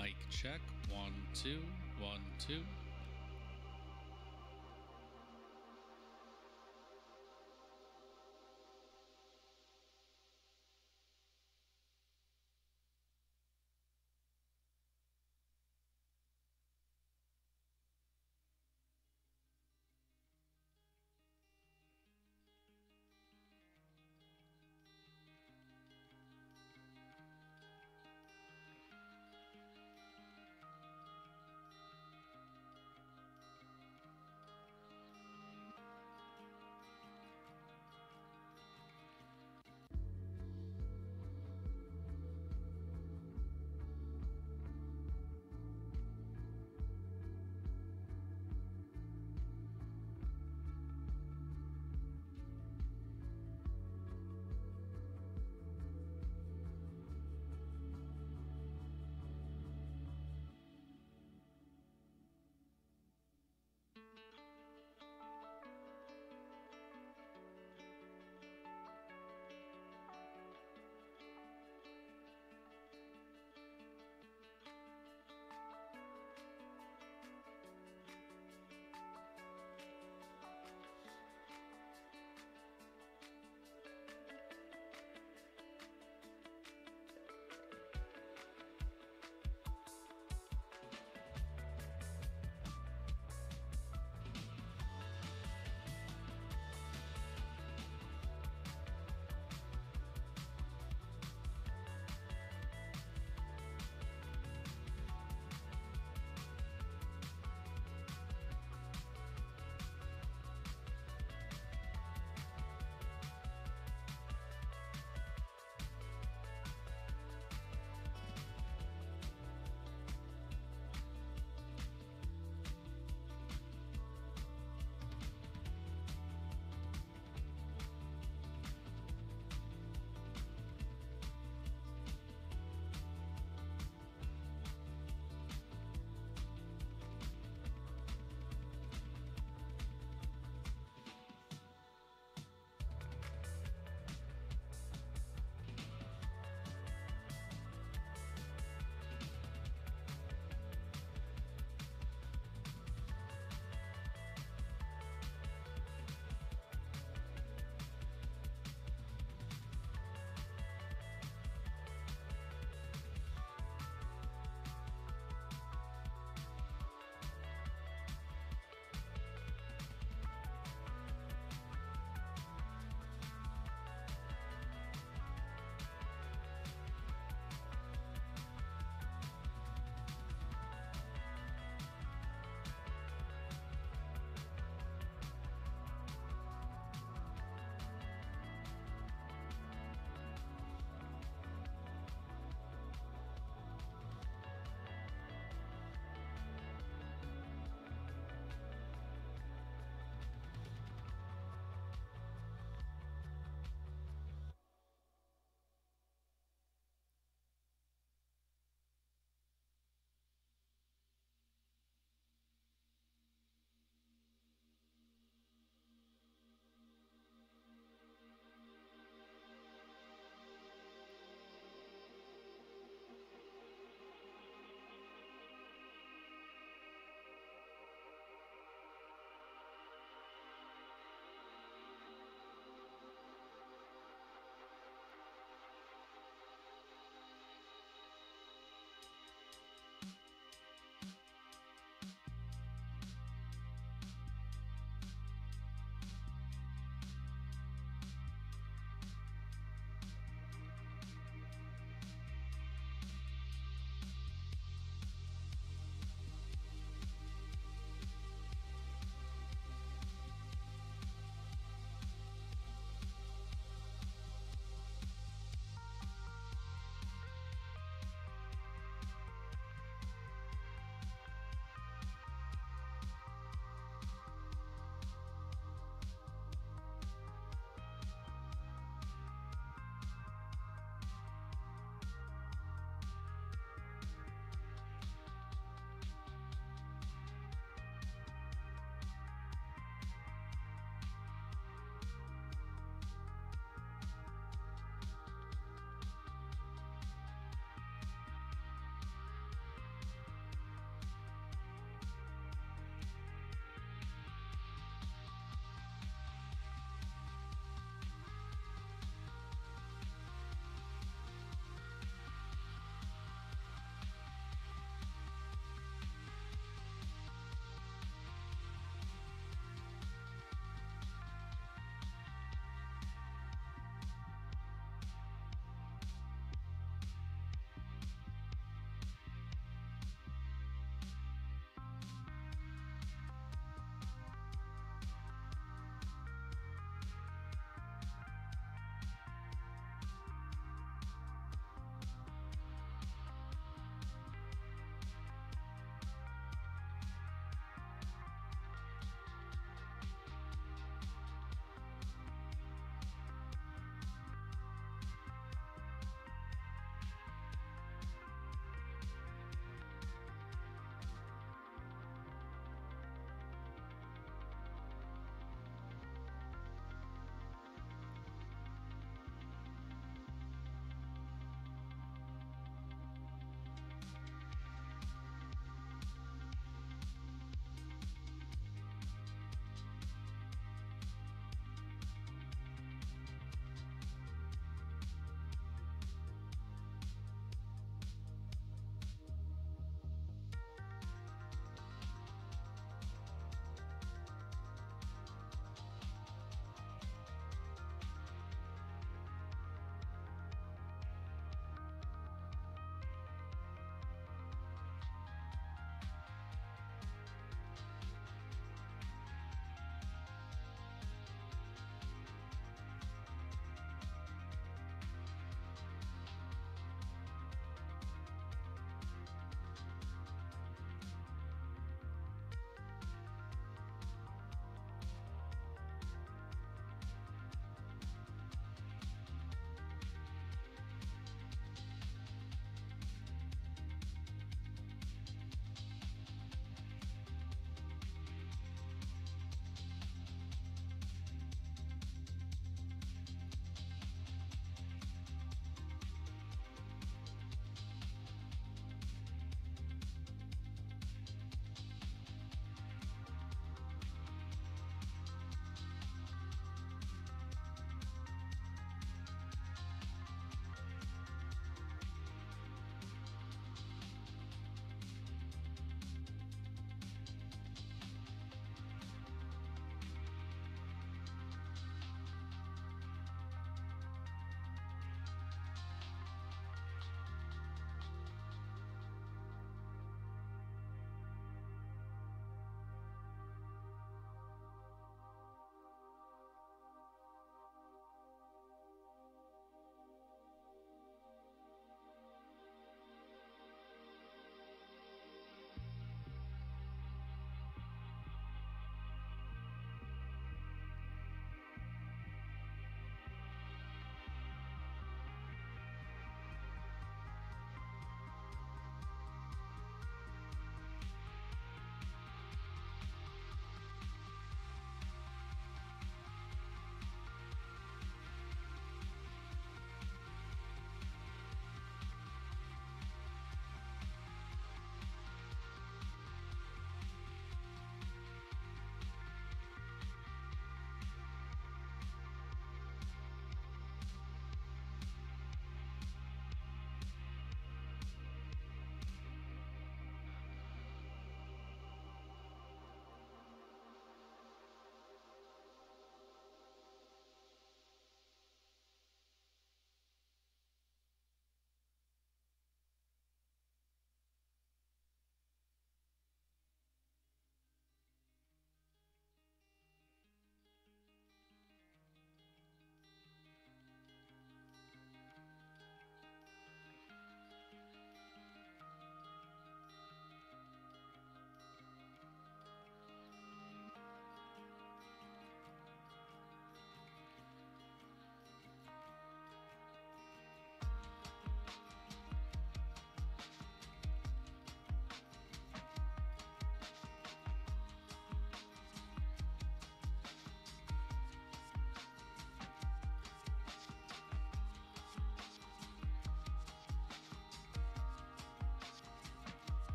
Mic check. 1, 2, 1, 2.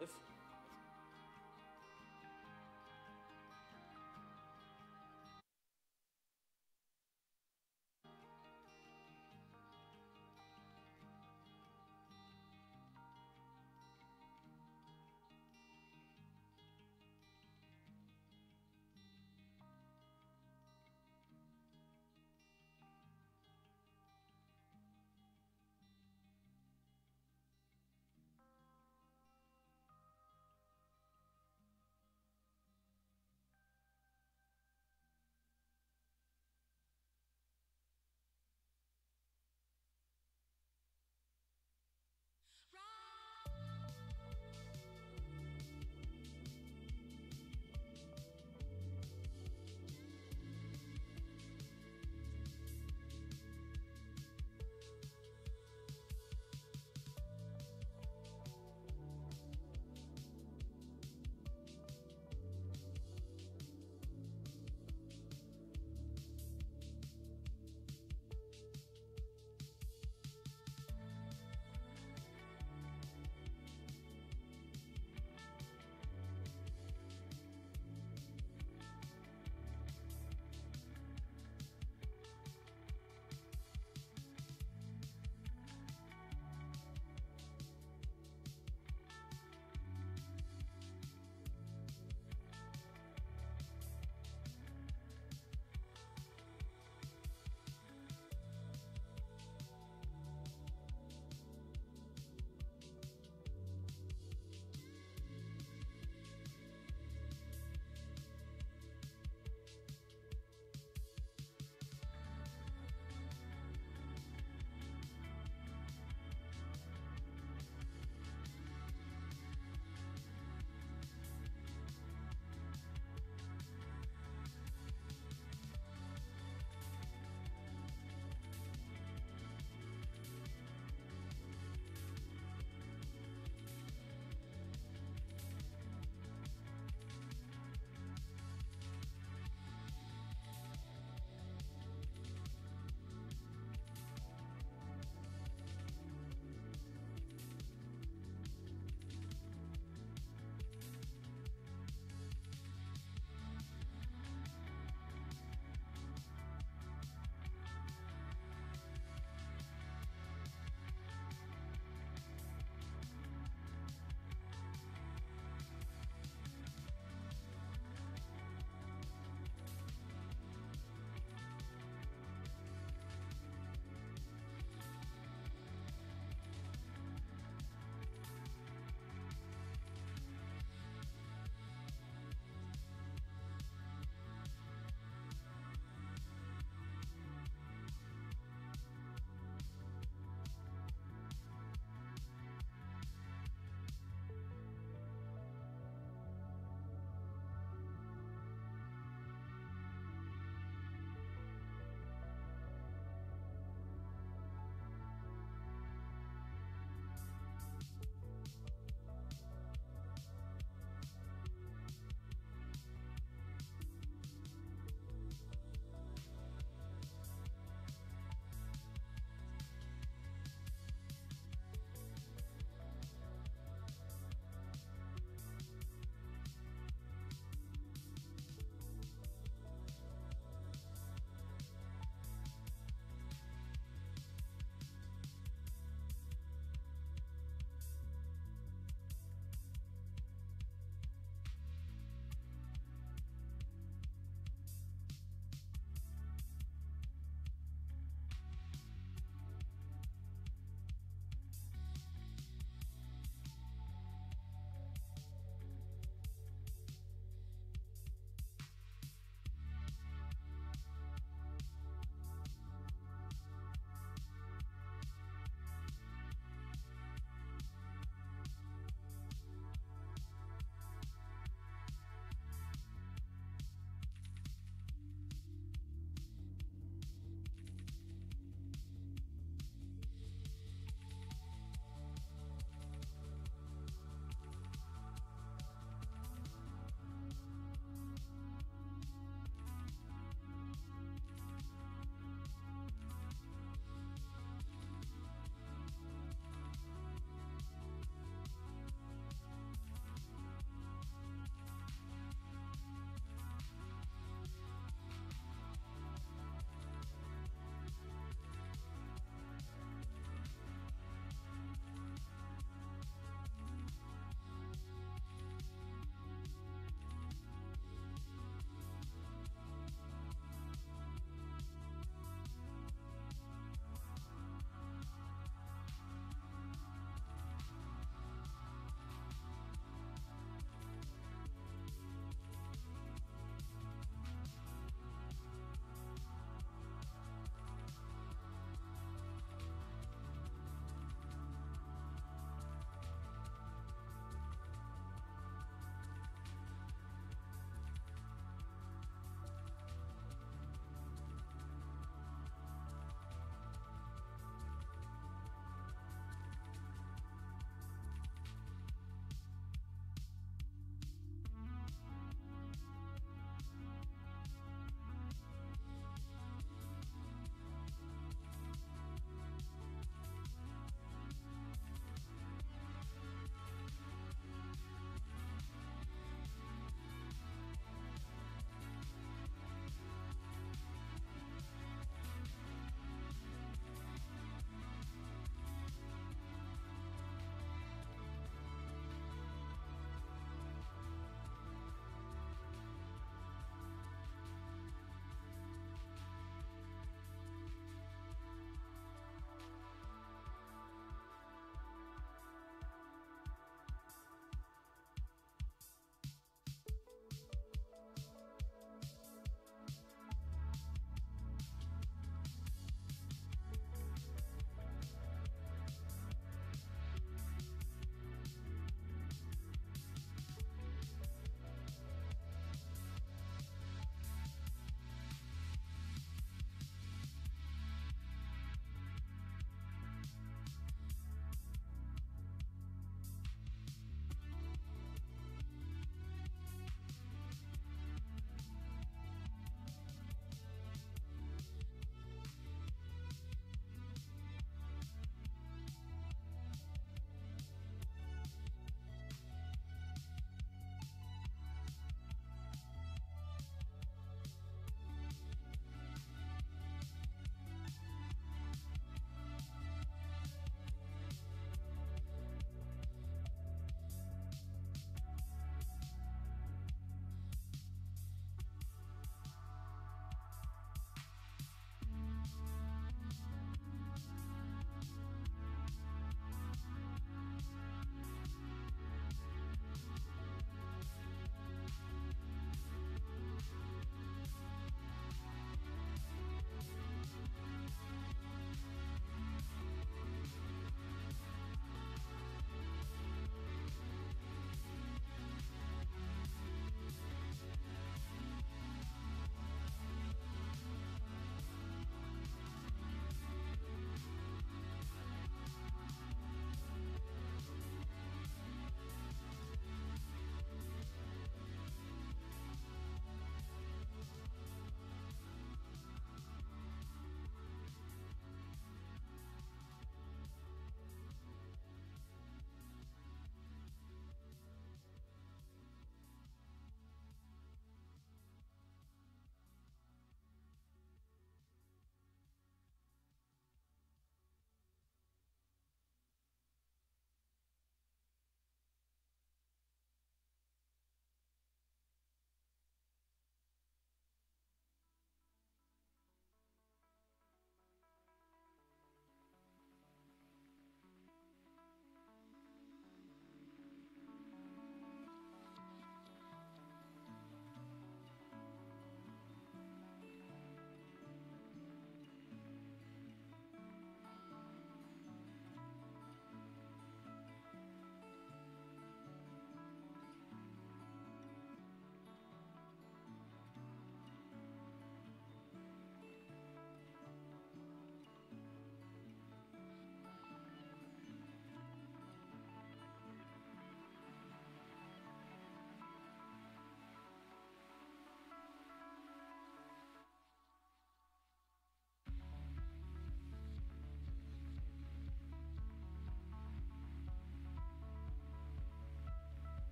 If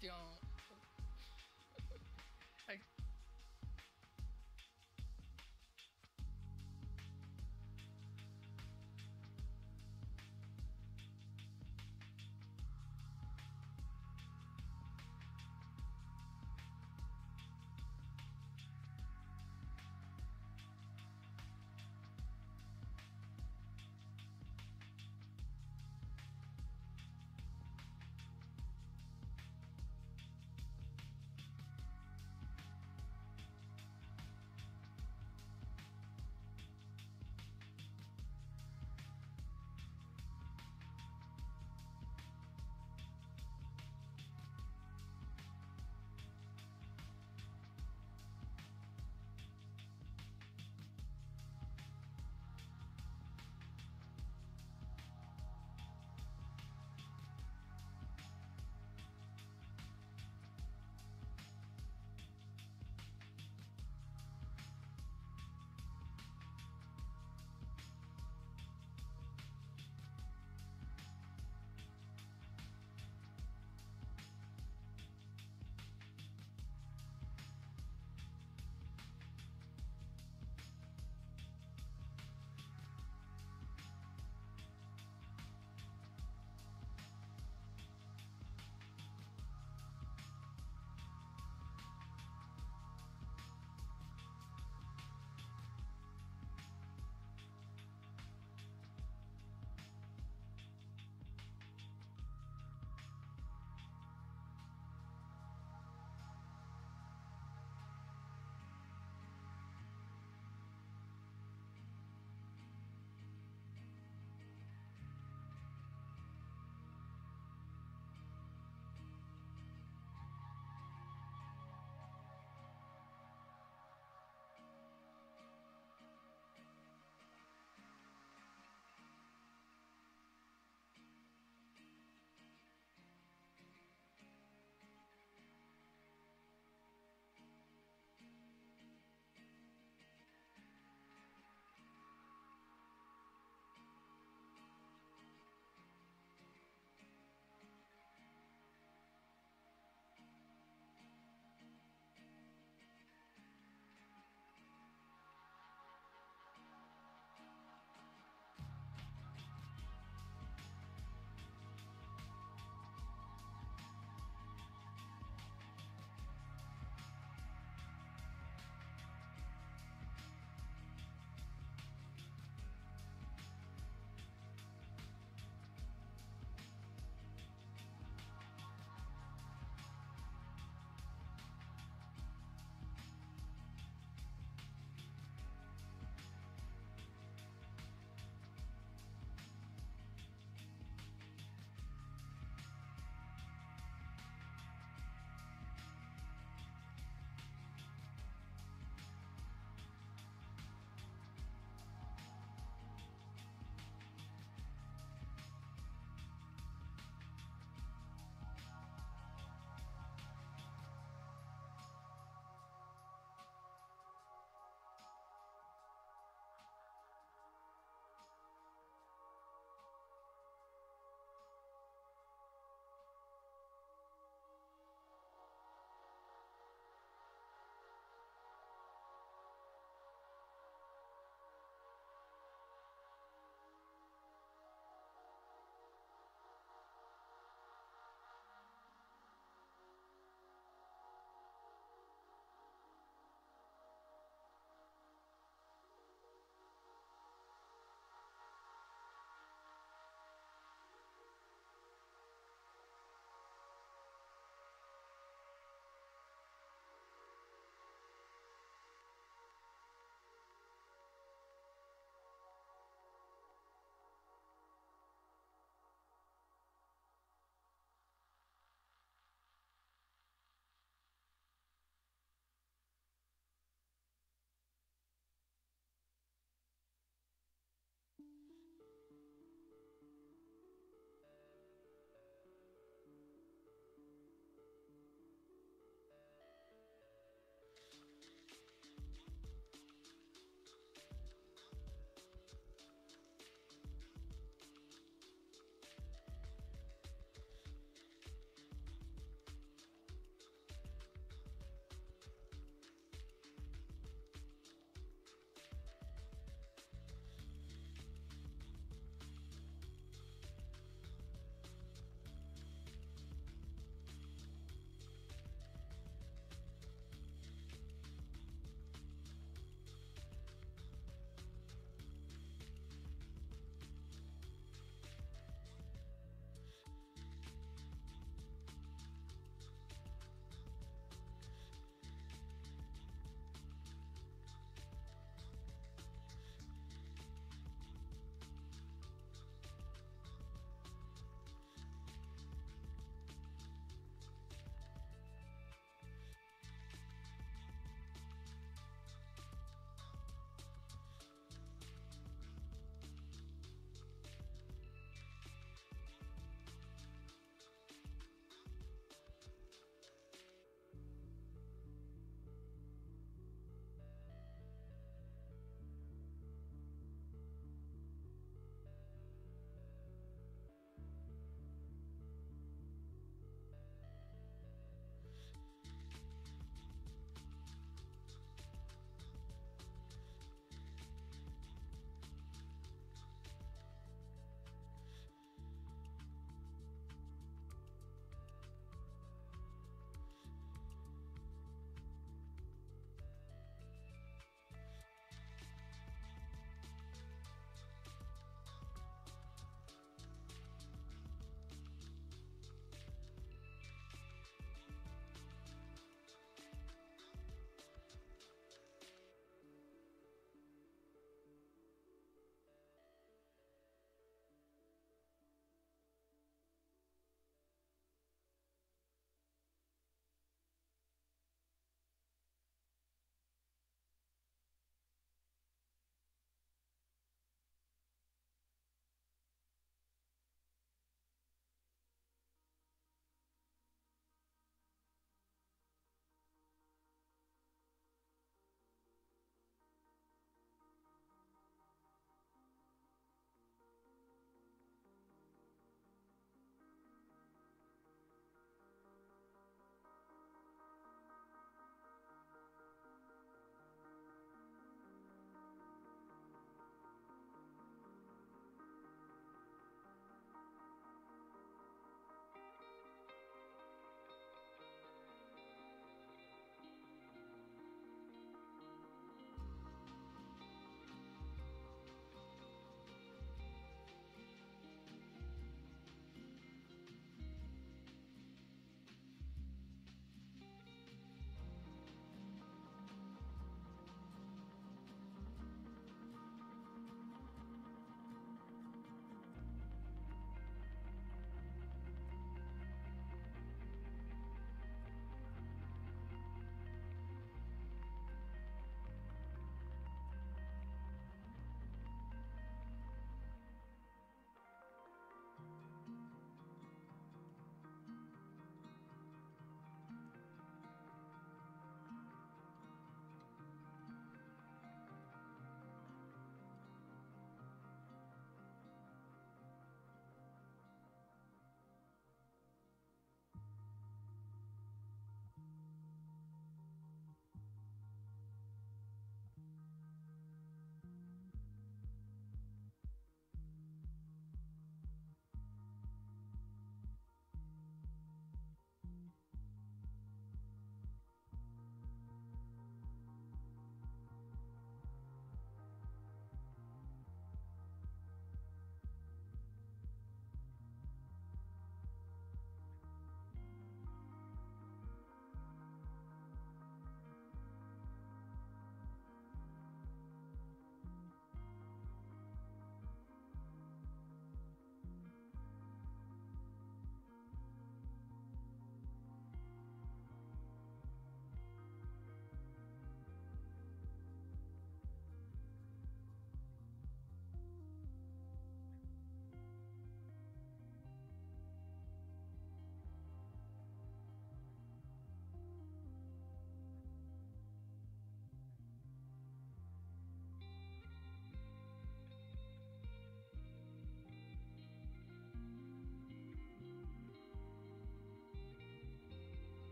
don't. I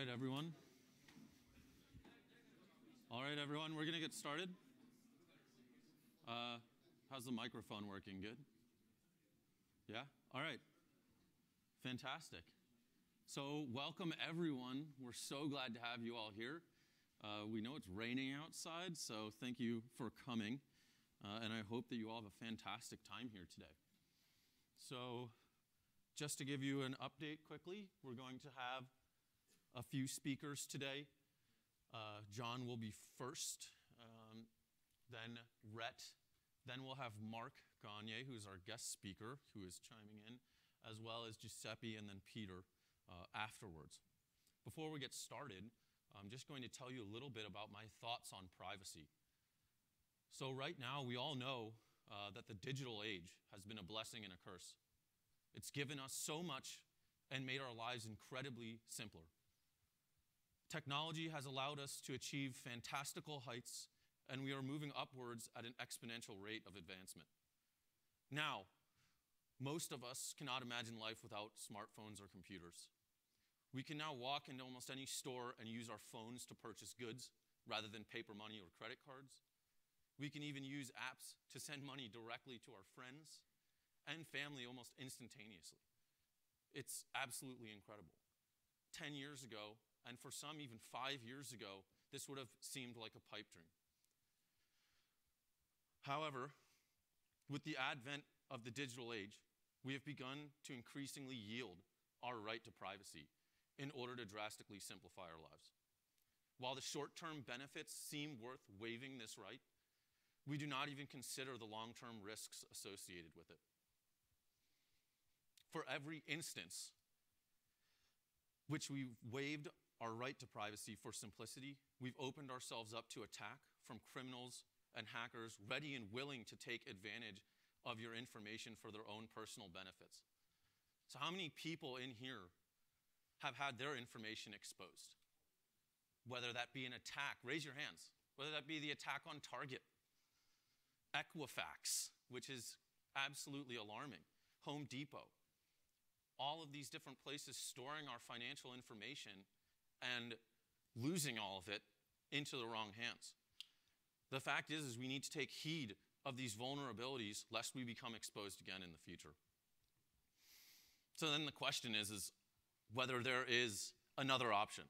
right, everyone. All right, everyone, we're going to get started. How's the microphone working? Good? Yeah? All right. Fantastic. So welcome, everyone. We're so glad to have you all here. We know it's raining outside, so thank you for coming. And I hope that you all have a fantastic time here today. So just to give you an update quickly, we're going to have a few speakers today. John will be first, then Rhett. Then we'll have Mark Gagne, who is our guest speaker, who is chiming in, as well as Giuseppe and then Peter afterwards. Before we get started, I'm just going to tell you a little bit about my thoughts on privacy. So right now, we all know that the digital age has been a blessing and a curse. It's given us so much and made our lives incredibly simpler. Technology has allowed us to achieve fantastical heights, and we are moving upwards at an exponential rate of advancement. Now, most of us cannot imagine life without smartphones or computers. We can now walk into almost any store and use our phones to purchase goods rather than paper money or credit cards. We can even use apps to send money directly to our friends and family almost instantaneously. It's absolutely incredible. 10 years ago, and for some even 5 years ago, this would have seemed like a pipe dream. However, with the advent of the digital age, we have begun to increasingly yield our right to privacy in order to drastically simplify our lives. While the short-term benefits seem worth waiving this right, we do not even consider the long-term risks associated with it. For every instance which we waived our right to privacy for simplicity, we've opened ourselves up to attack from criminals and hackers ready and willing to take advantage of your information for their own personal benefits. So how many people in here have had their information exposed? Whether that be an attack, raise your hands. Whether that be the attack on Target, Equifax, which is absolutely alarming, Home Depot, all of these different places storing our financial information and losing all of it into the wrong hands. The fact is we need to take heed of these vulnerabilities lest we become exposed again in the future. So then the question is whether there is another option,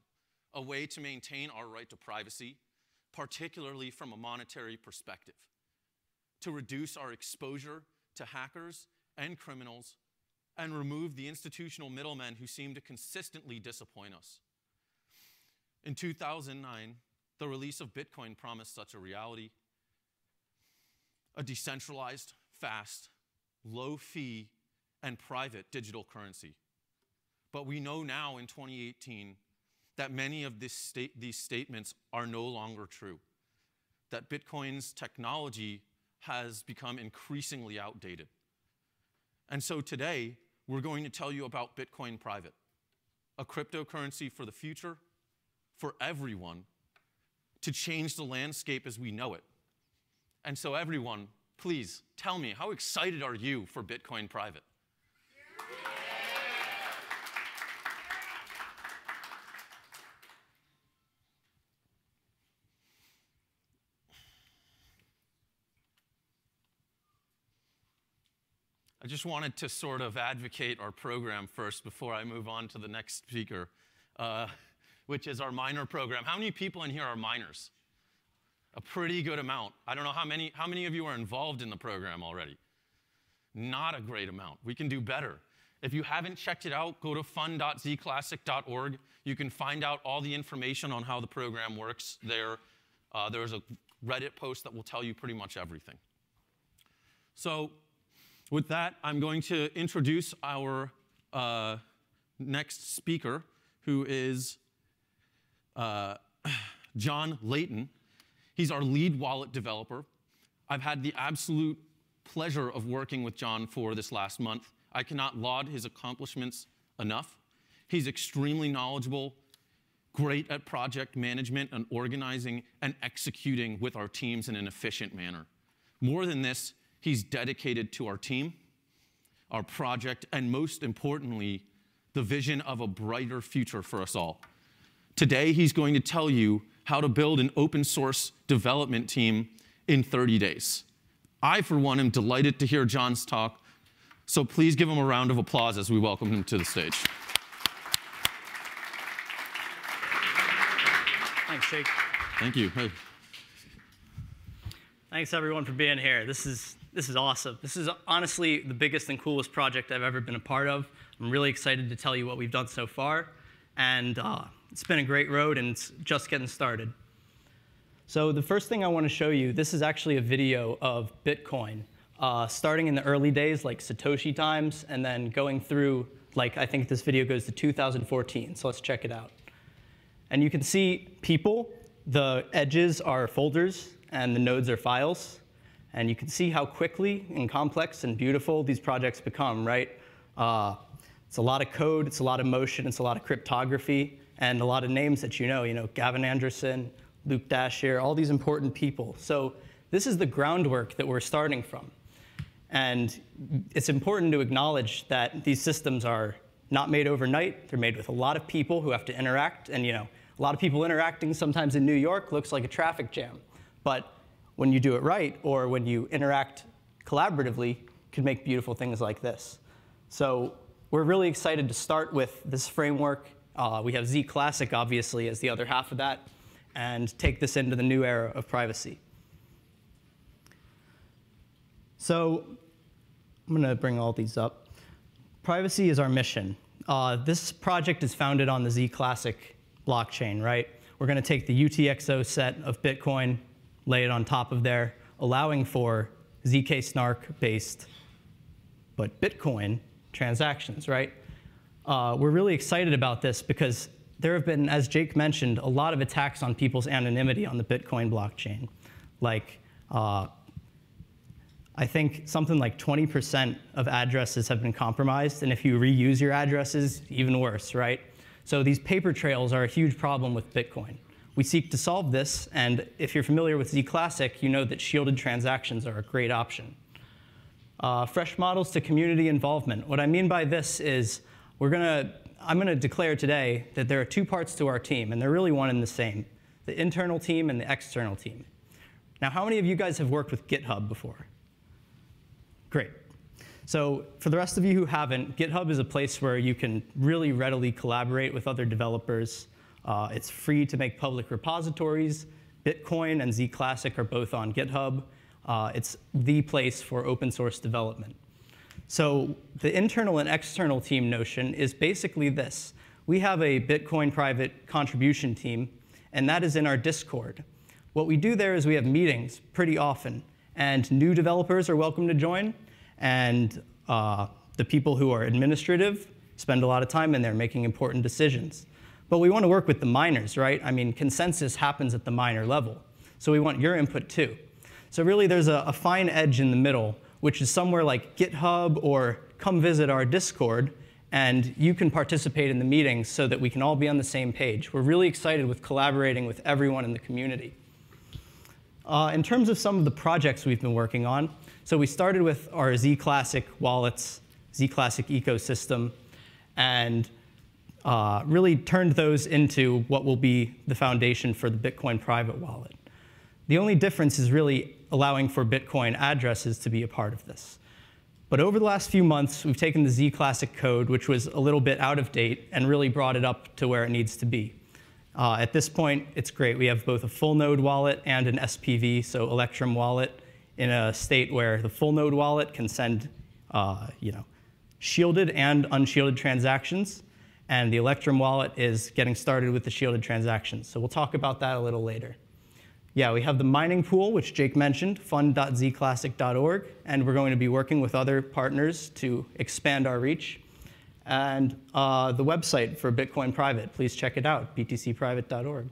a way to maintain our right to privacy, particularly from a monetary perspective, to reduce our exposure to hackers and criminals and remove the institutional middlemen who seem to consistently disappoint us. In 2009, the release of Bitcoin promised such a reality: a decentralized, fast, low-fee, and private digital currency. But we know now in 2018 that many of these statements are no longer true, that Bitcoin's technology has become increasingly outdated. And so today, we're going to tell you about Bitcoin Private, a cryptocurrency for the future, for everyone, to change the landscape as we know it. And so everyone, please tell me, how excited are you for Bitcoin Private? I just wanted to sort of advocate our program first before I move on to the next speaker, which is our minor program. How many people in here are minors? A pretty good amount. I don't know how many of you are involved in the program already. Not a great amount. We can do better. If you haven't checked it out, go to fun.zclassic.org. You can find out all the information on how the program works there. There's a Reddit post that will tell you pretty much everything. So with that, I'm going to introduce our next speaker, who is John Layton. He's our lead wallet developer. I've had the absolute pleasure of working with John for this last month. I cannot laud his accomplishments enough. He's extremely knowledgeable, great at project management and organizing and executing with our teams in an efficient manner. More than this, he's dedicated to our team, our project, and most importantly, the vision of a brighter future for us all. Today, he's going to tell you how to build an open source development team in 30 days. I, for one, am delighted to hear John's talk, so please give him a round of applause as we welcome him to the stage. Thanks, Jake. Thank you. Hey. Thanks, everyone, for being here. This is awesome. This is honestly the biggest and coolest project I've ever been a part of. I'm really excited to tell you what we've done so far. And it's been a great road, and it's just getting started. So the first thing I want to show you, this is actually a video of Bitcoin, starting in the early days, like Satoshi times, and then going through, like, I think this video goes to 2014. So let's check it out. And you can see people, the edges are folders, and the nodes are files. And you can see how quickly and complex and beautiful these projects become, right? It's a lot of code, it's a lot of motion, it's a lot of cryptography, and a lot of names that you know, Gavin Anderson, Luke Dashier, all these important people. So this is the groundwork that we're starting from. And it's important to acknowledge that these systems are not made overnight. They're made with a lot of people who have to interact. And a lot of people interacting sometimes in New York looks like a traffic jam. But when you do it right, or when you interact collaboratively, you can make beautiful things like this. So we're really excited to start with this framework. We have Z Classic, obviously, as the other half of that, and take this into the new era of privacy. So I'm going to bring all these up. Privacy is our mission. This project is founded on the Z Classic blockchain, right? We're going to take the UTXO set of Bitcoin, lay it on top of there, allowing for ZK snark-based, but Bitcoin transactions, right? We're really excited about this because there have been, as Jake mentioned, a lot of attacks on people's anonymity on the Bitcoin blockchain. Like, I think something like 20% of addresses have been compromised, and if you reuse your addresses, even worse, right? So these paper trails are a huge problem with Bitcoin. We seek to solve this, and if you're familiar with Z Classic, you know that shielded transactions are a great option. Fresh models to community involvement. What I mean by this is I'm going to declare today that there are two parts to our team, and they're really one and the same, the internal team and the external team. Now, how many of you guys have worked with GitHub before? Great. So for the rest of you who haven't, GitHub is a place where you can really readily collaborate with other developers. It's free to make public repositories. Bitcoin and Z Classic are both on GitHub. It's the place for open source development. So the internal and external team notion is basically this. We have a Bitcoin private contribution team, and that is in our Discord. What we do there is we have meetings pretty often, and new developers are welcome to join, and the people who are administrative spend a lot of time in there making important decisions. But we want to work with the miners, right? I mean, consensus happens at the miner level. So we want your input too. So really there's a fine edge in the middle, which is somewhere like GitHub or come visit our Discord, and you can participate in the meetings so that we can all be on the same page. We're really excited with collaborating with everyone in the community. In terms of some of the projects we've been working on, so we started with our Z Classic wallets, Z Classic ecosystem, and really turned those into what will be the foundation for the Bitcoin private wallet. The only difference is really allowing for Bitcoin addresses to be a part of this. But over the last few months, we've taken the Z Classic code, which was a little bit out of date, and really brought it up to where it needs to be. At this point, it's great. We have both a full node wallet and an SPV, so Electrum wallet, in a state where the full node wallet can send shielded and unshielded transactions, and the Electrum wallet is getting started with the shielded transactions. So we'll talk about that a little later. Yeah, we have the mining pool, which Jake mentioned, fund.zclassic.org, and we're going to be working with other partners to expand our reach. And the website for Bitcoin Private, please check it out, btcprivate.org.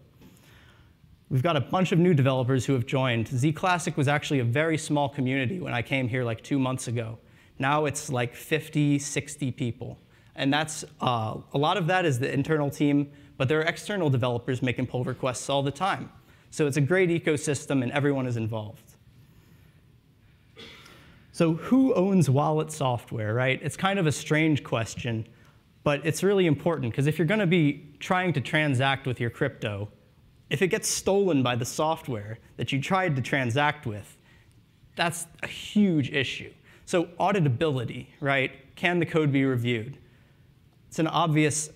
We've got a bunch of new developers who have joined. Z Classic was actually a very small community when I came here like 2 months ago. Now it's like 50, 60 people. And that's, a lot of that is the internal team, but there are external developers making pull requests all the time. So it's a great ecosystem, and everyone is involved. So who owns wallet software, right? It's kind of a strange question, But it's really important, because if you're going to be trying to transact with your crypto, if it gets stolen by the software that you tried to transact with, that's a huge issue. So auditability, right? Can the code be reviewed? It's an obvious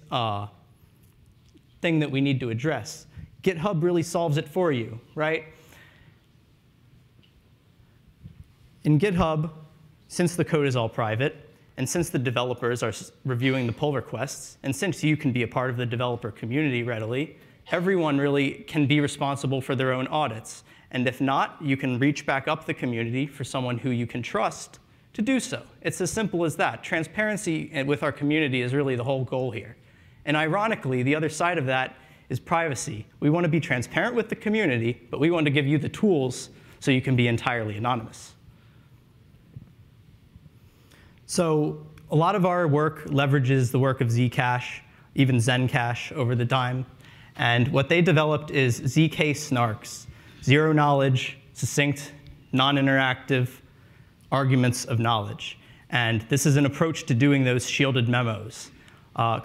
thing that we need to address. GitHub really solves it for you, right? In GitHub, since the code is all private, and since the developers are reviewing the pull requests, and since you can be a part of the developer community readily, everyone really can be responsible for their own audits. And if not, you can reach back up the community for someone who you can trust to do so. It's as simple as that. Transparency with our community is really the whole goal here. And ironically, the other side of that is privacy. We want to be transparent with the community, but we want to give you the tools so you can be entirely anonymous. So a lot of our work leverages the work of Zcash, even Zencash over the time. And what they developed is ZK snarks, zero knowledge, succinct, non-interactive arguments of knowledge. And this is an approach to doing those shielded memos.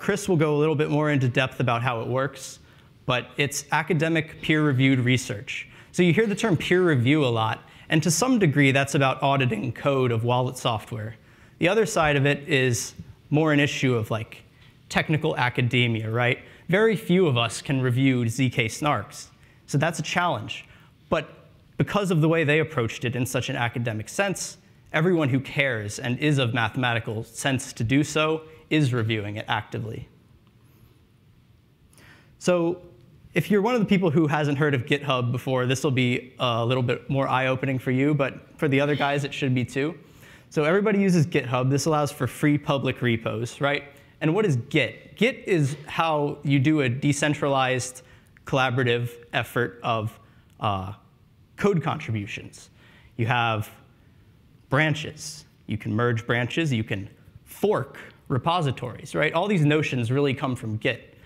Chris will go a little bit more into depth about how it works, but it's academic peer-reviewed research. So you hear the term peer review a lot, and to some degree that's about auditing code of wallet software. The other side of it is more an issue of like technical academia, right? Very few of us can review ZK snarks, so that's a challenge. But because of the way they approached it in such an academic sense, everyone who cares and is of mathematical sense to do so is reviewing it actively. So if you're one of the people who hasn't heard of GitHub before, this will be a little bit more eye-opening for you, but for the other guys, it should be too. So everybody uses GitHub. This allows for free public repos, right? And what is Git? Git is how you do a decentralized collaborative effort of code contributions. You have branches. You can merge branches. You can fork repositories, right? All these notions really come from Git.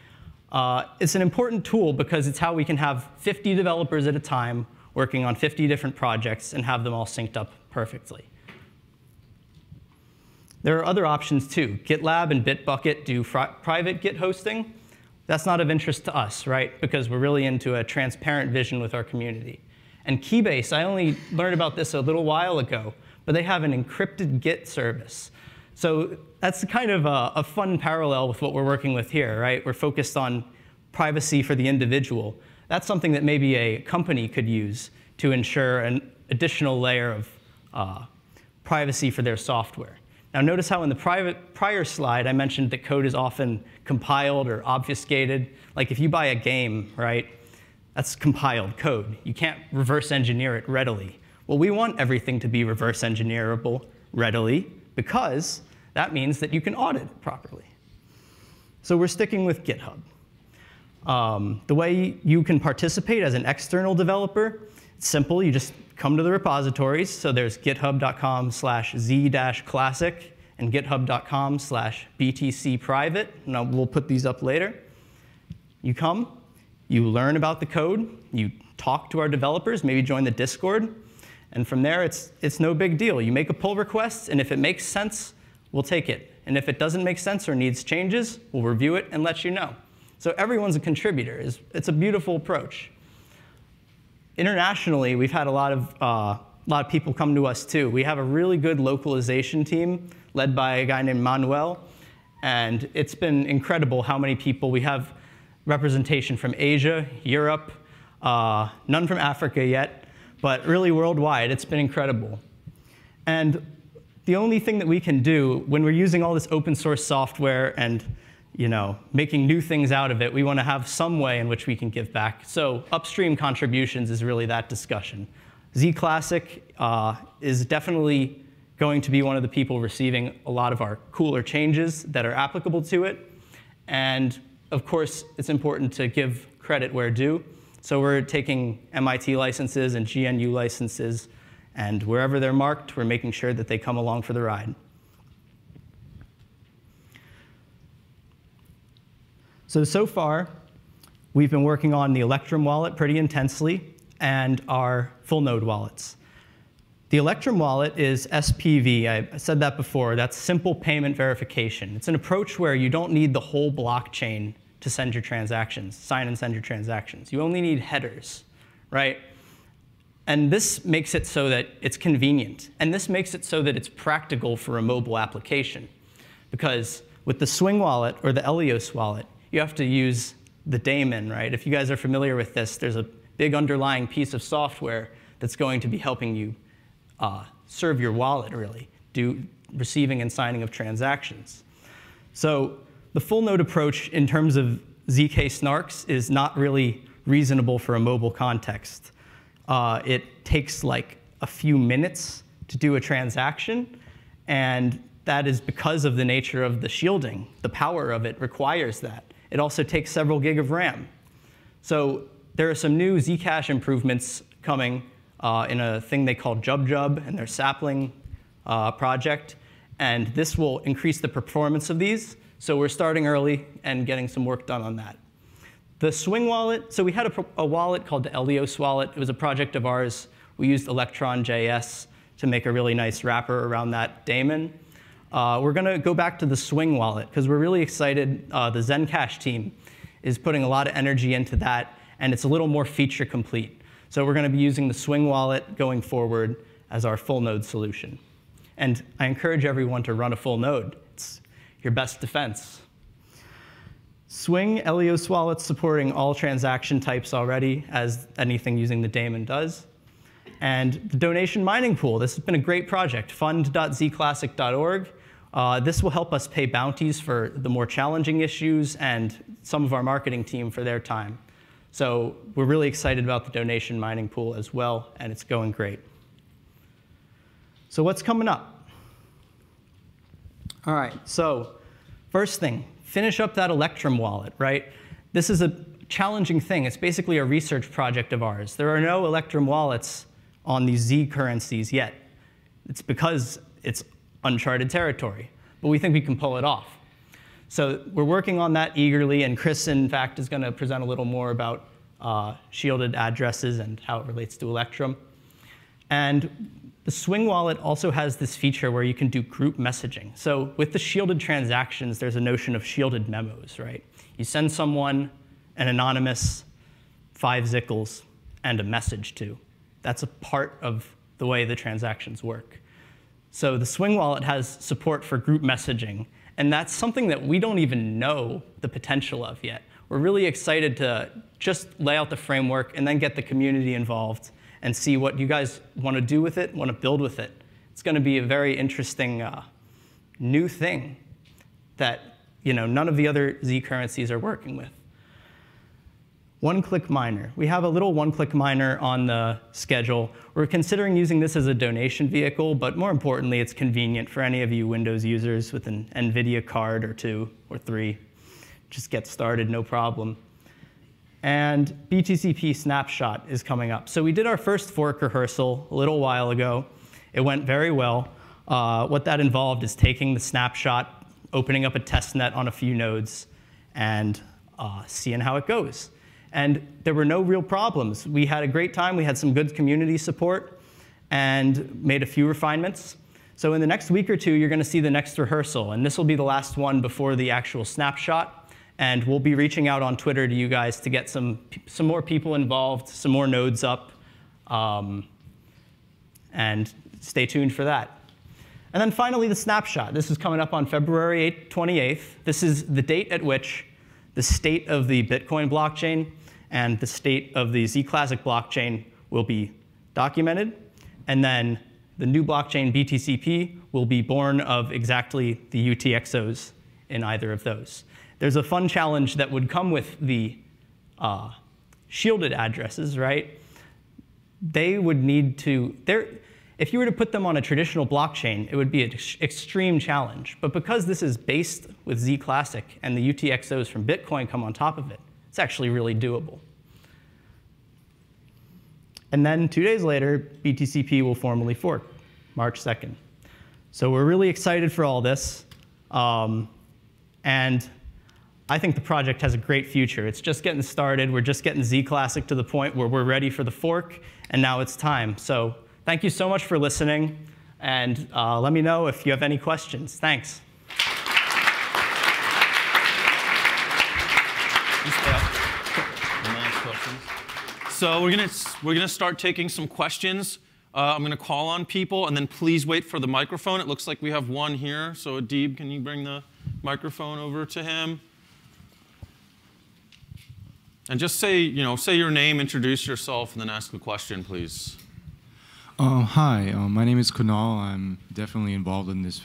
It's an important tool because it's how we can have 50 developers at a time working on 50 different projects and have them all synced up perfectly. There are other options too. GitLab and Bitbucket do private Git hosting. That's not of interest to us, right? Because we're really into a transparent vision with our community. And Keybase, I only learned about this a little while ago, but they have an encrypted Git service. So that's kind of a fun parallel with what we're working with here, right? We're focused on privacy for the individual. That's something that maybe a company could use to ensure an additional layer of privacy for their software. Now notice how in the prior slide I mentioned that code is often compiled or obfuscated. Like if you buy a game, right, that's compiled code. You can't reverse engineer it readily. Well, we want everything to be reverse engineerable readily because that means that you can audit it properly. So we're sticking with GitHub. The way you can participate as an external developer, it's simple. You just come to the repositories. So there's github.com/z-classic and github.com/btcprivate. Now we'll put these up later. You come, you learn about the code, you talk to our developers, maybe join the Discord, and from there it's no big deal. You make a pull request, and if it makes sense, we'll take it. And if it doesn't make sense or needs changes, we'll review it and let you know. So everyone's a contributor. It's a beautiful approach. Internationally, we've had a lot of people come to us too. We have a really good localization team led by a guy named Manuel, and it's been incredible how many people. We have representation from Asia, Europe, none from Africa yet, but really worldwide. It's been incredible. And the only thing that we can do when we're using all this open source software and making new things out of it, we want to have some way in which we can give back. So upstream contributions is really that discussion. Z-Classic is definitely going to be one of the people receiving a lot of our cooler changes that are applicable to it. And of course, it's important to give credit where due. So we're taking MIT licenses and GNU licenses, and wherever they're marked, we're making sure that they come along for the ride. So far, we've been working on the Electrum wallet pretty intensely and our full node wallets. The Electrum wallet is SPV. I said that before. That's simple payment verification. It's an approach where you don't need the whole blockchain to send your transactions, sign and send your transactions. You only need headers, right? And this makes it so that it's convenient. And this makes it so that it's practical for a mobile application. Because with the Swing wallet or the Elios wallet, you have to use the daemon, right? If you guys are familiar with this, there's a big underlying piece of software that's going to be helping you serve your wallet, really, do receiving and signing of transactions. So the full node approach in terms of ZK snarks is not really reasonable for a mobile context. It takes like a few minutes to do a transaction, and that is because of the nature of the shielding. The power of it requires that. It also takes several gig of RAM. So there are some new Zcash improvements coming in a thing they call JubJub and their sapling project. And this will increase the performance of these. So we're starting early and getting some work done on that. The Swing wallet, so we had a wallet called the Elios wallet. It was a project of ours. We used Electron.js to make a really nice wrapper around that daemon. We're going to go back to the Swing wallet because we're really excited. The Zencash team is putting a lot of energy into that, and it's a little more feature complete. So we're going to be using the Swing wallet going forward as our full node solution. And I encourage everyone to run a full node. It's your best defense. Swing Elios wallet's supporting all transaction types already, as anything using the daemon does. And the donation mining pool, this has been a great project, fund.zclassic.org. This will help us pay bounties for the more challenging issues and some of our marketing team for their time. So we're really excited about the donation mining pool as well, and it's going great. So what's coming up? All right, so first thing, finish up that Electrum wallet, right? This is a challenging thing. It's basically a research project of ours. There are no Electrum wallets on these Z currencies yet. It's because it's uncharted territory, but we think we can pull it off. So we're working on that eagerly, and Chris, in fact, is going to present a little more about shielded addresses and how it relates to Electrum. And the Swing wallet also has this feature where you can do group messaging. So with the shielded transactions, there's a notion of shielded memos, right? You send someone an anonymous 5 zicles and a message to. That's a part of the way the transactions work. So the Swing wallet has support for group messaging. And that's something that we don't even know the potential of yet. We're really excited to just lay out the framework and then get the community involved and see what you guys want to do with it, want to build with it. It's going to be a very interesting new thing that none of the other Z currencies are working with. One-click miner. We have a little one-click miner on the schedule. We're considering using this as a donation vehicle, but more importantly, it's convenient for any of you Windows users with an NVIDIA card or 2 or 3. Just get started, no problem. And BTCP Snapshot is coming up. So we did our first fork rehearsal a little while ago. It went very well. What that involved is taking the snapshot, opening up a test net on a few nodes, and seeing how it goes. And there were no real problems. We had a great time. We had some good community support and made a few refinements. So in the next week or two, you're going to see the next rehearsal. And this will be the last one before the actual snapshot. And we'll be reaching out on Twitter to you guys to get some more people involved, some more nodes up. And stay tuned for that. And then finally, the snapshot. This is coming up on February 28th. This is the date at which the state of the Bitcoin blockchain and the state of the Zclassic blockchain will be documented. And then the new blockchain, BTCP, will be born of exactly the UTXOs in either of those. There's a fun challenge that would come with the shielded addresses, right? They would need to, if you were to put them on a traditional blockchain, it would be an extreme challenge. But because this is based with Zclassic and the UTXOs from Bitcoin come on top of it, it's actually really doable. And then 2 days later, BTCP will formally fork, March 2nd. So we're really excited for all this. And I think the project has a great future. It's just getting started. We're just getting Zclassic to the point where we're ready for the fork, and now it's time. So thank you so much for listening, and let me know if you have any questions. Thanks. So we're gonna start taking some questions. I'm gonna call on people, and then please wait for the microphone. It looks like we have one here. So Adib, can you bring the microphone over to him? And just say your name, introduce yourself, and then ask the question, please. Hi, my name is Kunal. I'm definitely involved in this.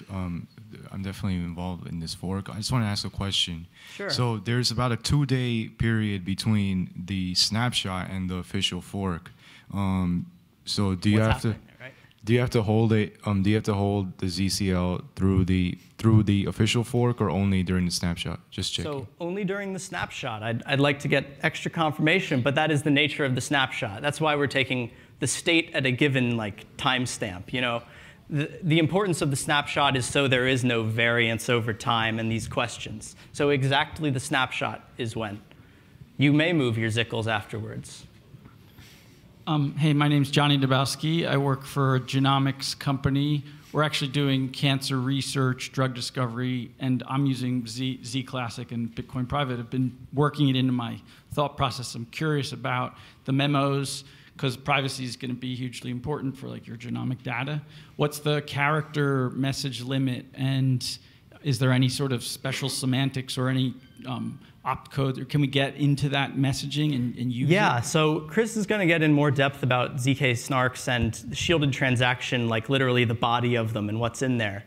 Fork. I just want to ask a question. Sure. So there's about a 2-day period between the snapshot and the official fork. So do you have to? Right? Do you have to hold it? Do you have to hold the ZCL through the official fork, or only during the snapshot? Just checking. So only during the snapshot. I'd like to get extra confirmation, but that is the nature of the snapshot. That's why we're taking the state at a given timestamp. The importance of the snapshot is so there is no variance over time in these questions. So exactly the snapshot is when. You may move your ZICLs afterwards. Hey, my name's Johnny Dabowski. I work for a genomics company. We're actually doing cancer research, drug discovery, and I'm using Z Classic and Bitcoin Private. I've been working it into my thought process. I'm curious about the memos, because privacy is going to be hugely important for your genomic data. What's the character message limit, and is there any sort of special semantics or any opcode, or can we get into that messaging and use it? Yeah, so Chris is going to get in more depth about ZK snarks and the shielded transaction, literally the body of them and what's in there.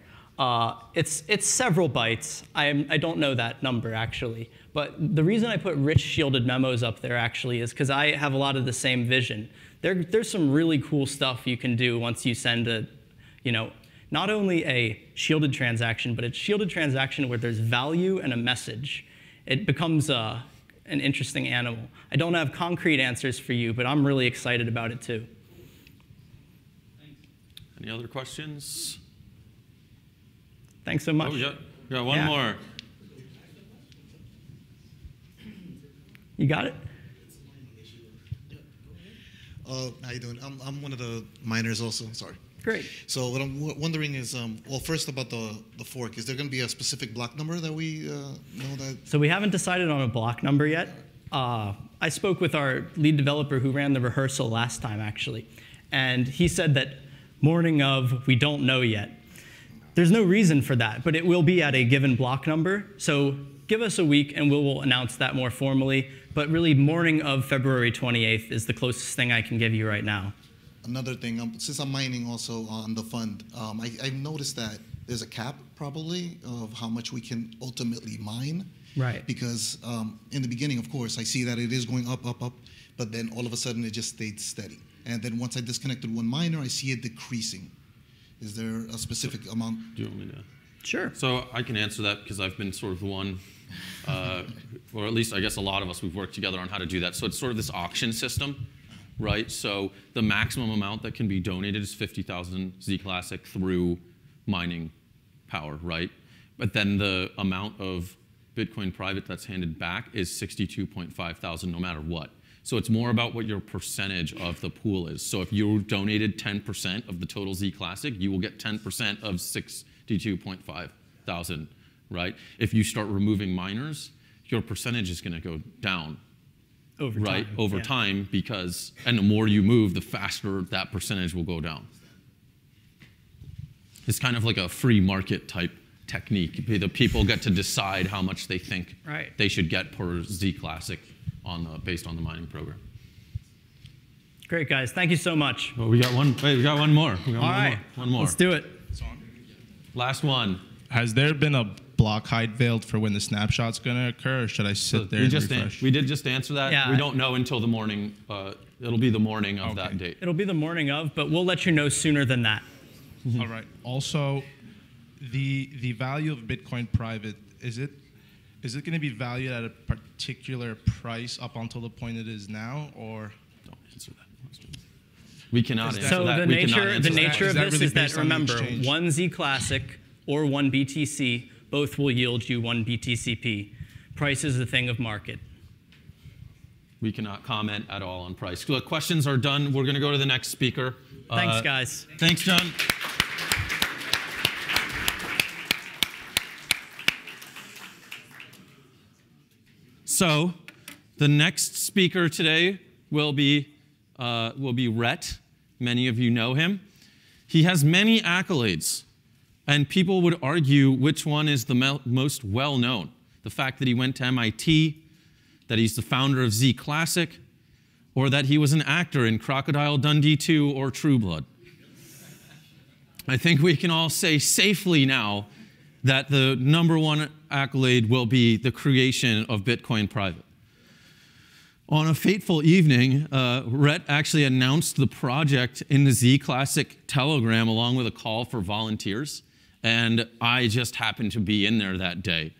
It's several bytes. I don't know that number, actually. But the reason I put rich shielded memos up there, actually, is because I have a lot of the same vision. There's some really cool stuff you can do once you send not only a shielded transaction, but a shielded transaction where there's value and a message. It becomes an interesting animal. I don't have concrete answers for you, but I'm really excited about it, too. Any other questions? Thanks so much. Oh, yeah, one more. You got it? How you doing? I'm one of the miners also. Sorry. Great. So what I'm wondering is, well, first about the fork. Is there going to be a specific block number that we know that? So we haven't decided on a block number yet. I spoke with our lead developer who ran the rehearsal last time, actually. And he said that morning of, we don't know yet. There's no reason for that, but it will be at a given block number. So give us a week and we'll announce that more formally. But really, morning of February 28th is the closest thing I can give you right now. Another thing, since I'm mining also on the fund, I've noticed that there's a cap probably of how much we can ultimately mine. Right. Because in the beginning, of course, I see that it is going up, up, up, but then all of a sudden it just stayed steady. And then once I disconnected one miner, I see it decreasing. Is there a specific amount? Do you want me to? Sure. So I can answer that because I've been sort of the one, or at least I guess a lot of us, we've worked together on how to do that. So it's sort of this auction system, right? So the maximum amount that can be donated is 50,000 Z Classic through mining power, right? But then the amount of Bitcoin private that's handed back is 62.5 thousand no matter what. So it's more about what your percentage of the pool is. So if you donated 10% of the total Z Classic, you will get 10% of 62.5 thousand, right? If you start removing miners, your percentage is going to go down. Over right? time. Over time, because, and the more you move, the faster that percentage will go down. It's kind of like a free market type technique. The people get to decide how much they think they should get per Z Classic based on the mining program. Great, guys. Thank you so much. Well, we got one. Wait, we got one more. All right. One more. Let's do it. Last one. Has there been a block height veiled for when the snapshot's going to occur, or should I sit there and refresh? We did just answer that. Yeah. We don't know until the morning. It'll be the morning of that date. It'll be the morning of, but we'll let you know sooner than that. All right. Also, the value of Bitcoin private, is it going to be valued at a particular price up until the point it is now, or? Don't answer that question. We cannot answer that. So the nature of this really is that, remember, exchange? one Z Classic or one BTC, both will yield you one BTCP. Price is a thing of market. We cannot comment at all on price. The questions are done. We're going to go to the next speaker. Thanks, guys. Thanks, John. So, the next speaker today will be Rhett. Many of you know him. He has many accolades, and people would argue which one is the most well-known. The fact that he went to MIT, that he's the founder of Z Classic, or that he was an actor in Crocodile Dundee 2 or True Blood. I think we can all say safely now that the #1 accolade will be the creation of Bitcoin Private. On a fateful evening, Rhett actually announced the project in the Z Classic Telegram along with a call for volunteers, and I just happened to be in there that day.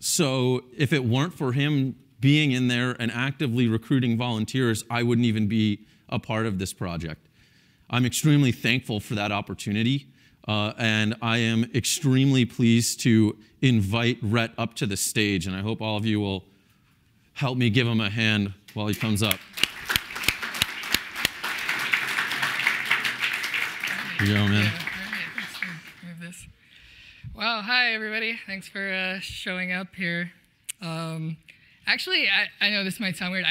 So if it weren't for him being in there and actively recruiting volunteers, I wouldn't even be a part of this project. I'm extremely thankful for that opportunity, and I am extremely pleased to invite Rhett up to the stage, and I hope all of you will help me give him a hand while he comes up. Here you go, man. All right, let's move this. Well, hi everybody. Thanks for showing up here. Actually, I know this might sound weird.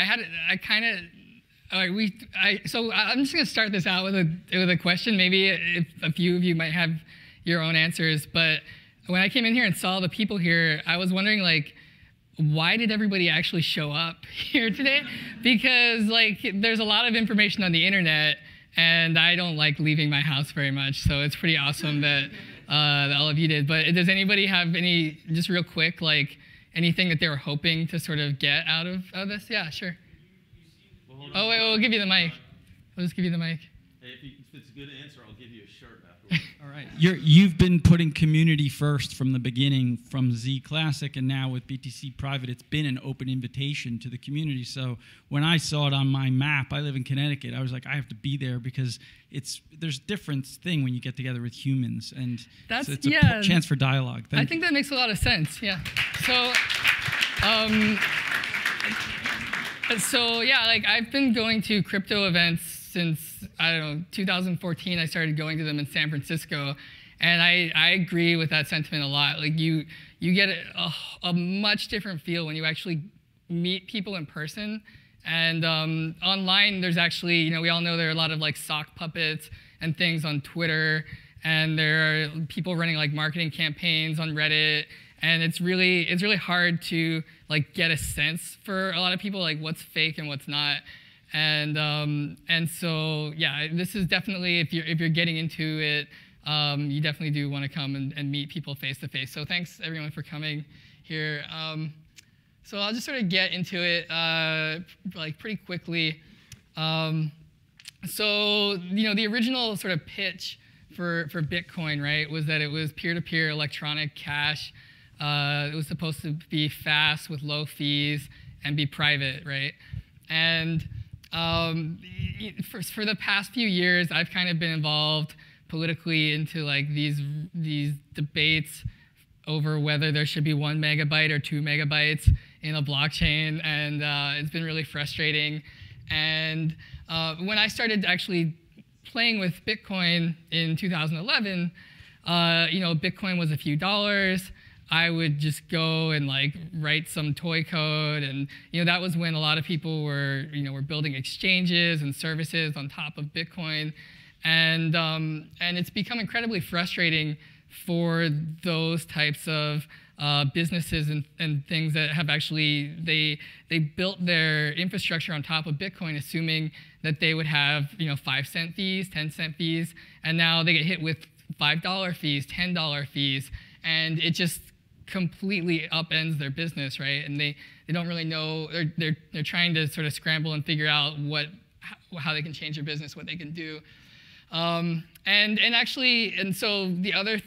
So I'm just gonna start this out with a question. Maybe if a few of you might have your own answers, but when I came in here and saw the people here, I was wondering, like, why did everybody actually show up here today? Because, like, there's a lot of information on the internet, and I don't like leaving my house very much, so it's pretty awesome that all of you did. But does anybody have any, just real quick, like, anything that they were hoping to sort of get out of this? Yeah, sure. Oh, wait, we'll give you the mic. I'll just give you the mic. Hey, if it's a good answer, I'll give you a shirt afterwards. All right. You've been putting community first from the beginning, from Z Classic, and now with BTC Private, it's been an open invitation to the community. So when I saw it on my map, I live in Connecticut, I was like, I have to be there because there's a different thing when you get together with humans, and so it's a chance for dialogue. I think that makes a lot of sense, yeah. So yeah, like, I've been going to crypto events since, I don't know, 2014. I started going to them in San Francisco, and I agree with that sentiment a lot. Like, you get a much different feel when you actually meet people in person. And online, there's actually, we all know there are a lot of, like, sock puppets and things on Twitter, and there are people running, like, marketing campaigns on Reddit. And it's really hard to, like, get a sense for a lot of people, like, what's fake and what's not. And so yeah, this is definitely, if you're getting into it, you definitely do want to come and meet people face to face. So thanks everyone for coming here. So I'll just sort of get into it like pretty quickly. So the original sort of pitch for Bitcoin, right, was that it was peer-to-peer electronic cash. It was supposed to be fast with low fees and be private, right? And for the past few years, I've kind of been involved politically into, like, these debates over whether there should be 1 megabyte or 2 megabytes in a blockchain, and it's been really frustrating. And when I started actually playing with Bitcoin in 2011, Bitcoin was a few dollars. I would just go and, like, write some toy code, and that was when a lot of people were building exchanges and services on top of Bitcoin, and it's become incredibly frustrating for those types of businesses and things that have actually they built their infrastructure on top of Bitcoin, assuming that they would have 5-cent fees, 10-cent fees, and now they get hit with $5 fees, $10 fees, and it just completely upends their business, right? And they don't really know. They're trying to sort of scramble and figure out how they can change their business, what they can do, and so the other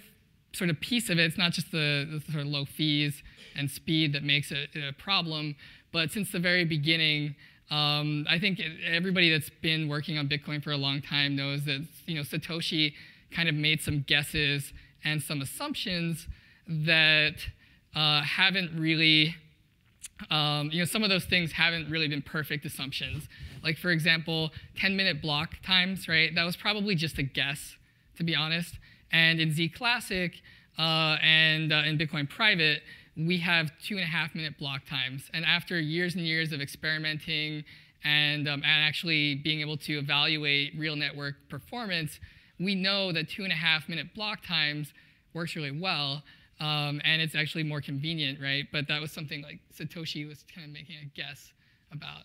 sort of piece of it's not just the sort of low fees and speed that makes it a problem, but since the very beginning, I think everybody that's been working on Bitcoin for a long time knows that Satoshi kind of made some guesses and some assumptions that haven't really some of those things haven't really been perfect assumptions. Like, for example, 10-minute block times, right? That was probably just a guess, to be honest. And in Z Classic and in Bitcoin Private, we have 2.5-minute block times. And after years and years of experimenting and actually being able to evaluate real network performance, we know that 2.5-minute block times works really well. And it's actually more convenient, right? But that was something like Satoshi was kind of making a guess about.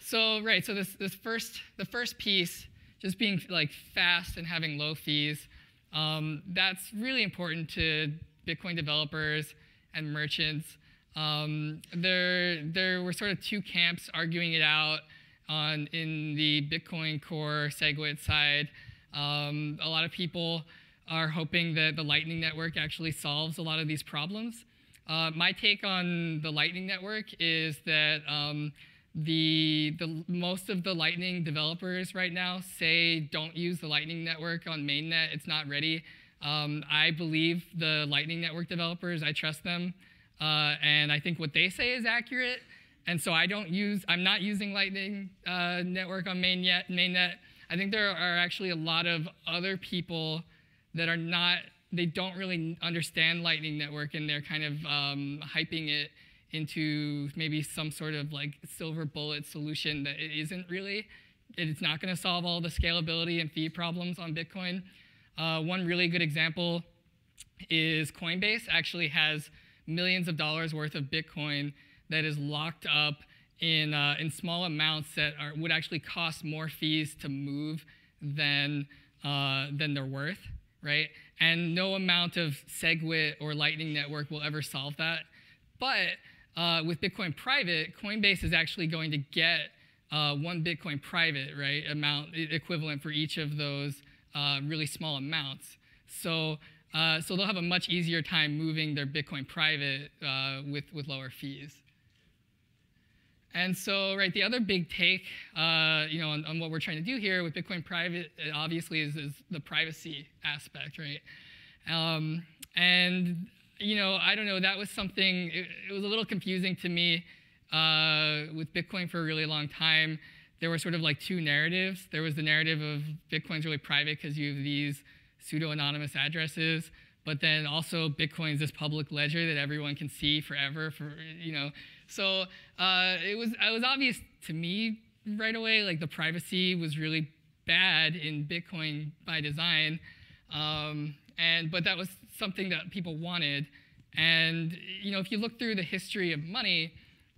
So so the first piece, just being like fast and having low fees, that's really important to Bitcoin developers and merchants. There were sort of two camps arguing it out in the Bitcoin Core SegWit side. A lot of people are hoping that the Lightning Network actually solves a lot of these problems. My take on the Lightning Network is that most of the Lightning developers right now say don't use the Lightning Network on mainnet. It's not ready. I believe the Lightning Network developers. I trust them, and I think what they say is accurate. And so I'm not using Lightning Network on mainnet. I think there are actually a lot of other people that are not, they don't really understand Lightning Network, and they're kind of hyping it into maybe some sort of like silver bullet solution that it isn't really. It's not going to solve all the scalability and fee problems on Bitcoin. One really good example is Coinbase actually has millions of dollars worth of Bitcoin that is locked up in small amounts that would actually cost more fees to move than they're worth, right? And no amount of SegWit or Lightning Network will ever solve that. But with Bitcoin Private, Coinbase is actually going to get 1 Bitcoin Private, right, amount equivalent for each of those really small amounts. So they'll have a much easier time moving their Bitcoin Private with lower fees. And so, the other big take, on what we're trying to do here with Bitcoin Private, obviously, is the privacy aspect, right? And I don't know, that was something. It was a little confusing to me with Bitcoin for a really long time. There were sort of like two narratives. There was the narrative of Bitcoin's really private because you have these pseudo-anonymous addresses, but then also Bitcoin's this public ledger that everyone can see forever. So it was obvious to me right away, like the privacy was really bad in Bitcoin by design, but that was something that people wanted. And if you look through the history of money,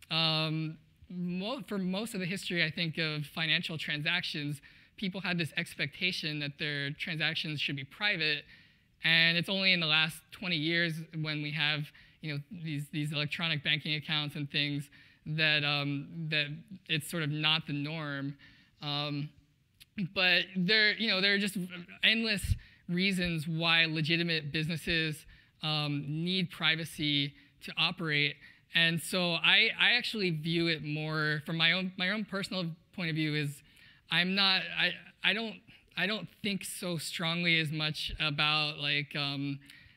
for most of the history, I think, of financial transactions, people had this expectation that their transactions should be private. And it's only in the last 20 years when we have these electronic banking accounts and things that it's sort of not the norm. But there are just endless reasons why legitimate businesses need privacy to operate. And so I actually view it more from my own personal point of view. Is I don't think so strongly as much about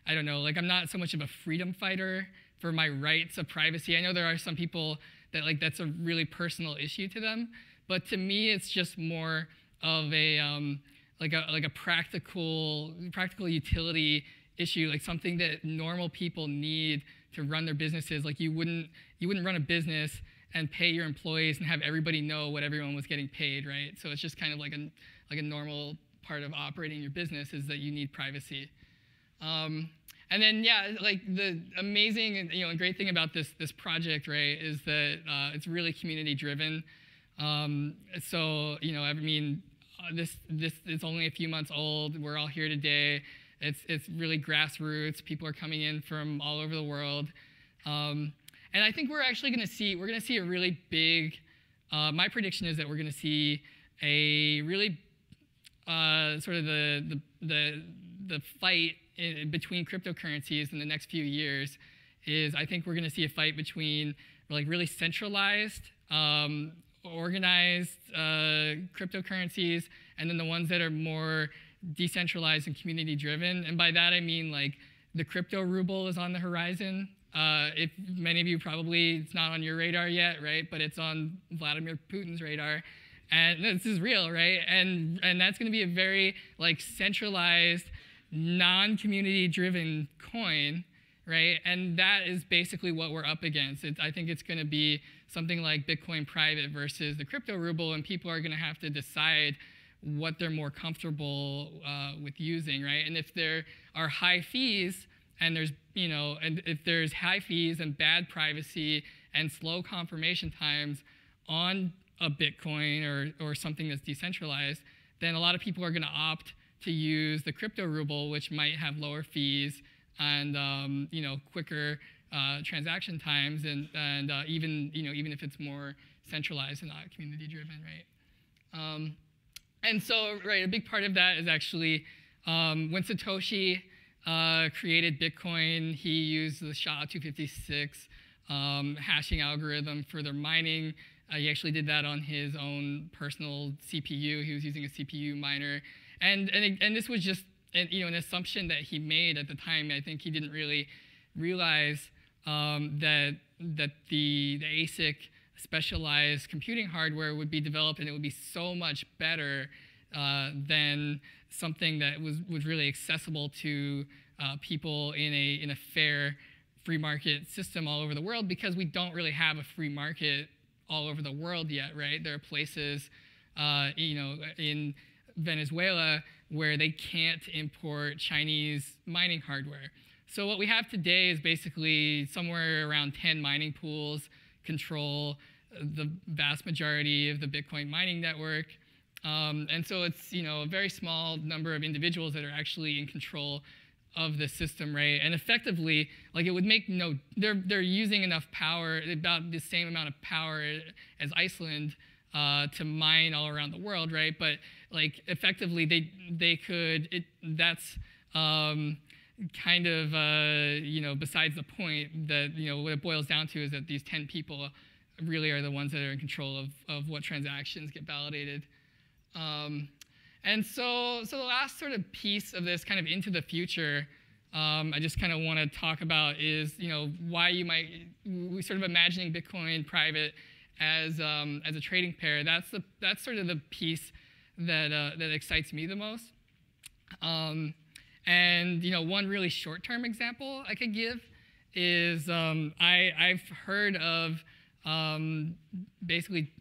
I don't know, I'm not so much of a freedom fighter for my rights of privacy. I know there are some people that that's a really personal issue to them, but to me it's just more of a practical utility issue, something that normal people need to run their businesses. You wouldn't run a business and pay your employees and have everybody know what everyone was getting paid, right? So it's just kind of like a normal part of operating your business is that you need privacy. And then the amazing and great thing about this project, right, is that it's really community driven. So this is only a few months old. We're all here today. It's really grassroots. People are coming in from all over the world, and I think we're actually going to see a really big. My prediction is that we're going to see a really sort of the fight between cryptocurrencies in the next few years. I think we're going to see a fight between really centralized, organized cryptocurrencies, and then the ones that are more decentralized and community driven. And by that I mean the crypto ruble is on the horizon. if many of you probably, it's not on your radar yet, right? But it's on Vladimir Putin's radar. And this is real, right? And that's going to be a very like centralized, non-community driven coin, right? And that is basically what we're up against. I think it's going to be something like Bitcoin private versus the crypto ruble, and people are going to have to decide what they're more comfortable with using, right? And if there are high fees, and there's, you know, and if there's high fees and bad privacy and slow confirmation times on a Bitcoin or something that's decentralized, then a lot of people are going to opt to use the crypto ruble, which might have lower fees and you know, quicker transaction times, and even, you know, even if it's more centralized and not community driven, right? And so, right, a big part of that is actually when Satoshi created Bitcoin, he used the SHA-256 hashing algorithm for their mining. He actually did that on his own personal CPU. He was using a CPU miner, and this was just an assumption that he made at the time. I think he didn't really realize that the ASIC specialized computing hardware would be developed, and it would be so much better than something that was really accessible to people in a fair free market system all over the world, because we don't really have a free market all over the world yet, right? There are places, in Venezuela where they can't import Chinese mining hardware. So what we have today is basically somewhere around 10 mining pools control the vast majority of the Bitcoin mining network. And so it's, a very small number of individuals that are actually in control of the system, right? And effectively, like, it would make they're using enough power, about the same amount of power as Iceland to mine all around the world, right? But like, effectively, they could, that's kind of, besides the point. That, what it boils down to is that these 10 people really are the ones that are in control of what transactions get validated. And so the last sort of piece of this kind of into the future, I just kind of want to talk about is, why we sort of imagining Bitcoin private as a trading pair. That's sort of the piece that excites me the most. And one really short-term example I could give is I've heard of basically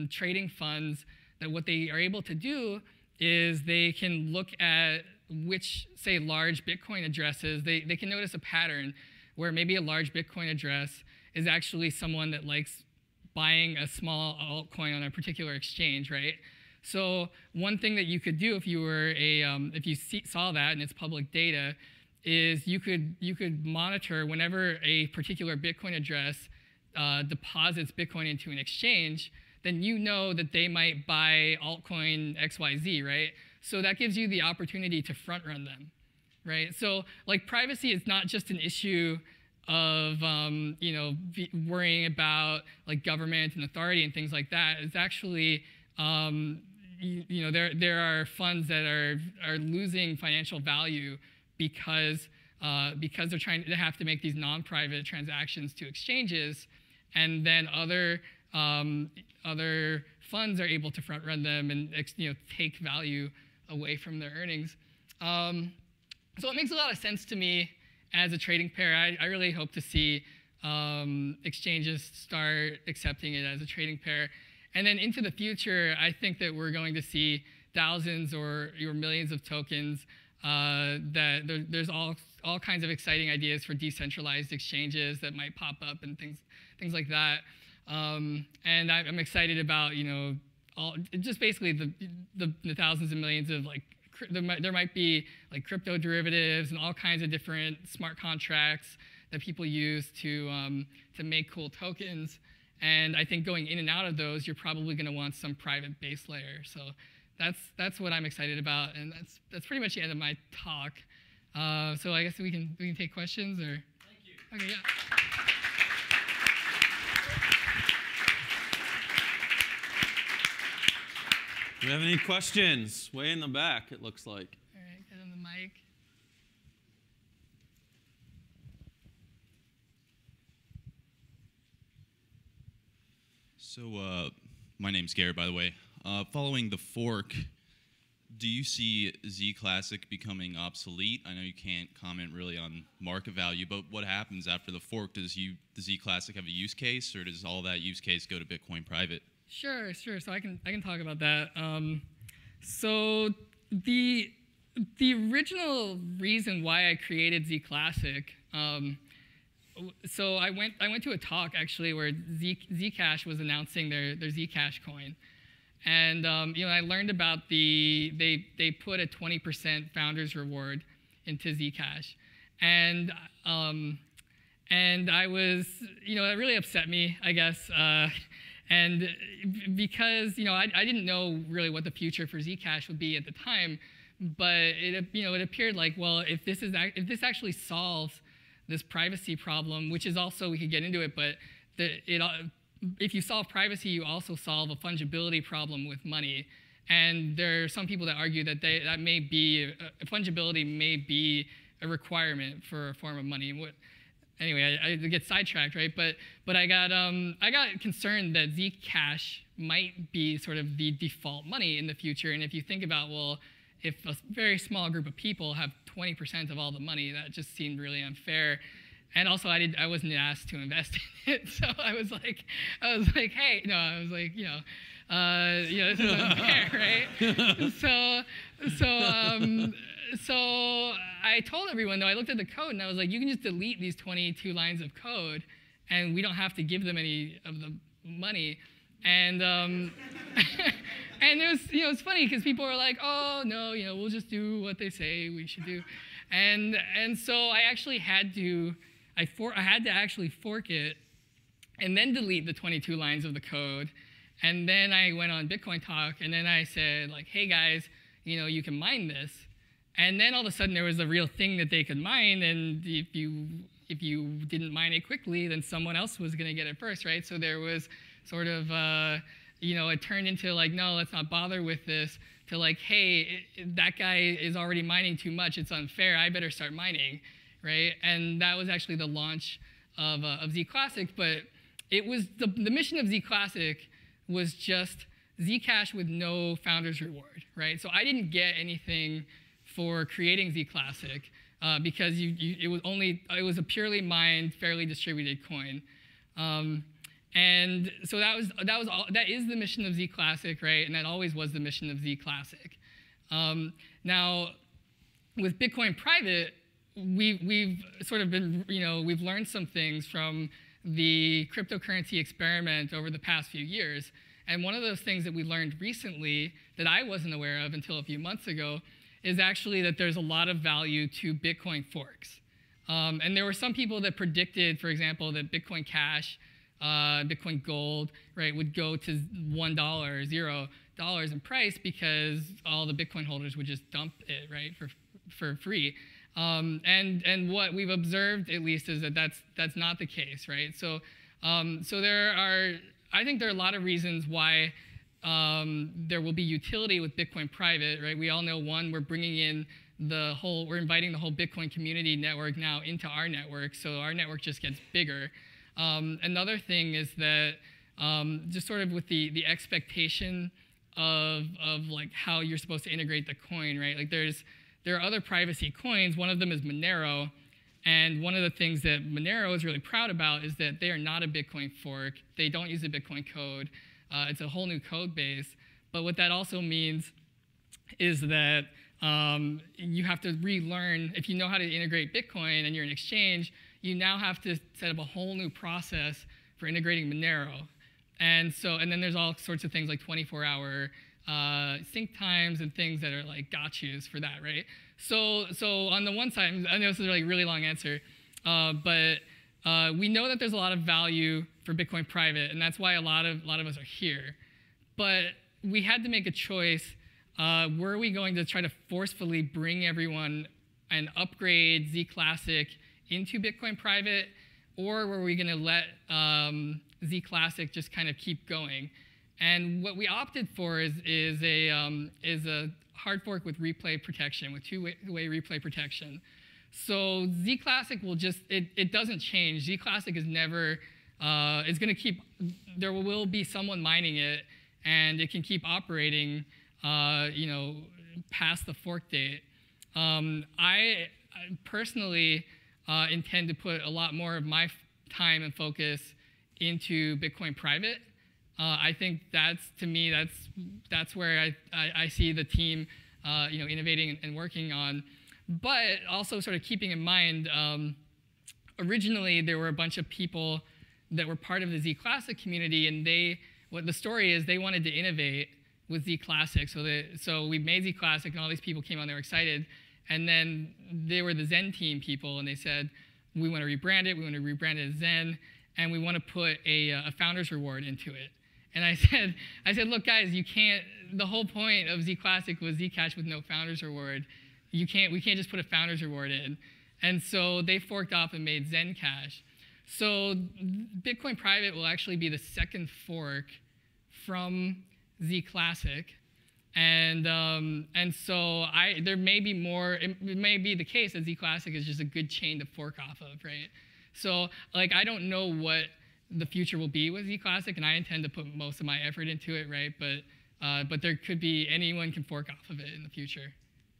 trading funds that what they are able to do is they can look at which, say, large Bitcoin addresses. They can notice a pattern where maybe a large Bitcoin address is actually someone that likes buying a small altcoin on a particular exchange, right? So one thing that you could do if you were saw that and it's public data is you could monitor whenever a particular Bitcoin address deposits Bitcoin into an exchange, then you know that they might buy altcoin XYZ, right? So that gives you the opportunity to front run them, right? So like, privacy is not just an issue of worrying about like government and authority and things like that. It's actually there are funds that are losing financial value because they have to make these non-private transactions to exchanges, and then other funds are able to front run them and take value away from their earnings. So it makes a lot of sense to me as a trading pair. I really hope to see exchanges start accepting it as a trading pair. And then into the future, I think that we're going to see thousands or millions of tokens. There's all kinds of exciting ideas for decentralized exchanges that might pop up and things like that. And I'm excited about just basically the thousands and millions of like there might be like crypto derivatives and all kinds of different smart contracts that people use to make cool tokens. And I think going in and out of those, you're probably going to want some private base layer. So that's what I'm excited about, and that's pretty much the end of my talk. So I guess we can take questions, or. Thank you. Okay, yeah. Do you have any questions? Way in the back, it looks like. All right, get on the mic. So, my name's Garrett, by the way. Following the fork, do you see Z Classic becoming obsolete? I know you can't comment really on market value, but what happens after the fork? Does Z Classic have a use case, or does all that use case go to Bitcoin private? Sure. So I can talk about that. So the original reason why I created Z Classic. So I went to a talk actually where Zcash was announcing their Zcash coin. And I learned about they put a 20% founders reward into Zcash, and I was, it really upset me, I guess, and because I didn't know really what the future for Zcash would be at the time, but it appeared like, well, if this actually solves this privacy problem, which is also, we could get into it, but if you solve privacy, you also solve a fungibility problem with money. And there are some people that argue that fungibility may be a requirement for a form of money. Anyway, I get sidetracked, right? But I got concerned that Zcash might be sort of the default money in the future. And if you think about, well, if a very small group of people have 20% of all the money, that just seemed really unfair. And also, I wasn't asked to invest in it, so I was like, hey, this is unfair, right? So I told everyone, though, I looked at the code and I was like, you can just delete these 22 lines of code, and we don't have to give them any of the money. And and it was it's funny because people were like, oh no, we'll just do what they say we should do, and so I actually had to. I had to actually fork it and then delete the 22 lines of the code. And then I went on Bitcoin Talk, and then I said, like, hey, guys, you can mine this. And then all of a sudden, there was a real thing that they could mine. And if you didn't mine it quickly, then someone else was going to get it first, right? So there was sort of, it turned into like, no, let's not bother with this, to like, hey, that guy is already mining too much. It's unfair. I better start mining. Right? And that was actually the launch of Z Classic, but it was the mission of Z Classic was just Zcash with no founder's reward, right? So I didn't get anything for creating Z Classic because it was a purely mined, fairly distributed coin, and so that is the mission of Z Classic, right? And that always was the mission of Z Classic. Now, with Bitcoin Private, we've sort of been, we've learned some things from the cryptocurrency experiment over the past few years. And one of those things that we learned recently that I wasn't aware of until a few months ago is actually that there's a lot of value to Bitcoin forks. And there were some people that predicted, for example, that Bitcoin Cash, Bitcoin Gold, right, would go to $1, $0 in price because all the Bitcoin holders would just dump it, right, for free. And what we've observed, at least, is that that's not the case, right? So I think there are a lot of reasons why there will be utility with Bitcoin Private, right? We all know, one, we're inviting the whole Bitcoin community network now into our network, so our network just gets bigger. Another thing is that just sort of with the expectation of like how you're supposed to integrate the coin, right? Like there are other privacy coins. One of them is Monero. And one of the things that Monero is really proud about is that they are not a Bitcoin fork. They don't use the Bitcoin code. It's a whole new code base. But what that also means is that you have to relearn. If you know how to integrate Bitcoin and you're an exchange, you now have to set up a whole new process for integrating Monero. And then there's all sorts of things like 24-hour sync times and things that are like gotchas for that, right? So on the one side, I know this is a really long answer, but we know that there's a lot of value for Bitcoin Private, and that's why a lot of us are here. But we had to make a choice. Were we going to try to forcefully bring everyone and upgrade Z Classic into Bitcoin Private, or were we going to let Z Classic just kind of keep going? And what we opted for is a hard fork with replay protection, with two-way replay protection. So Z Classic will just, it doesn't change. Z Classic is never is going to keep. There will be someone mining it, and it can keep operating, past the fork date. I personally intend to put a lot more of my time and focus into Bitcoin private. I think to me that's where I see the team innovating and working on, but also sort of keeping in mind, originally there were a bunch of people that were part of the Z Classic community, and what the story is, they wanted to innovate with Z Classic. So we made Z Classic, and all these people came on, they were excited, and then they were the Zen team people, and they said, we want to rebrand it, as Zen, and we want to put a founder's reward into it. And I said, look, guys, you can't. The whole point of Z Classic was Zcash with no founder's reward. We can't just put a founder's reward in. And so they forked off and made Zencash. So Bitcoin Private will actually be the second fork from Z Classic, and so there may be more. It may be the case that Z Classic is just a good chain to fork off of, right? So I don't know what the future will be with Z Classic, and I intend to put most of my effort into it, right? But there could be, anyone can fork off of it in the future,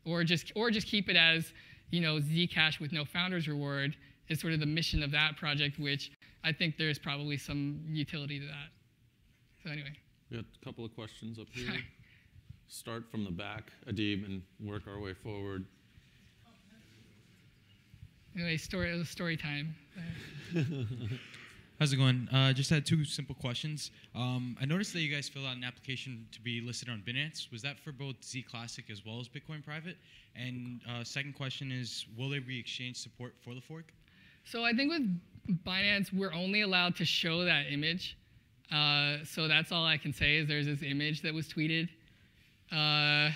or just keep it as Zcash with no founder's reward is sort of the mission of that project, which I think there's probably some utility to that. So anyway. We got a couple of questions up here. Start from the back, Adib, and work our way forward. Anyway, story time. How's it going? Just had two simple questions. I noticed that you guys filled out an application to be listed on Binance. Was that for both Z Classic as well as Bitcoin Private? And second question is, will there be exchange support for the fork? So I think with Binance, we're only allowed to show that image. So that's all I can say is there's this image that was tweeted. And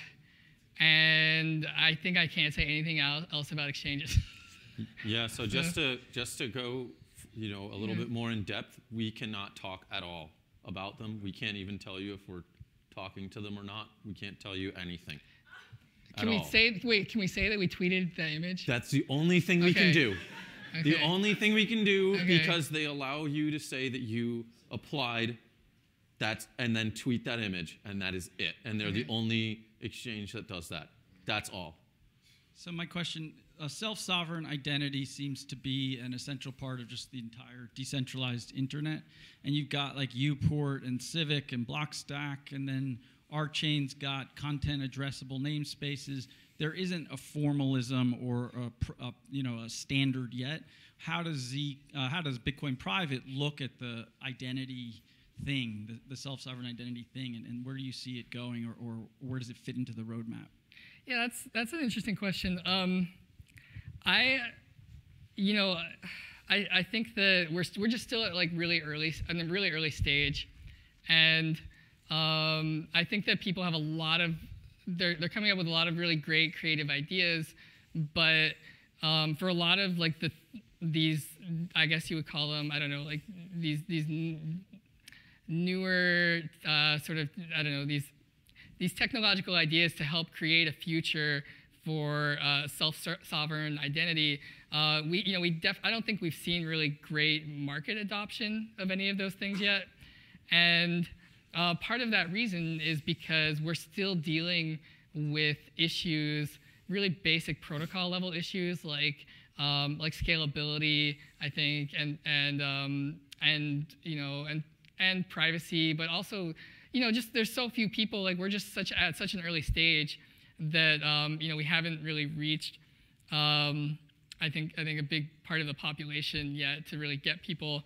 I think I can't say anything else about exchanges. Yeah, so just to go a little bit more in depth, we cannot talk at all about them. We can't even tell you if we're talking to them or not. We can't tell you anything. Can we say that we tweeted the image? That's the only thing we can do. Okay. The only thing we can do, because they allow you to say that you applied, and then tweet that image, and that is it. And they're the only exchange that does that. That's all. So my question, self-sovereign identity seems to be an essential part of just the entire decentralized internet. And you've got like Uport and Civic and Blockstack, and then our chain's got content addressable namespaces. There isn't a formalism or a standard yet. How does Bitcoin Private look at the identity thing, the self-sovereign identity thing, and where do you see it going, or where does it fit into the roadmap? Yeah, that's an interesting question. I think that we're just still at like really early stage, and I think that people have a lot of they're coming up with a lot of really great creative ideas, but for a lot of like these, I guess you would call them, I don't know, like these newer sort of, I don't know, these technological ideas to help create a future for self-sovereign identity. I don't think we've seen really great market adoption of any of those things yet, and part of that reason is because we're still dealing with issues, really basic protocol level issues like scalability, I think, and privacy, but also, just there's so few people. Like we're just at such an early stage that we haven't really reached. I think a big part of the population yet to really get people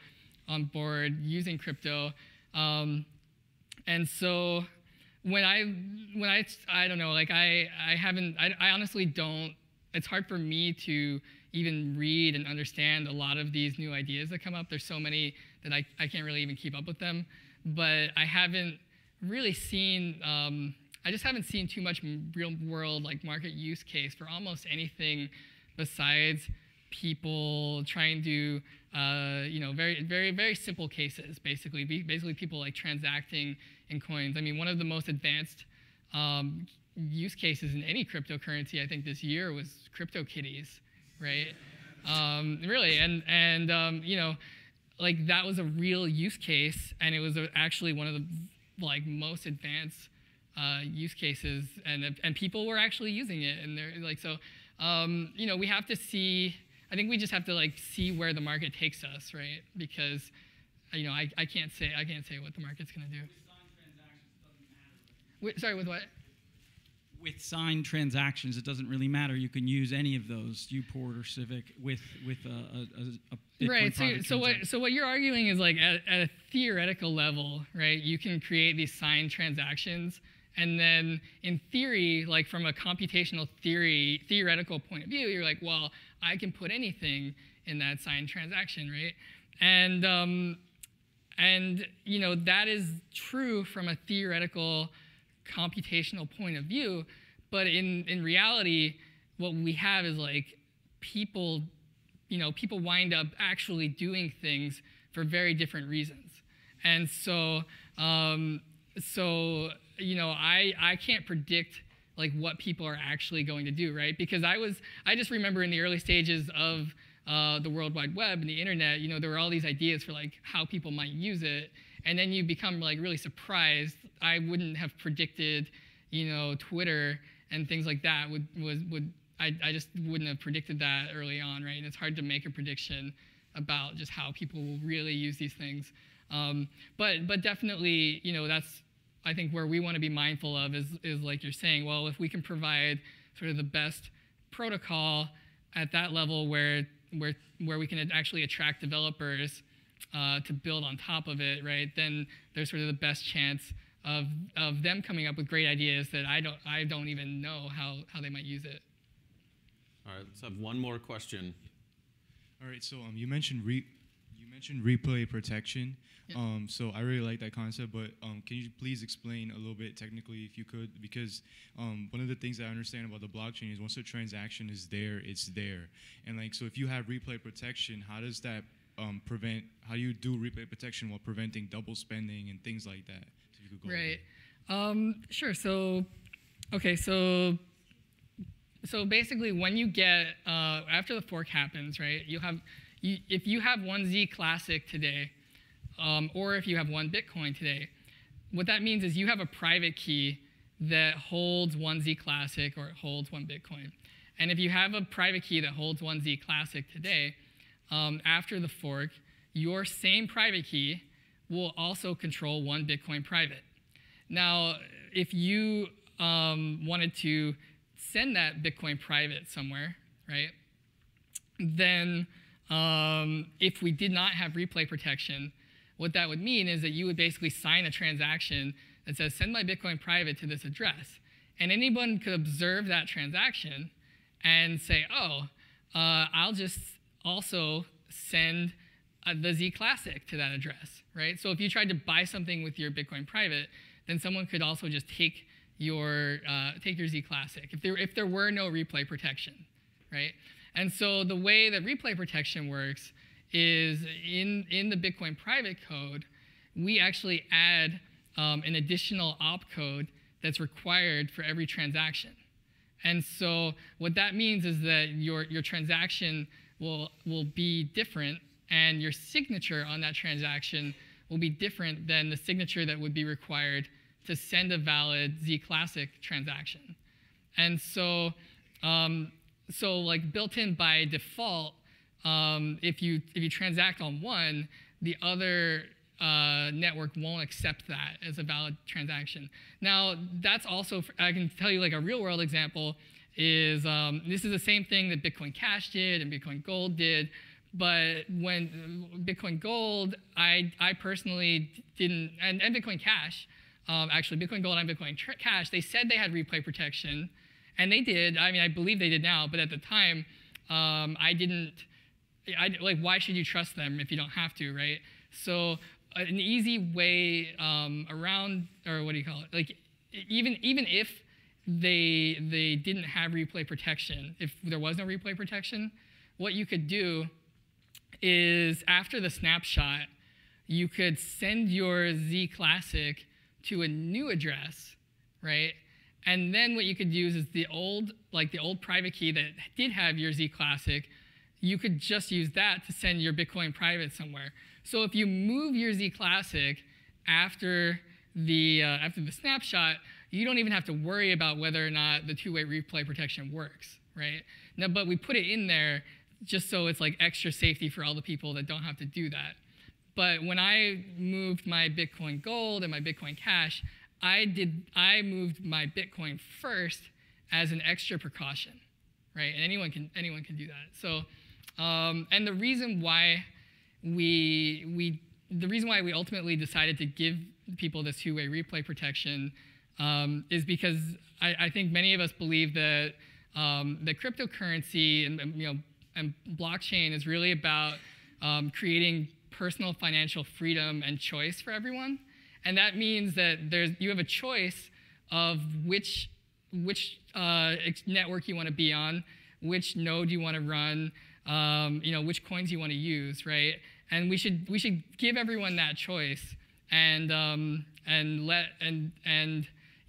on board using crypto. And so when I don't know, like I honestly don't, it's hard for me to even read and understand a lot of these new ideas that come up. There's so many that I can't really even keep up with them. But I haven't really seen, I just haven't seen too much real world like market use case for almost anything besides people trying to, very, very, very simple cases, basically people like transacting in coins. I mean, one of the most advanced use cases in any cryptocurrency, I think this year was CryptoKitties, right? Really, like that was a real use case, and it was actually one of the like most advanced use cases, and people were actually using it, and they're like, so you know, we have to see. I think we just have to like see where the market takes us, right? Because you know, I can't say what the market's going to do. Sorry, with what? With signed transactions, it doesn't really matter. You can use any of those, Uport or Civic, with a Bitcoin right. private So what you're arguing is like at a theoretical level, right? You can create these signed transactions, and then in theory, like from a computational theoretical point of view, you're like, well, I can put anything in that signed transaction, right? And you know, that is true from a theoretical computational point of view, but in reality, what we have is like people, you know, people wind up actually doing things for very different reasons. And so, you know, I can't predict like what people are actually going to do, right? Because I just remember in the early stages of the World Wide Web and the internet, you know, there were all these ideas for like how people might use it, and then you become like really surprised. I wouldn't have predicted, you know, Twitter and things like that I just wouldn't have predicted that early on, right? And it's hard to make a prediction about just how people will really use these things. But definitely, you know, that's I think where we want to be mindful of is like you're saying, well, if we can provide sort of the best protocol at that level where we can actually attract developers to build on top of it, right? Then there's sort of the best chance of them coming up with great ideas that I don't even know how they might use it. All right, let's have one more question. All right, so you mentioned replay protection. Yep. So I really like that concept, but can you please explain a little bit technically, if you could? Because one of the things that I understand about the blockchain is once a transaction is there, it's there. And like, so if you have replay protection, how does that how do you do replay protection while preventing double spending and things like that? So if you could go right. Sure. So, okay. So basically, when you get after the fork happens, right? If you have one Z Classic today, or if you have one Bitcoin today, what that means is you have a private key that holds one Z Classic or it holds one Bitcoin. And if you have a private key that holds one Z Classic today, after the fork, your same private key will also control one Bitcoin private. Now, if you wanted to send that Bitcoin private somewhere, right, then if we did not have replay protection, what that would mean is that you would basically sign a transaction that says, send my Bitcoin private to this address. And anyone could observe that transaction and say, oh, I'll just also send the Z Classic to that address, right? So if you tried to buy something with your Bitcoin private, then someone could also just take your Z Classic if there were no replay protection, right? And so the way that replay protection works is in the Bitcoin private code, we actually add an additional opcode that's required for every transaction. And so what that means is that your transaction will be different, and your signature on that transaction will be different than the signature that would be required to send a valid Z Classic transaction. And so, like built in by default, if you transact on one, the other network won't accept that as a valid transaction. Now, that's also, I can tell you like a real world example is, this is the same thing that Bitcoin Cash did and Bitcoin Gold did, but when Bitcoin Gold, I personally didn't, and Bitcoin Cash, actually Bitcoin Gold and Bitcoin Cash, they said they had replay protection, and they did. I mean, I believe they did now, but at the time, like, why should you trust them if you don't have to, right? So an easy way around, or what do you call it? Like, even if they didn't have replay protection, if there was no replay protection, what you could do is after the snapshot, you could send your Z Classic to a new address, right? And then what you could use is the old private key that did have your Z Classic. You could just use that to send your Bitcoin private somewhere. So if you move your Z Classic after the snapshot, you don't even have to worry about whether or not the two-way replay protection works, right? Now, but we put it in there just so it's like extra safety for all the people that don't have to do that. But when I moved my Bitcoin Gold and my Bitcoin Cash, I moved my Bitcoin first as an extra precaution, right? And anyone can do that. So, and the reason why we ultimately decided to give people this two-way replay protection is because I think many of us believe that the cryptocurrency and blockchain is really about creating personal financial freedom and choice for everyone. And that means that you have a choice of which network you want to be on, which node you want to run, which coins you want to use, right? And we should give everyone that choice, and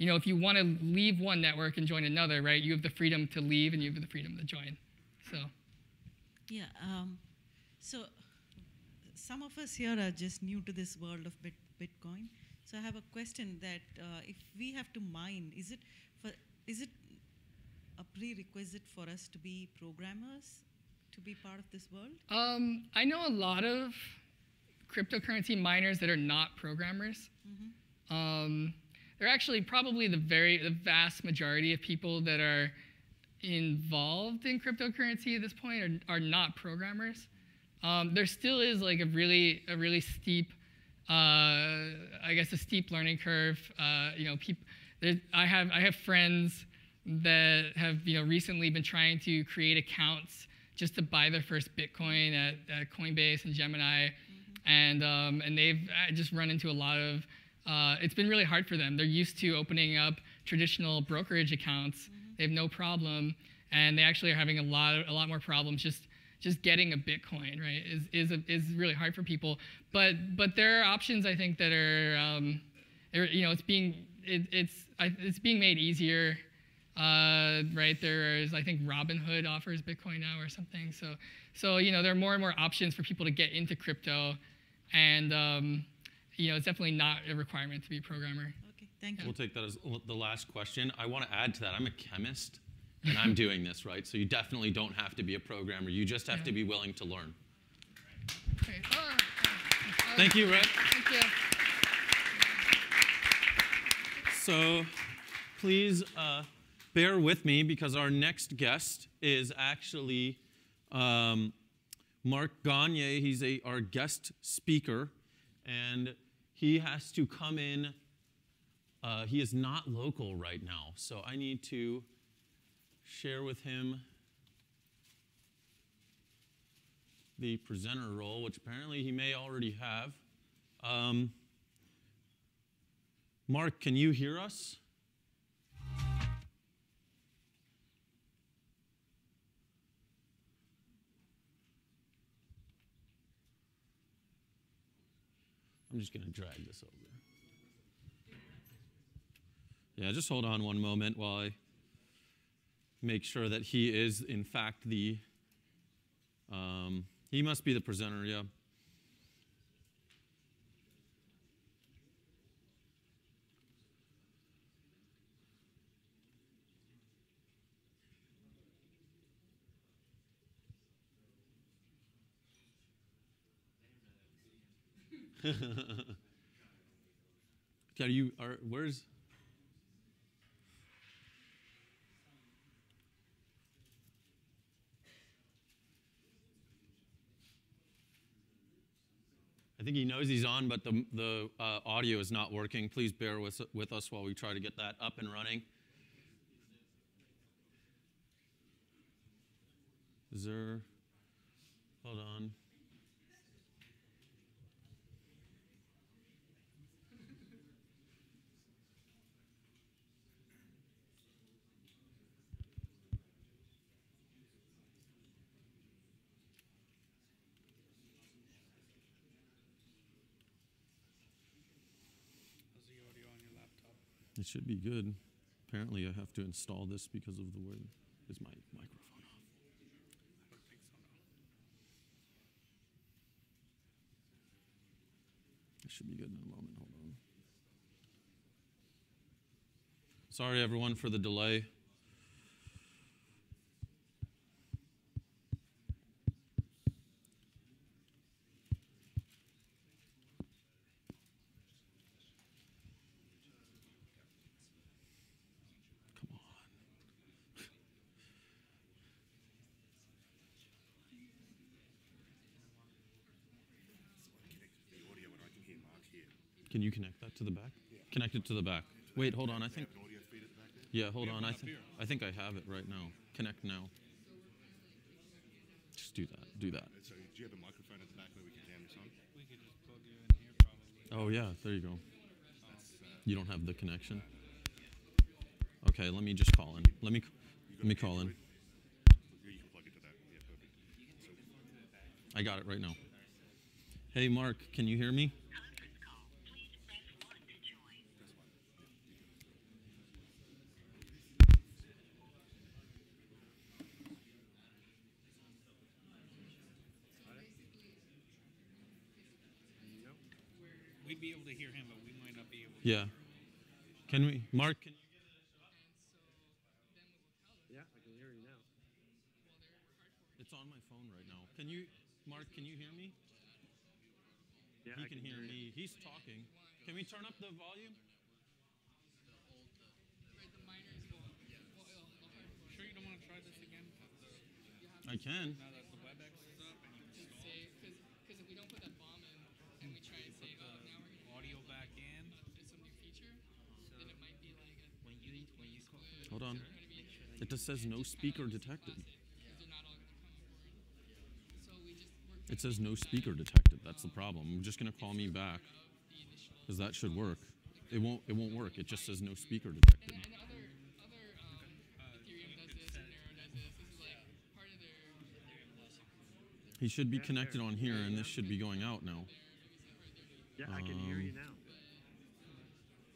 if you want to leave one network and join another, right? You have the freedom to leave and you have the freedom to join. So. Yeah. So some of us here are just new to this world of Bitcoin. So I have a question that if we have to mine, is it a prerequisite for us to be programmers to be part of this world? I know a lot of cryptocurrency miners that are not programmers. Mm-hmm. They're actually probably the vast majority of people that are involved in cryptocurrency at this point are not programmers. There still is like a really steep, a steep learning curve. I have friends that have recently been trying to create accounts just to buy their first Bitcoin at Coinbase and Gemini, mm-hmm. and they've just run into a lot of. It's been really hard for them. They're used to opening up traditional brokerage accounts. Mm-hmm. They have no problem, and they actually are having a lot more problems just getting a Bitcoin, right? Is really hard for people. But there are options I think that are it's being made easier, right? There's I think Robinhood offers Bitcoin now or something. So there are more and more options for people to get into crypto, and it's definitely not a requirement to be a programmer. Okay, thank you. We'll take that as the last question. I want to add to that. I'm a chemist, and I'm doing this, right? So you definitely don't have to be a programmer. You just have to be willing to learn. Okay. Thank you, Rhett. Thank you. So please bear with me because our next guest is actually Mark Gagne. He's our guest speaker, and he has to come in. He is not local right now, so I need to share with him the presenter role, which apparently he may already have. Mark, can you hear us? I'm just going to drag this over. Yeah, just hold on one moment while I make sure that he is, in fact, he must be the presenter, yeah. Where's? I think he knows he's on, but the audio is not working. Please bear with us while we try to get that up and running. Is there? Hold on. It should be good. Apparently, I have to install this because of the way. Is my microphone off? I don't think so, no. should be good in a moment. Hold on. Sorry, everyone, for the delay. Can you connect that to the back? Yeah. Connect it to the back. Wait, hold on. I think. Yeah, hold on. I think I have it right now. Connect now. Just do that. Do that. So, do you have a microphone at the back where we can jam this on? We could just plug you in here, probably. Oh yeah, there you go. You don't have the connection. Okay, let me just call in. Let me call in. You can plug it to that. Yeah, perfect. I got it right now. Hey, Mark, can you hear me? We'd be able to hear him, but we might not be able to. Yeah. Can we, Mark? Can you Yeah, I can hear you now. It's on my phone right now. Can you, Mark? Can you hear me? Yeah, he can hear me. He's talking. Can we turn up the volume? Sure, you don't want to try this again? I can. Now that the WebEx is up and you install Because if we don't put that bomb in and we try and say, oh, now we're going to audio back in. some new feature, then it might be like when you call from the Hold on. It just says no speaker detected. It says no speaker detected. That's the problem. I'm just going to call me back because that should work. It won't work. It just says no speaker detected. And other Ethereum does this, and Nero does this. This is like part of their. He should be connected on here, and this should be going out now. Yeah, I can hear you now.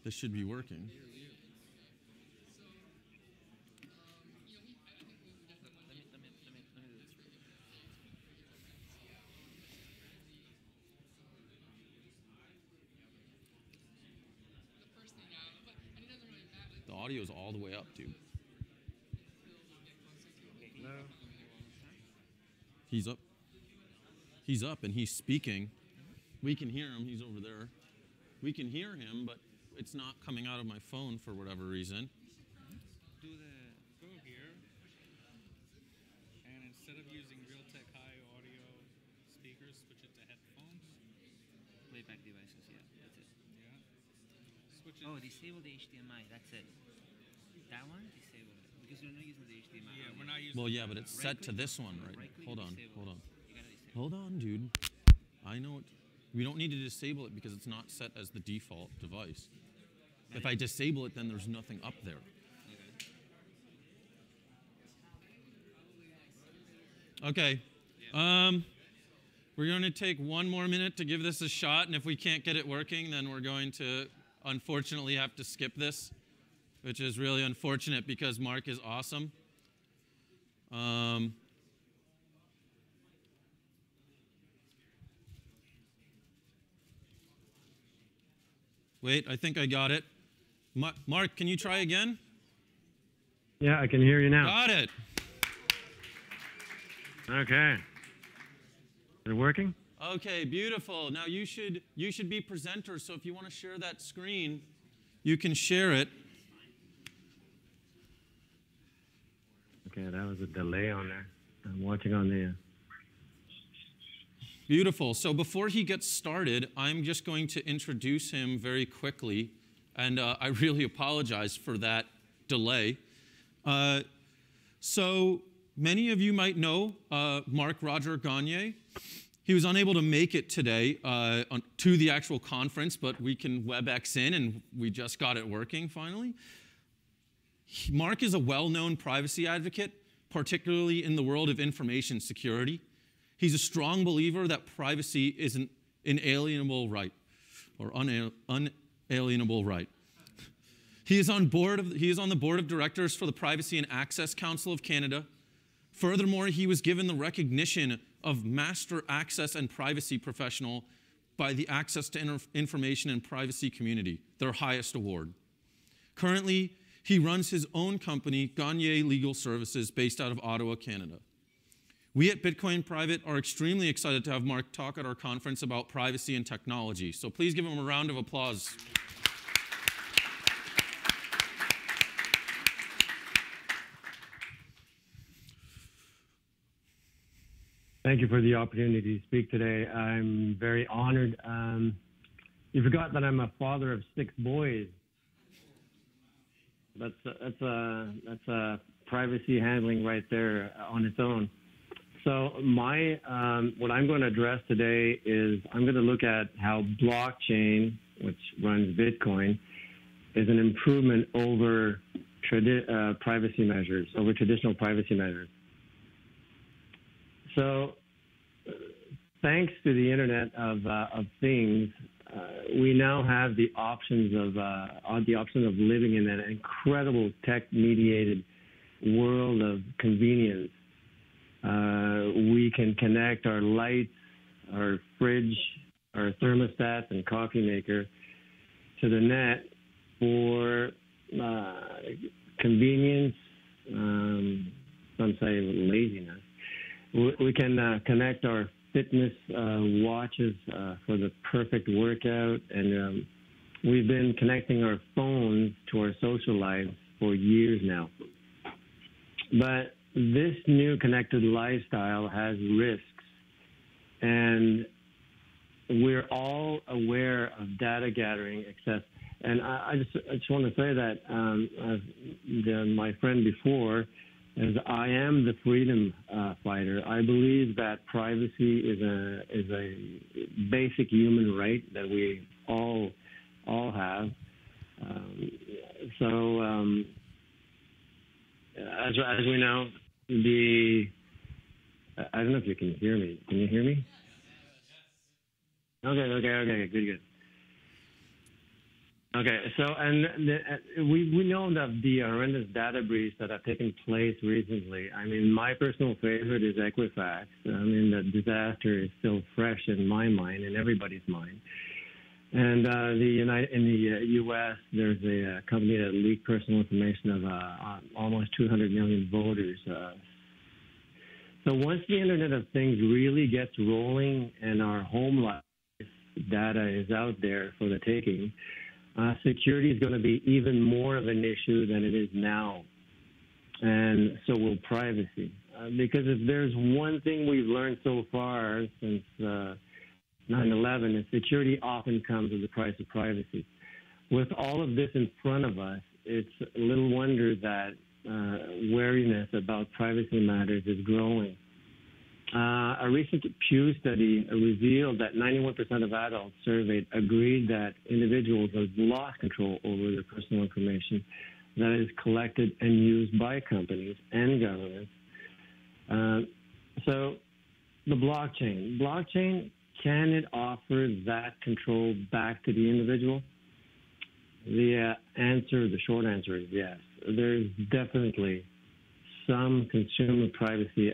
This should be working. The audio is all the way up, dude. No. He's up. He's up and he's speaking. We can hear him. He's over there. We can hear him, but it's not coming out of my phone for whatever reason. Go here, and instead of using Realtek high audio speakers, switch it to headphones. Playback devices, yeah, that's it. Yeah. Switch it. Oh, disable the HDMI, that's it. That one, disable it. Because you're not using the HDMI. Yeah, we're not using. Well, yeah, but it's set to this one, right? Hold on, hold on. Hold on, dude. I know it. We don't need to disable it because it's not set as the default device. If I disable it, then there's nothing up there. Okay. We're going to take one more minute to give this a shot, and if we can't get it working, then we're going to unfortunately have to skip this, which is really unfortunate because Mark is awesome. Wait, I think I got it. Mark, can you try again? Yeah, I can hear you now. Got it. Okay. Is it working? Okay, beautiful. Now you should be presenters, so if you want to share that screen, you can share it. Okay, that was a delay on there. I'm watching on the... Beautiful. So before he gets started, I'm just going to introduce him very quickly, and I really apologize for that delay. So many of you might know Mark Roger Gagne. He was unable to make it today to the actual conference, but we can WebEx in, and we just got it working finally. Mark is a well-known privacy advocate, particularly in the world of information security. He's a strong believer that privacy is an inalienable right, or unalienable right. He is on the board of directors for the Privacy and Access Council of Canada. Furthermore, he was given the recognition of Master Access and Privacy Professional by the Access to Information and Privacy community, their highest award. Currently, he runs his own company, Gagne Legal Services, based out of Ottawa, Canada. We at Bitcoin Private are extremely excited to have Mark talk at our conference about privacy and technology. So please give him a round of applause. Thank you for the opportunity to speak today. I'm very honored. You forgot that I'm a father of 6 boys. That's a privacy handling right there on its own. So what I'm going to address today is I'm going to look at how blockchain, which runs Bitcoin, is an improvement over privacy measures, over traditional privacy measures. So, thanks to the Internet of Things, we now have the option of living in an incredible tech-mediated world of convenience. We can connect our lights, our fridge, our thermostat, and coffee maker to the net for convenience. Some say laziness. We can connect our fitness watches for the perfect workout, and we've been connecting our phones to our social lives for years now. But this new connected lifestyle has risks, and we're all aware of data gathering excess. And I just want to say that as my friend before, as I am the freedom fighter, I believe that privacy is a basic human right that we all have. As we know, I don't know if you can hear me. Can you hear me? Okay, good. Okay, so we know that the horrendous data breach that have taken place recently. I mean, my personal favorite is Equifax. I mean, the disaster is still fresh in my mind and everybody's mind. And in the U.S., there's a company that leaked personal information of almost 200 million voters. So once the Internet of Things really gets rolling and our home life data is out there for the taking, security is going to be even more of an issue than it is now, and so will privacy. Because if there's one thing we've learned so far since 9/11, is security often comes at the price of privacy. With all of this in front of us, it's little wonder that wariness about privacy matters is growing. A recent Pew study revealed that 91% of adults surveyed agreed that individuals have lost control over their personal information that is collected and used by companies and governments. So the blockchain, can it offer that control back to the individual? The short answer is yes. There's definitely some consumer privacy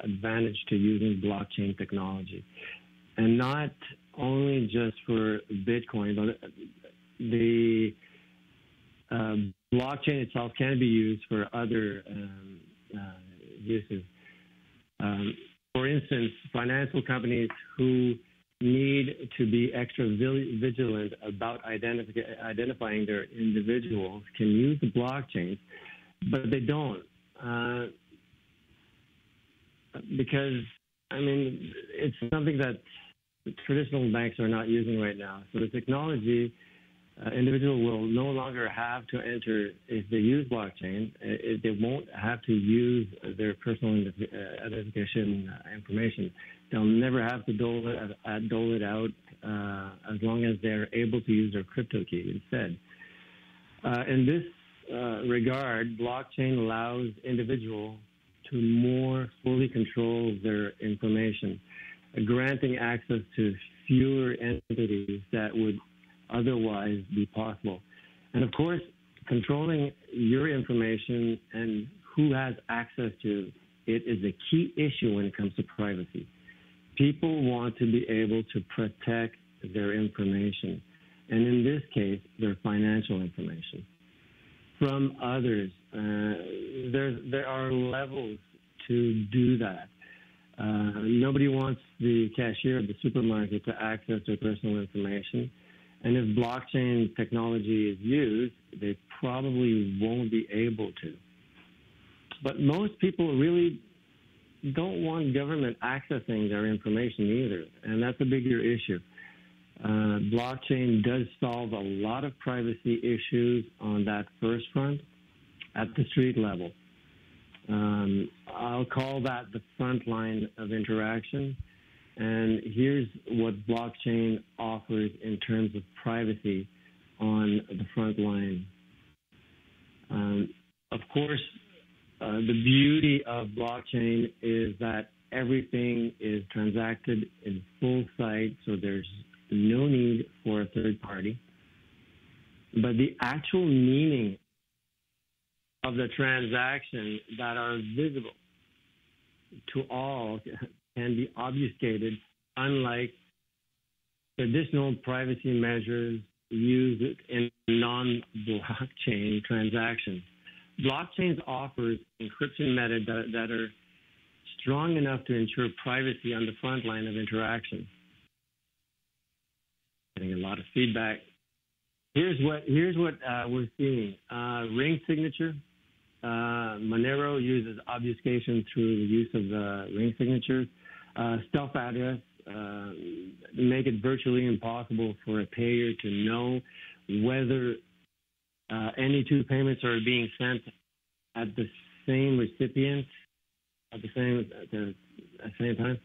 advantage to using blockchain technology. And not only just for Bitcoin, but the blockchain itself can be used for other uses. For instance, financial companies who need to be extra vigilant about identifying their individuals can use the blockchain, but they don't. Because, I mean, it's something that traditional banks are not using right now. So the technology, individual will no longer have to enter, if they use blockchain, they won't have to use their personal identification information. They'll never have to dole it out as long as they're able to use their crypto key instead. In this regard, blockchain allows individuals to more fully control their information, granting access to fewer entities that would otherwise be possible. And of course, controlling your information and who has access to it is a key issue when it comes to privacy. People want to be able to protect their information, and in this case, their financial information, from others. There are levels to do that. Nobody wants the cashier of the supermarket to access their personal information. And if blockchain technology is used, they probably won't be able to. But most people really don't want government accessing their information either, and that's a bigger issue. Blockchain does solve a lot of privacy issues on that first front at the street level. I'll call that the front line of interaction. And here's what blockchain offers in terms of privacy on the front line. Of course, the beauty of blockchain is that everything is transacted in full sight, so there's no need for a third party. But the actual meaning of the transactions that are visible to all can be obfuscated, unlike traditional privacy measures used in non-blockchain transactions. Blockchains offers encryption methods that are strong enough to ensure privacy on the front line of interaction. Getting a lot of feedback. Here's what we're seeing. Ring signature. Monero uses obfuscation through the use of the ring signatures. Stealth address make it virtually impossible for a payer to know whether any two payments are being sent at the same recipient at the same time.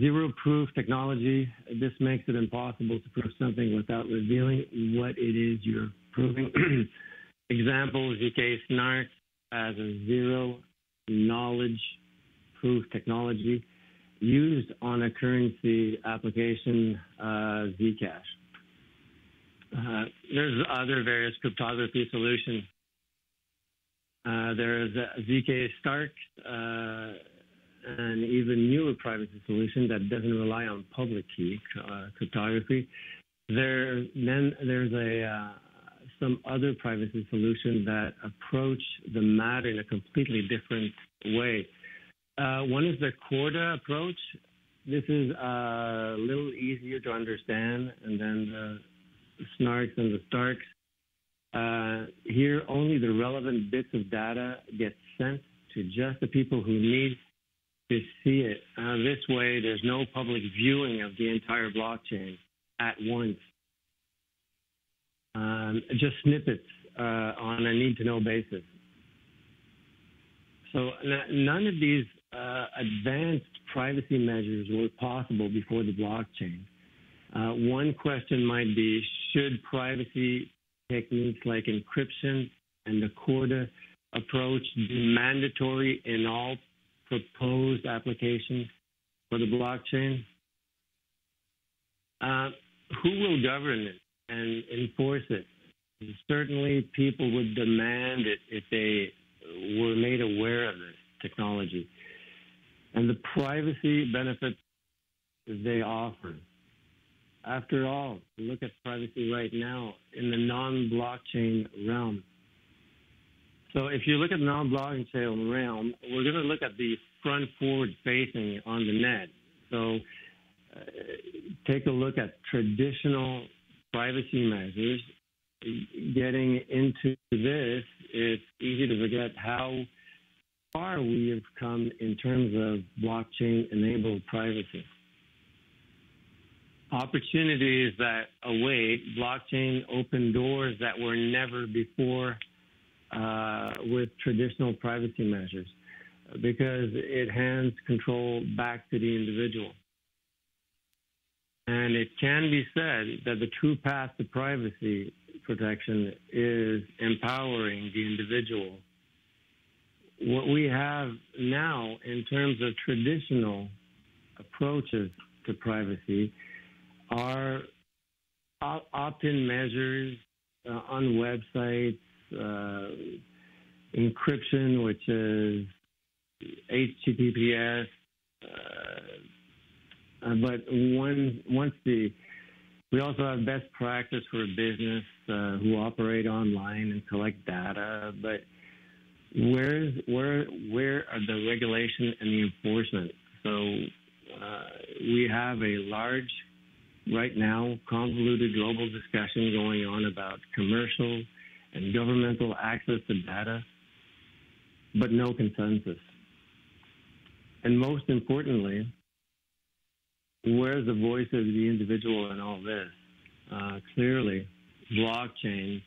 Zero proof technology. This makes it impossible to prove something without revealing what it is you're proving. Example, ZK Snark as a zero knowledge proof technology used on a currency application, Zcash. There's other various cryptography solutions. There's ZK Stark, an even newer privacy solution that doesn't rely on public key cryptography. There's some other privacy solutions that approach the matter in a completely different way. One is the Corda approach. This is a little easier to understand, and then the Snarks and the Starks. Here, only the relevant bits of data get sent to just the people who need to see it. This way, there's no public viewing of the entire blockchain at once. Just snippets on a need-to-know basis. So none of these advanced privacy measures were possible before the blockchain. One question might be, should privacy techniques like encryption and the Corda approach be mandatory in all proposed applications for the blockchain? Who will govern it and enforce it? Certainly people would demand it if they were made aware of this technology and the privacy benefits they offer. After all, look at privacy right now in the non-blockchain realm. So if you look at the non-blockchain realm, we're going to look at the front-forward facing on the net. So take a look at traditional privacy measures. Getting into this, it's easy to forget how far we have come in terms of blockchain-enabled privacy. Opportunities that await blockchain open doors that were never before with traditional privacy measures, because it hands control back to the individual. And it can be said that the true path to privacy protection is empowering the individual. What we have now in terms of traditional approaches to privacy are opt-in measures on websites, encryption, which is HTTPS, but we also have best practice for business who operate online and collect data. But where are the regulation and the enforcement? So we have a large, right now, convoluted global discussion going on about commercial and governmental access to data, but no consensus. And most importantly, where's the voice of the individual in all this? Clearly, blockchain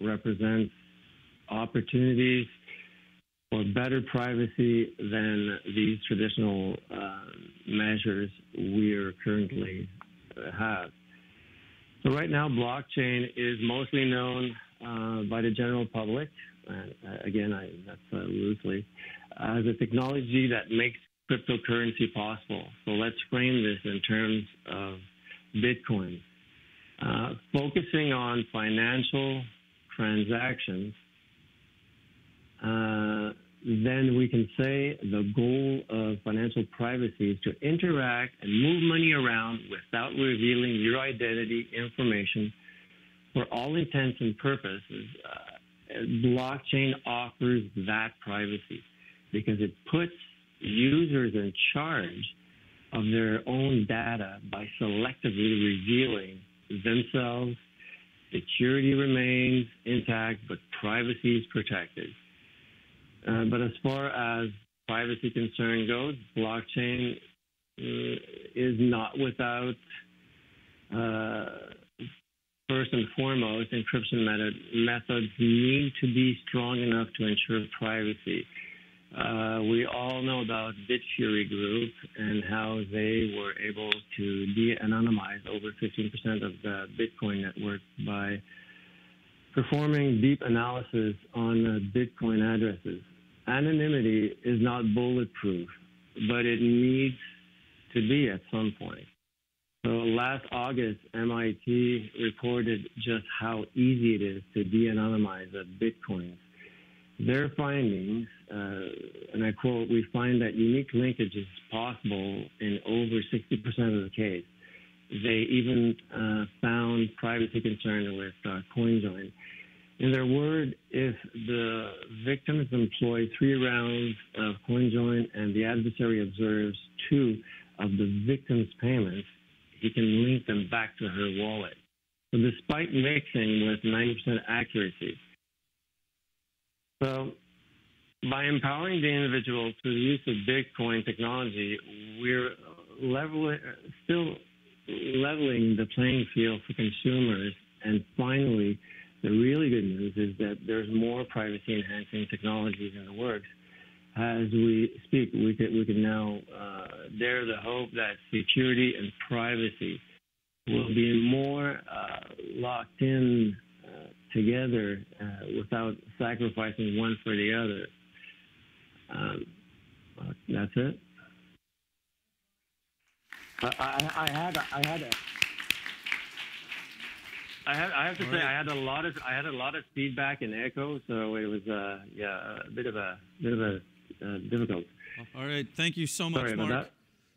represents opportunities for better privacy than these traditional measures we are currently have. So right now, blockchain is mostly known by the general public, again, that's loosely, as a technology that makes cryptocurrency possible. So let's frame this in terms of Bitcoin. Focusing on financial transactions, then we can say the goal of financial privacy is to interact and move money around without revealing your identity information. For all intents and purposes, blockchain offers that privacy because it puts users in charge of their own data by selectively revealing themselves. Security remains intact, but privacy is protected. But as far as privacy concern goes, blockchain is not without, first and foremost, encryption methods need to be strong enough to ensure privacy. We all know about Bitfury Group and how they were able to de-anonymize over 15% of the Bitcoin network by performing deep analysis on Bitcoin addresses. Anonymity is not bulletproof, but it needs to be at some point. So last August, MIT reported just how easy it is to de-anonymize Bitcoins. Their findings, and I quote, "We find that unique linkage is possible in over 60% of the case." They even found privacy concern with CoinJoin. In their word, if the victims employ 3 rounds of CoinJoin and the adversary observes 2 of the victim's payments, he can link them back to her wallet. So despite mixing with 90% accuracy. So by empowering the individual through the use of Bitcoin technology, we're still leveling the playing field for consumers. And finally, the really good news is that there's more privacy-enhancing technologies in the works. As we speak, we can now dare the hope that security and privacy will be more locked in together without sacrificing one for the other. That's it. I have to say, I had a lot of feedback and echo, so it was a bit of a difficult. All right, thank you so much, Sorry about Mark, that.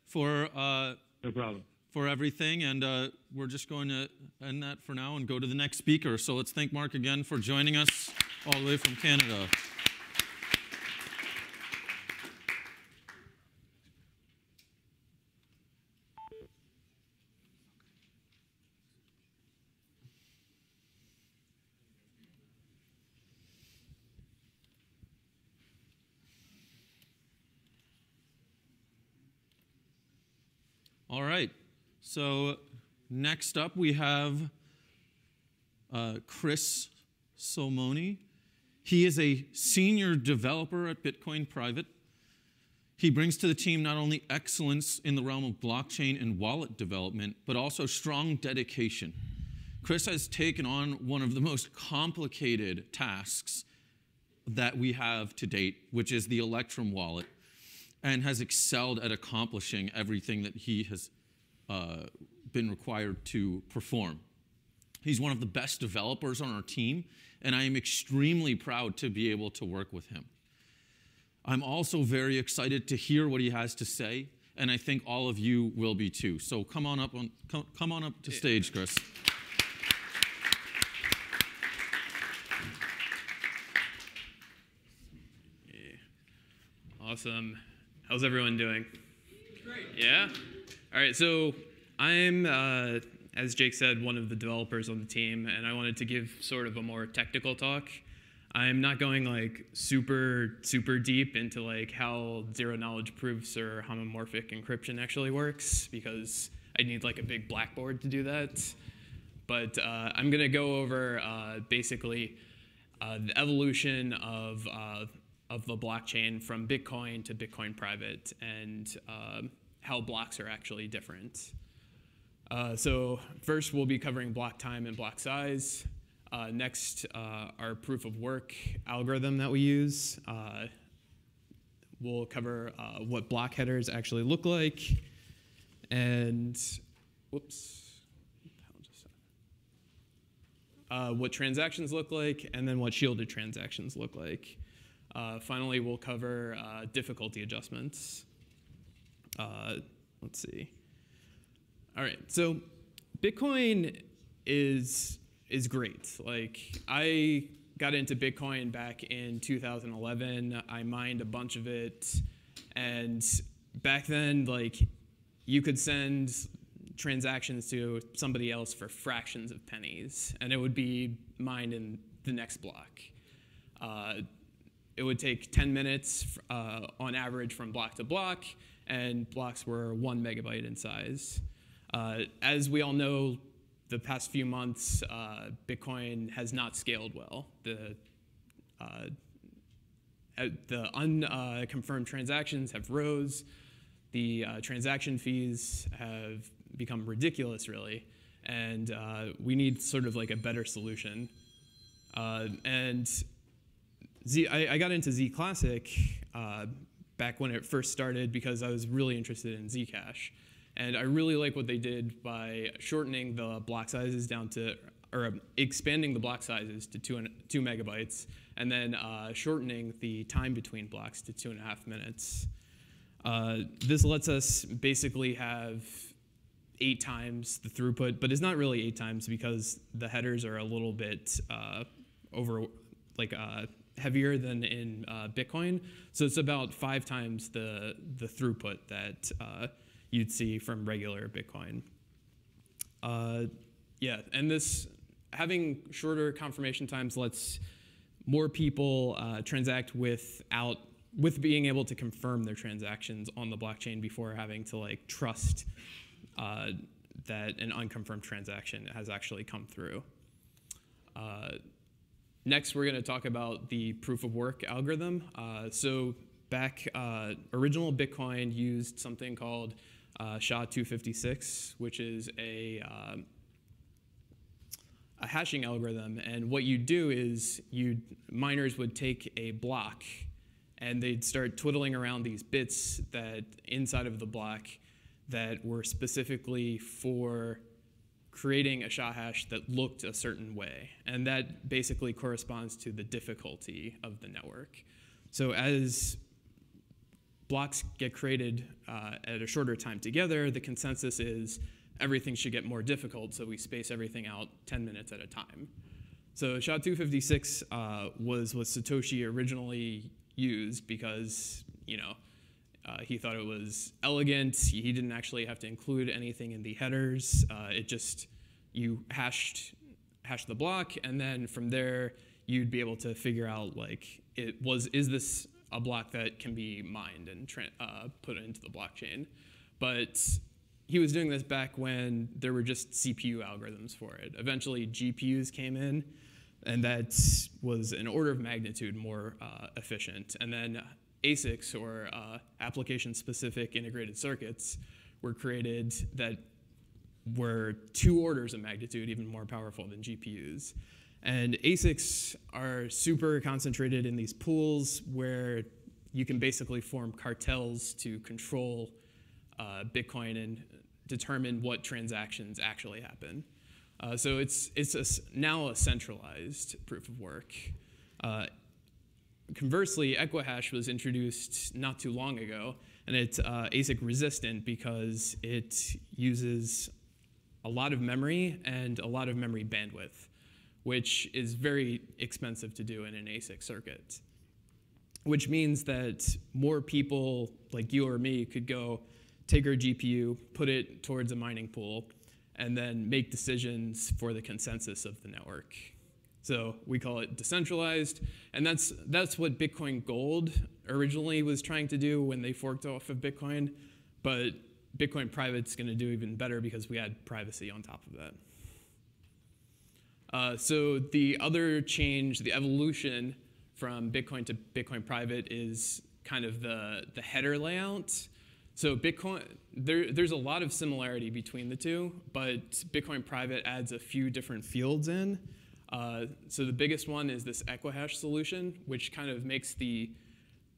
for no problem for everything, and we're just going to end that for now and go to the next speaker. So let's thank Mark again for joining us all the way from Canada. All right, so next up we have Chris Solmoni. He is a senior developer at Bitcoin Private. He brings to the team not only excellence in the realm of blockchain and wallet development, but also strong dedication. Chris has taken on one of the most complicated tasks that we have to date, which is the Electrum wallet, and has excelled at accomplishing everything that he has been required to perform. He's one of the best developers on our team, and I am extremely proud to be able to work with him. I'm also very excited to hear what he has to say and I think all of you will be too. So come on up to stage, Chris. Awesome. How's everyone doing? Great. Yeah? All right, so I'm, as Jake said, one of the developers on the team, and I wanted to give sort of a more technical talk. I'm not going like super deep into like how zero-knowledge proofs or homomorphic encryption actually works, because I need like a big blackboard to do that. But I'm going to go over basically the evolution of the blockchain from Bitcoin to Bitcoin private, and how blocks are actually different. So first we'll be covering block time and block size. Next, our proof of work algorithm that we use. We'll cover what block headers actually look like, and what transactions look like, and then what shielded transactions look like. Finally, we'll cover difficulty adjustments. Let's see. All right, so Bitcoin is great. Like, I got into Bitcoin back in 2011. I mined a bunch of it, and back then, like, you could send transactions to somebody else for fractions of pennies, and it would be mined in the next block. It would take 10 minutes on average from block to block, and blocks were 1 megabyte in size. As we all know, the past few months, Bitcoin has not scaled well. The unconfirmed transactions have rose. The transaction fees have become ridiculous, really, and we need sort of like a better solution. And I got into Z Classic back when it first started because I was really interested in Zcash. And I really like what they did by shortening the block sizes down to, or expanding the block sizes to 2 megabytes, and then shortening the time between blocks to 2.5 minutes. This lets us basically have 8 times the throughput, but it's not really 8 times because the headers are a little bit heavier than in Bitcoin. So it's about 5 times the throughput that you'd see from regular Bitcoin. Yeah, and this, having shorter confirmation times lets more people transact with being able to confirm their transactions on the blockchain before having to like trust that an unconfirmed transaction has actually come through. Next, we're going to talk about the proof of work algorithm. So back, original Bitcoin used something called SHA-256, which is a hashing algorithm. And what you'd do is miners would take a block and they'd start twiddling around these bits that inside of the block that were specifically for creating a SHA hash that looked a certain way. And that basically corresponds to the difficulty of the network. So as blocks get created at a shorter time together, the consensus is everything should get more difficult, so we space everything out 10 minutes at a time. So SHA-256 was what Satoshi originally used because, he thought it was elegant. He didn't actually have to include anything in the headers. You hashed the block, and then from there, you'd be able to figure out, like, is this a block that can be mined and put into the blockchain? But he was doing this back when there were just CPU algorithms for it. Eventually, GPUs came in, and that was an order of magnitude more efficient. And then ASICs, or application-specific integrated circuits, were created that were 2 orders of magnitude even more powerful than GPUs. And ASICs are super concentrated in these pools where you can basically form cartels to control Bitcoin and determine what transactions actually happen. So it's now a centralized proof of work. conversely, Equihash was introduced not too long ago, and it's ASIC resistant because it uses a lot of memory and a lot of memory bandwidth, which is very expensive to do in an ASIC circuit. Which means that more people like you or me could go take our GPU, put it towards a mining pool, and then make decisions for the consensus of the network. So we call it decentralized, and that's what Bitcoin Gold originally was trying to do when they forked off of Bitcoin, but Bitcoin Private's going to do even better because we add privacy on top of that. So the other change, the evolution from Bitcoin to Bitcoin Private is kind of the header layout. So Bitcoin, there's a lot of similarity between the two, but Bitcoin Private adds a few different fields in. So the biggest one is this Equihash solution, which kind of makes the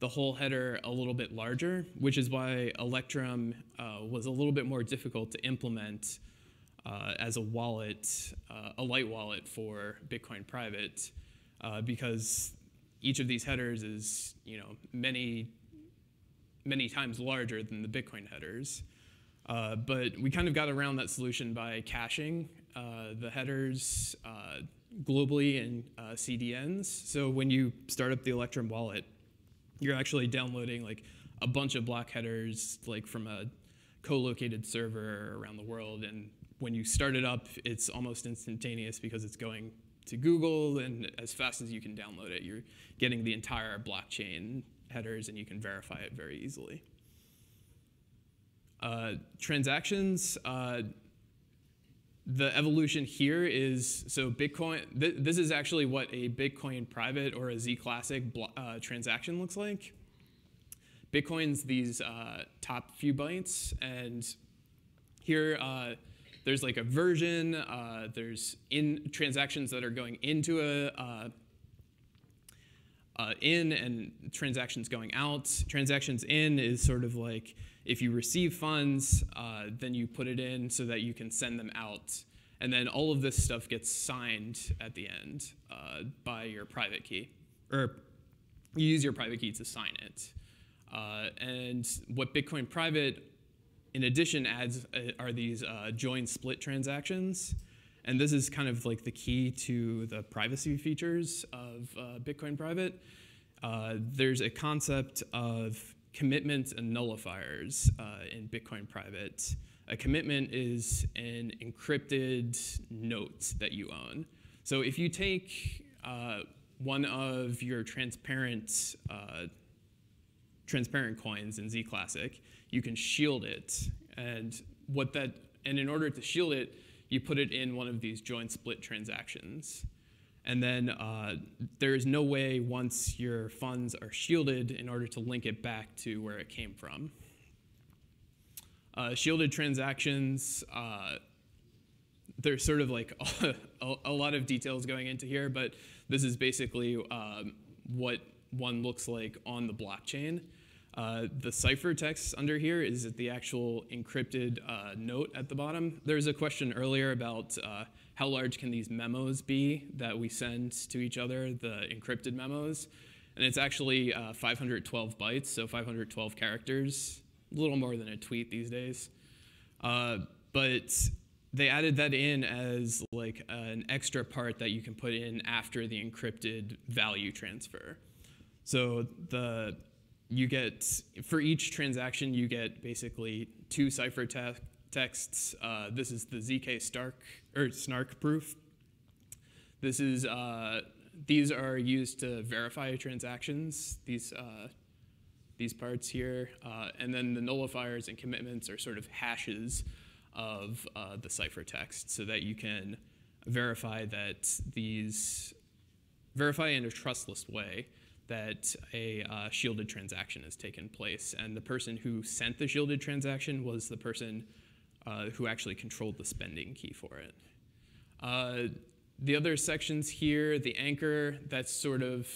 whole header a little bit larger, which is why Electrum was a little bit more difficult to implement as a wallet, a light wallet for Bitcoin Private, because each of these headers is, many times larger than the Bitcoin headers. But we kind of got around that solution by caching the headers globally in CDNs. So when you start up the Electrum wallet, you're actually downloading like a bunch of block headers like from a co-located server around the world. And when you start it up, it's almost instantaneous because it's going to Google, and as fast as you can download it, you're getting the entire blockchain headers, and you can verify it very easily. Transactions, the evolution here is, so Bitcoin, this is actually what a Bitcoin Private or a Z Classic transaction looks like. Bitcoin's these top few bytes, and here there's like a version, there's transactions that are going into in and transactions going out. Transactions in is sort of like if you receive funds, then you put it in so that you can send them out. And then all of this stuff gets signed at the end by your private key, or you use your private key to sign it. And what Bitcoin Private in addition adds are these join split transactions. And this is kind of like the key to the privacy features of Bitcoin Private. There's a concept of commitments and nullifiers in Bitcoin Private. A commitment is an encrypted note that you own. So if you take one of your transparent coins in Z Classic, you can shield it. And in order to shield it, you put it in one of these join split transactions. And then there is no way once your funds are shielded in order to link it back to where it came from. Shielded transactions, there's sort of like a lot of details going into here, but this is basically what one looks like on the blockchain. The ciphertext under here is the actual encrypted note at the bottom. There was a question earlier about how large can these memos be that we send to each other, the encrypted memos. And it's actually 512 bytes, so 512 characters, a little more than a tweet these days. But they added that in as like an extra part that you can put in after the encrypted value transfer. So you get, for each transaction, you get basically 2 ciphertexts. This is the ZK snark proof. This is, these are used to verify transactions, these parts here. And then the nullifiers and commitments are sort of hashes of the ciphertext so that you can verify that verify in a trustless way that a shielded transaction has taken place. And the person who sent the shielded transaction was the person who actually controlled the spending key for it. The other sections here, the anchor, that's sort of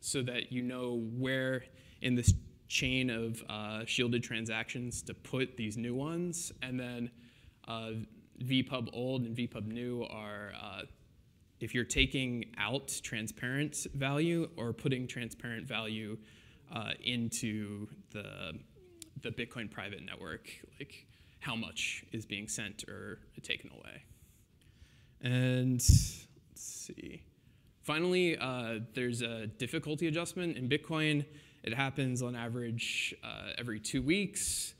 so that you know where in this chain of shielded transactions to put these new ones. And then vpub old and vpub new are if you're taking out transparent value or putting transparent value into the Bitcoin private network, like how much is being sent or taken away. And let's see. Finally, there's a difficulty adjustment in Bitcoin. It happens on average every 2 weeks.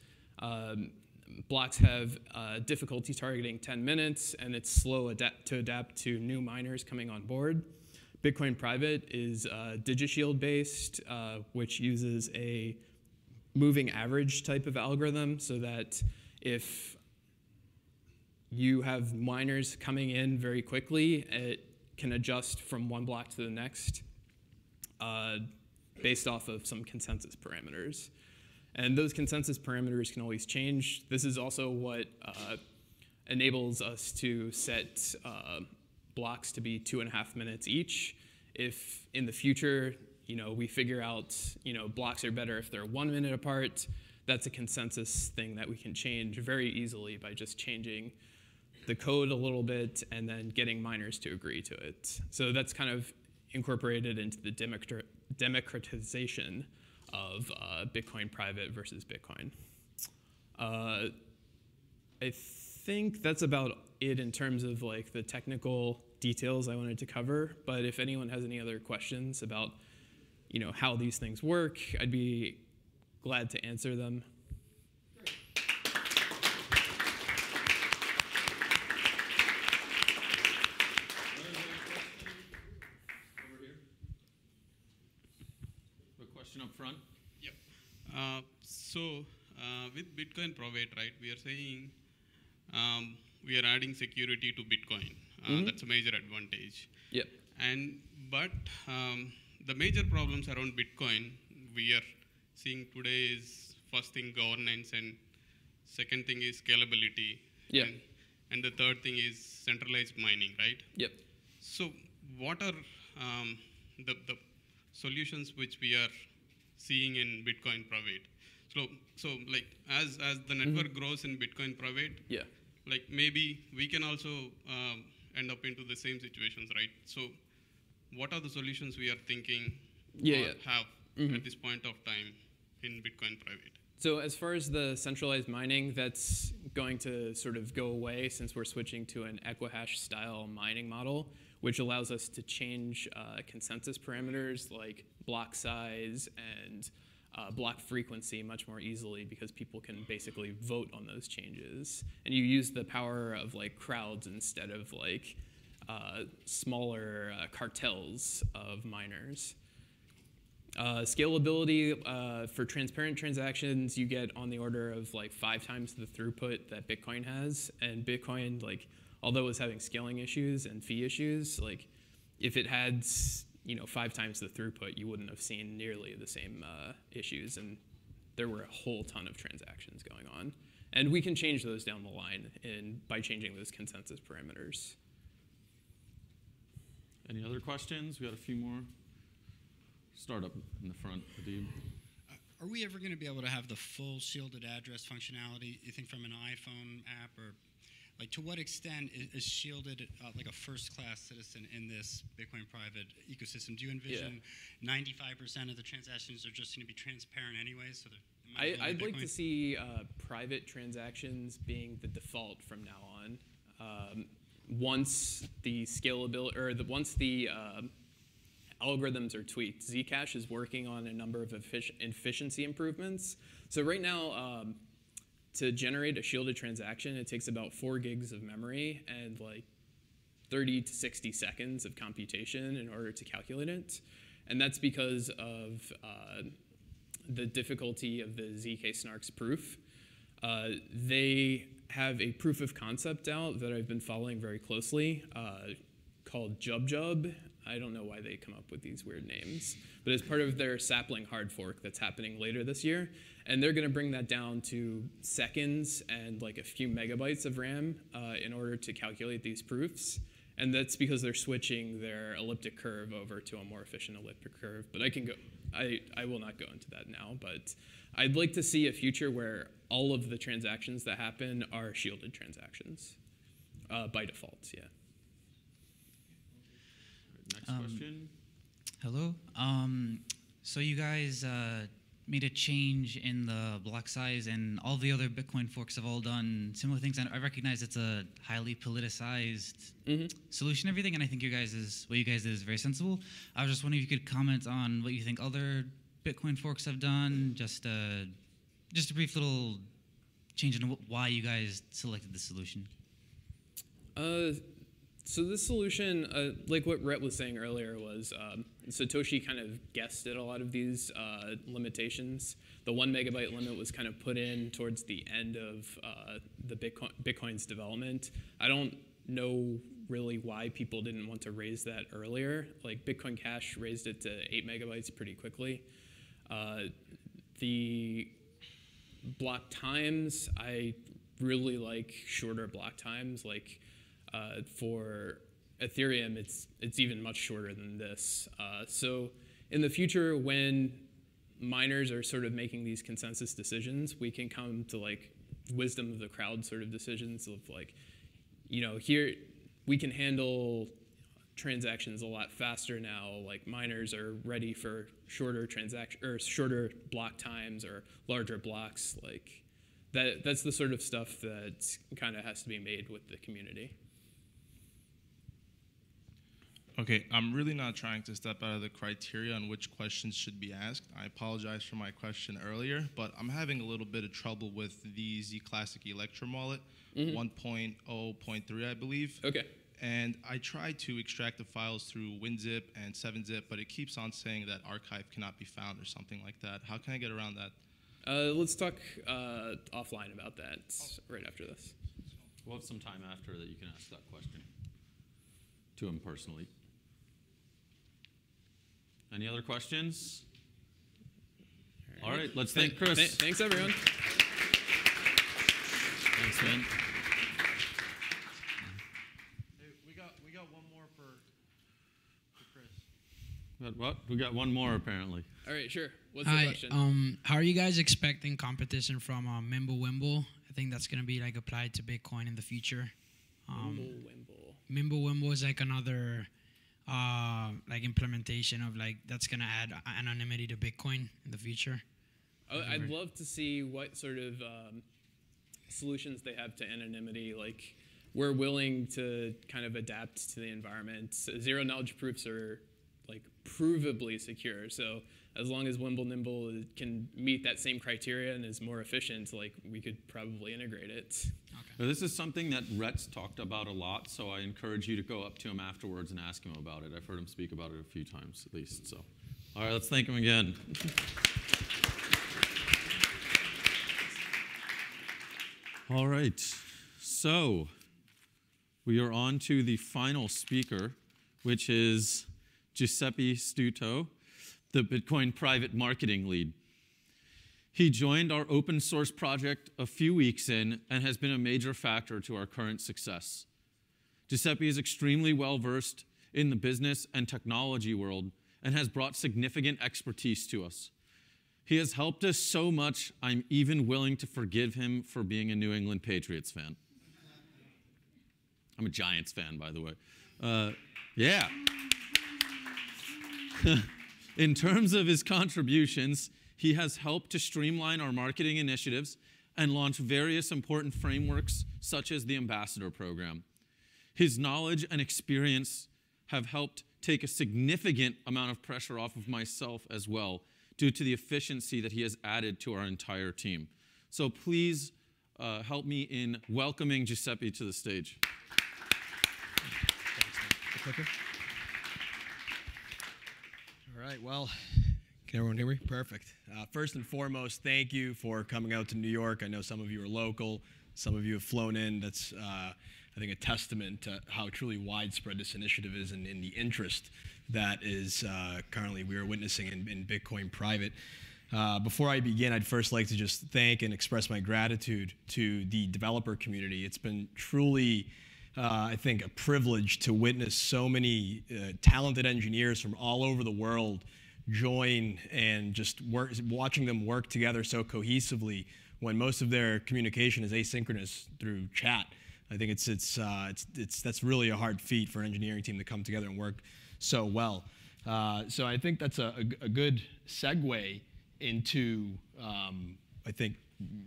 Blocks have difficulty targeting 10 minutes, and it's slow to adapt to new miners coming on board. Bitcoin Private is DigiShield based, which uses a moving average type of algorithm, so that if you have miners coming in very quickly, it can adjust from one block to the next based off of some consensus parameters. And those consensus parameters can always change. This is also what enables us to set blocks to be 2.5 minutes each. If in the future, we figure out, blocks are better if they're 1 minute apart, that's a consensus thing that we can change very easily by just changing the code a little bit and then getting miners to agree to it. So that's kind of incorporated into the democratization of Bitcoin private versus Bitcoin. I think that's about it in terms of like the technical details I wanted to cover. But if anyone has any other questions about, how these things work, I'd be glad to answer them. Up front. Yep. With Bitcoin Private, right, we are saying we are adding security to Bitcoin. That's a major advantage. Yep. But the major problems around Bitcoin we are seeing today is first thing governance, and second thing is scalability. Yeah. And the third thing is centralized mining, right? Yep. So what are the solutions which we are seeing in Bitcoin Private? So like as the network grows in Bitcoin Private, yeah, like maybe we can also end up into the same situations, right? So what are the solutions we are thinking have at this point of time in Bitcoin Private? So as far as the centralized mining, that's going to sort of go away since we're switching to an Equihash style mining model, which allows us to change consensus parameters like block size and block frequency much more easily, because people can basically vote on those changes. And you use the power of like crowds instead of like smaller cartels of miners. Scalability for transparent transactions, you get on the order of like 5 times the throughput that Bitcoin has. And Bitcoin, like, although it was having scaling issues and fee issues, like if it had 5 times the throughput, you wouldn't have seen nearly the same issues, and there were a whole ton of transactions going on. And we can change those down the line by changing those consensus parameters. Any other questions? We got a few more. Start up in the front, Adib. Are we ever going to be able to have the full shielded address functionality, you think, from an iPhone app? Or like, to what extent is shielded like a first-class citizen in this Bitcoin private ecosystem? Do you envision 95% of the transactions are just going to be transparent anyway? So I'd like to see private transactions being the default from now on. Once the scalability, or once the algorithms are tweaked, Zcash is working on a number of efficiency improvements. So right now, to generate a shielded transaction, it takes about 4 gigs of memory and like 30 to 60 seconds of computation in order to calculate it. And that's because of the difficulty of the ZK Snarks proof. They have a proof of concept out that I've been following very closely called JubJub. I don't know why they come up with these weird names, but it's part of their sapling hard fork that's happening later this year. And they're going to bring that down to seconds and like a few megabytes of RAM in order to calculate these proofs. And that's because they're switching their elliptic curve over to a more efficient elliptic curve. But I will not go into that now, but I'd like to see a future where all of the transactions that happen are shielded transactions by default, yeah. Next question. Hello. So you guys made a change in the block size, and all the other Bitcoin forks have all done similar things. And I recognize it's a highly politicized solution, everything, and I think what you guys did is very sensible. I was just wondering if you could comment on what you think other Bitcoin forks have done, just a brief little change in why you guys selected this solution. So this solution, like what Rhett was saying earlier, was Satoshi kind of guessed at a lot of these limitations. The 1 megabyte limit was kind of put in towards the end of the Bitcoin's development. I don't know really why people didn't want to raise that earlier. Like Bitcoin Cash raised it to 8 megabytes pretty quickly. The block times, I really like shorter block times. Like for Ethereum, it's even much shorter than this. So in the future, when miners are sort of making these consensus decisions, we can come to like wisdom of the crowd sort of decisions of like, here we can handle transactions a lot faster now. Like miners are ready for shorter shorter block times or larger blocks. Like that's the sort of stuff that kind of has to be made with the community. Okay, I'm really not trying to step out of the criteria on which questions should be asked. I apologize for my question earlier, but I'm having a little bit of trouble with the Z Classic Electrum wallet, 1.0.3, I believe. Okay. And I tried to extract the files through WinZip and 7-Zip, but it keeps on saying that archive cannot be found or something like that. How can I get around that? Let's talk offline about that right after this. We'll have some time after that you can ask that question to him personally. Any other questions? All right, let's thank Chris. Thanks, everyone. Thanks, man. Hey, we got one more for Chris. What? We got one more apparently. All right, sure. What's the question? How are you guys expecting competition from Mimblewimble? I think that's going to be like applied to Bitcoin in the future. Mimblewimble is like another like implementation of like that's going to add anonymity to Bitcoin in the future. I'd love to see what sort of solutions they have to anonymity. Like we're willing to kind of adapt to the environment. Zero knowledge proofs are like provably secure. So as long as Nimble can meet that same criteria and is more efficient, like we could probably integrate it. Now, this is something that Rhett's talked about a lot, so I encourage you to go up to him afterwards and ask him about it. I've heard him speak about it a few times at least. So, all right, let's thank him again. All right, so we are on to the final speaker, which is Giuseppe Stuto, the Bitcoin private marketing lead. He joined our open source project a few weeks in and has been a major factor to our current success. Giuseppe is extremely well-versed in the business and technology world and has brought significant expertise to us. He has helped us so much, I'm even willing to forgive him for being a New England Patriots fan. I'm a Giants fan, by the way. Yeah. In terms of his contributions, he has helped to streamline our marketing initiatives and launch various important frameworks, such as the Ambassador Program. His knowledge and experience have helped take a significant amount of pressure off of myself as well, due to the efficiency that he has added to our entire team. So please help me in welcoming Giuseppe to the stage. All right, well, can everyone hear me? Perfect. First and foremost, thank you for coming out to New York. I know some of you are local, some of you have flown in. That's, I think, a testament to how truly widespread this initiative is and in the interest that is currently we are witnessing in Bitcoin private. Before I begin, I'd first like to just thank and express my gratitude to the developer community. It's been truly, I think, a privilege to witness so many talented engineers from all over the world join and just watching them work together so cohesively when most of their communication is asynchronous through chat. I think that's really a hard feat for an engineering team to come together and work so well. So I think that's a good segue into, I think,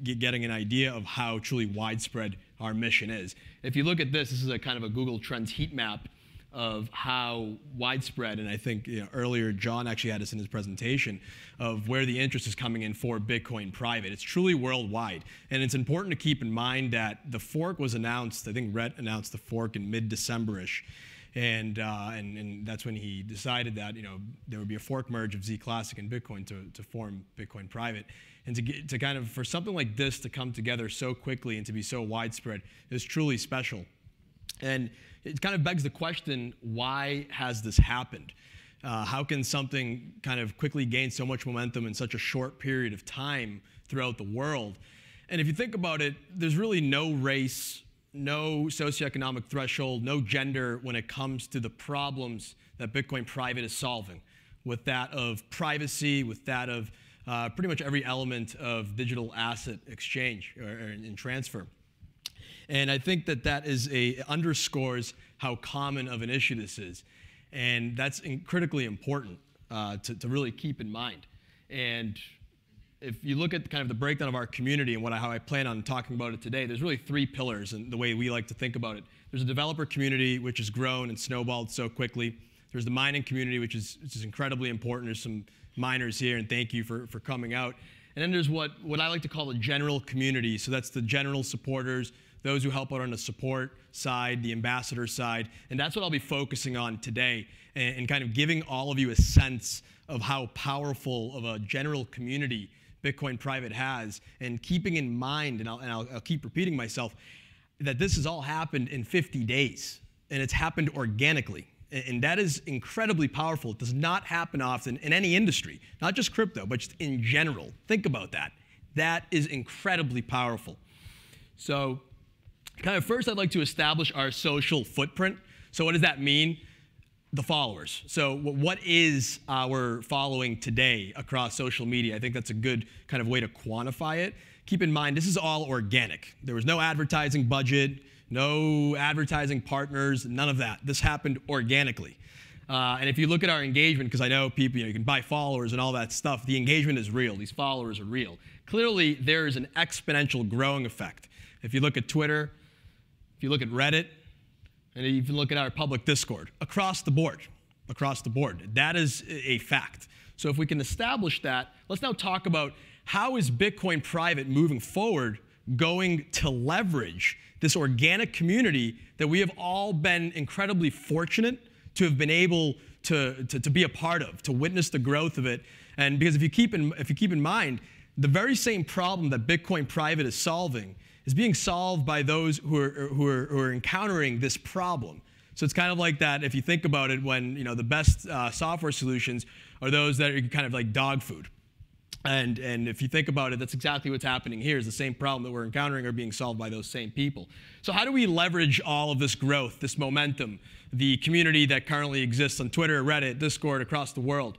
getting an idea of how truly widespread our mission is. If you look at this, this is a kind of a Google Trends heat map of how widespread, and I think earlier John actually had this in his presentation, of where the interest is coming in for Bitcoin private. It's truly worldwide. And it's important to keep in mind that the fork was announced, I think Rhett announced the fork in mid-December-ish. And that's when he decided that there would be a fork merge of Z Classic and Bitcoin to form Bitcoin private. And to kind of, for something like this to come together so quickly and to be so widespread is truly special. And it kind of begs the question, why has this happened? How can something kind of quickly gain so much momentum in such a short period of time throughout the world? And if you think about it, there's really no race, no socioeconomic threshold, no gender when it comes to the problems that Bitcoin private is solving, with that of privacy, with that of pretty much every element of digital asset exchange and transfer. And I think that underscores how common of an issue this is. And that's critically important to really keep in mind. And if you look at kind of the breakdown of our community and how I plan on talking about it today, there's really 3 pillars in the way we like to think about it. There's a developer community, which has grown and snowballed so quickly. There's the mining community, which is incredibly important. There's some miners here, and thank you for coming out. And then there's what I like to call the general community. So that's the general supporters, those who help out on the support side, the ambassador side. And that's what I'll be focusing on today, and kind of giving all of you a sense of how powerful of a general community Bitcoin private has, and keeping in mind, and I'll keep repeating myself, that this has all happened in 50 days, and it's happened organically. And that is incredibly powerful. It does not happen often in any industry, not just crypto, but just in general. Think about that. That is incredibly powerful. So kind of first, I'd like to establish our social footprint. So what does that mean? The followers. So what is our following today across social media? I think that's a good kind of way to quantify it. Keep in mind, this is all organic. There was no advertising budget, no advertising partners, none of that. This happened organically. And if you look at our engagement, because I know people, you can buy followers and all that stuff, the engagement is real. These followers are real. Clearly, there is an exponential growing effect. If you look at Twitter, if you look at Reddit, and you can look at our public Discord, across the board, that is a fact. So if we can establish that, let's now talk about how is Bitcoin private moving forward going to leverage this organic community that we have all been incredibly fortunate to have been able to be a part of, to witness the growth of it. And because if you keep in mind, the very same problem that Bitcoin private is solving is being solved by those who are encountering this problem. So it's kind of like that if you think about it, when the best software solutions are those that are kind of like dog food. And if you think about it, that's exactly what's happening here, is the same problem that we're encountering are being solved by those same people. So how do we leverage all of this growth, this momentum, the community that currently exists on Twitter, Reddit, Discord, across the world?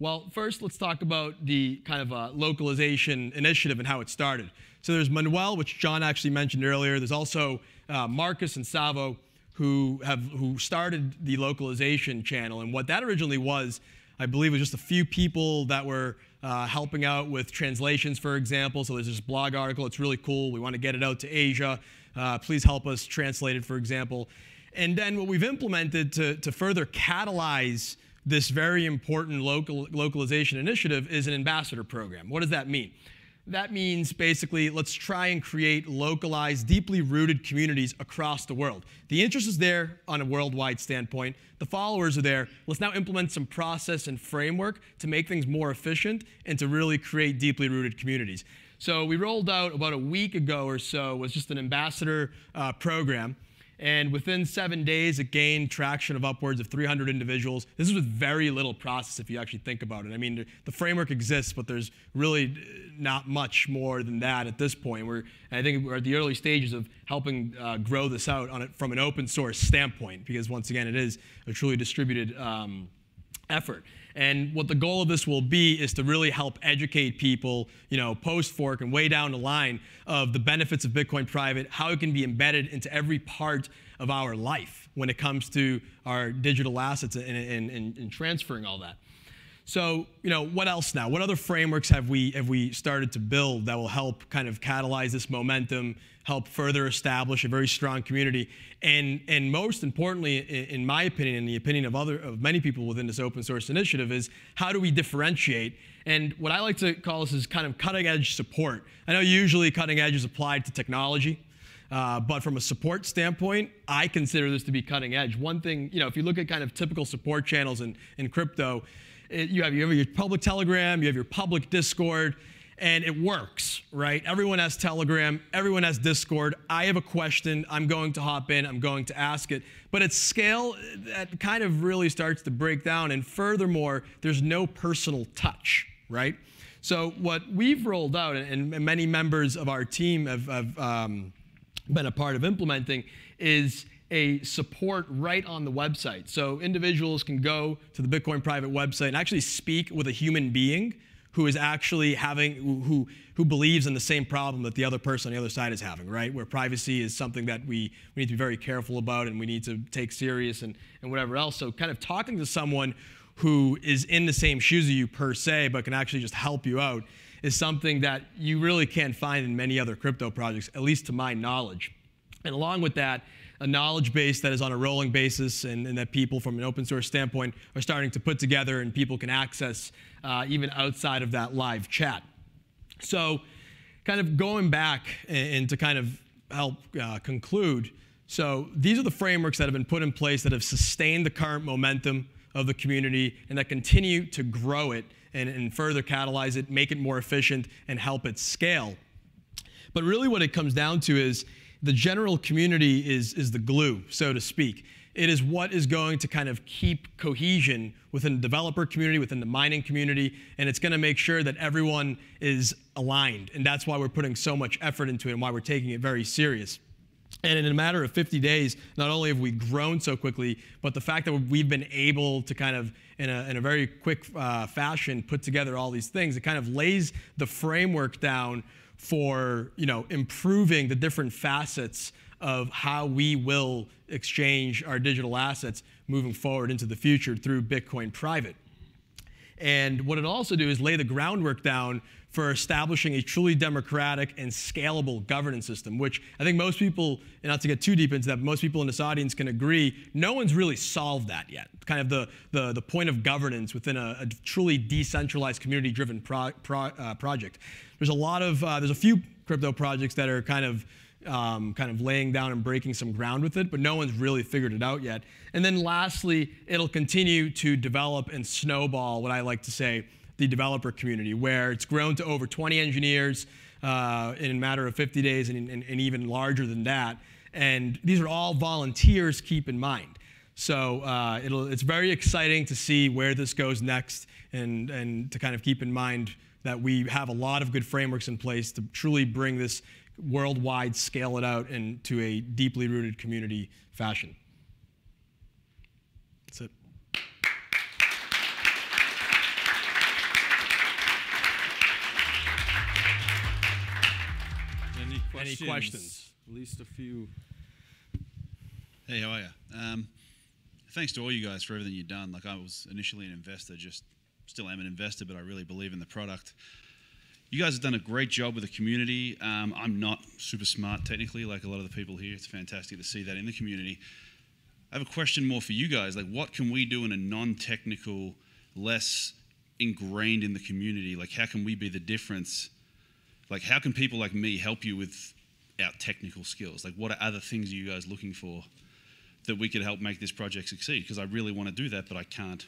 Well, first, let's talk about the kind of localization initiative and how it started. So there's Manuel, which John actually mentioned earlier. There's also Marcus and Savo, who started the localization channel. And what that originally was, I believe, was just a few people that were helping out with translations, for example. So there's this blog article. It's really cool. We want to get it out to Asia. Please help us translate it, for example. And then what we've implemented to further catalyze this very important localization initiative is an ambassador program. What does that mean? That means basically, let's try and create localized, deeply rooted communities across the world. The interest is there on a worldwide standpoint. The followers are there. Let's now implement some process and framework to make things more efficient and to really create deeply rooted communities. So we rolled out about a week ago or so, was just an ambassador program. And within 7 days, it gained traction of upwards of 300 individuals. This is with very little process, if you actually think about it. I mean, the framework exists, but there's really not much more than that at this point. I think we're at the early stages of helping grow this out from an open source standpoint, because once again, it is a truly distributed effort. And what the goal of this will be is to really help educate people, post-fork and way down the line, of the benefits of Bitcoin private, how it can be embedded into every part of our life, when it comes to our digital assets and transferring all that. So, what else now? What other frameworks have we started to build that will help kind of catalyze this momentum, help further establish a very strong community, and most importantly, in my opinion, and the opinion of many people within this open source initiative, is how do we differentiate? And what I like to call this is kind of cutting edge support. I know usually cutting edge is applied to technology, but from a support standpoint, I consider this to be cutting edge. One thing, if you look at kind of typical support channels in crypto, you have your public Telegram, you have your public Discord, and it works, right? Everyone has Telegram, everyone has Discord. I have a question, I'm going to hop in, I'm going to ask it. But at scale, that kind of really starts to break down, and furthermore, there's no personal touch, right? So what we've rolled out, and many members of our team have been a part of implementing, is a support right on the website. So individuals can go to the Bitcoin private website and actually speak with a human being who is actually who believes in the same problem that the other person on the other side is having, right? Where privacy is something that we need to be very careful about and we need to take serious and whatever else. So kind of talking to someone who is in the same shoes as you per se, but can actually just help you out, is something that you really can't find in many other crypto projects, at least to my knowledge. And along with that, a knowledge base that is on a rolling basis and that people from an open source standpoint are starting to put together and people can access even outside of that live chat. So kind of going back and to kind of help conclude, so these are the frameworks that have been put in place that have sustained the current momentum of the community and that continue to grow it and further catalyze it, make it more efficient, and help it scale. But really what it comes down to is the general community is the glue, so to speak. It is what is going to kind of keep cohesion within the developer community, within the mining community, and it's going to make sure that everyone is aligned. And that's why we're putting so much effort into it and why we're taking it very serious. And in a matter of 50 days, not only have we grown so quickly, but the fact that we've been able to kind of, in a very quick fashion, put together all these things, it kind of lays the framework down for improving the different facets of how we will exchange our digital assets moving forward into the future through Bitcoin Private. And what it also do is lay the groundwork down for establishing a truly democratic and scalable governance system, which I think most people, and not to get too deep into that, but most people in this audience can agree, no one's really solved that yet. Kind of the point of governance within a truly decentralized community-driven project. There's a few crypto projects that are kind of laying down and breaking some ground with it, but no one's really figured it out yet. And then lastly, it'll continue to develop and snowball, what I like to say, the developer community, where it's grown to over 20 engineers in a matter of 50 days and even larger than that. And these are all volunteers, keep in mind. So it's very exciting to see where this goes next and to kind of keep in mind that we have a lot of good frameworks in place to truly bring this worldwide, scale it out into a deeply rooted community fashion. That's it. Any questions? At least a few. Hey, how are you? Thanks to all you guys for everything you've done. Like, I was initially an investor, still am an investor, but I really believe in the product. You guys have done a great job with the community. I'm not super smart technically, like a lot of the people here. It's fantastic to see that in the community. I have a question more for you guys. Like, what can we do in a non-technical, less ingrained in the community? Like, how can we be the difference? Like, how can people like me help you with our technical skills? Like, what are other things are you guys looking for that we could help make this project succeed? Because I really want to do that, but I can't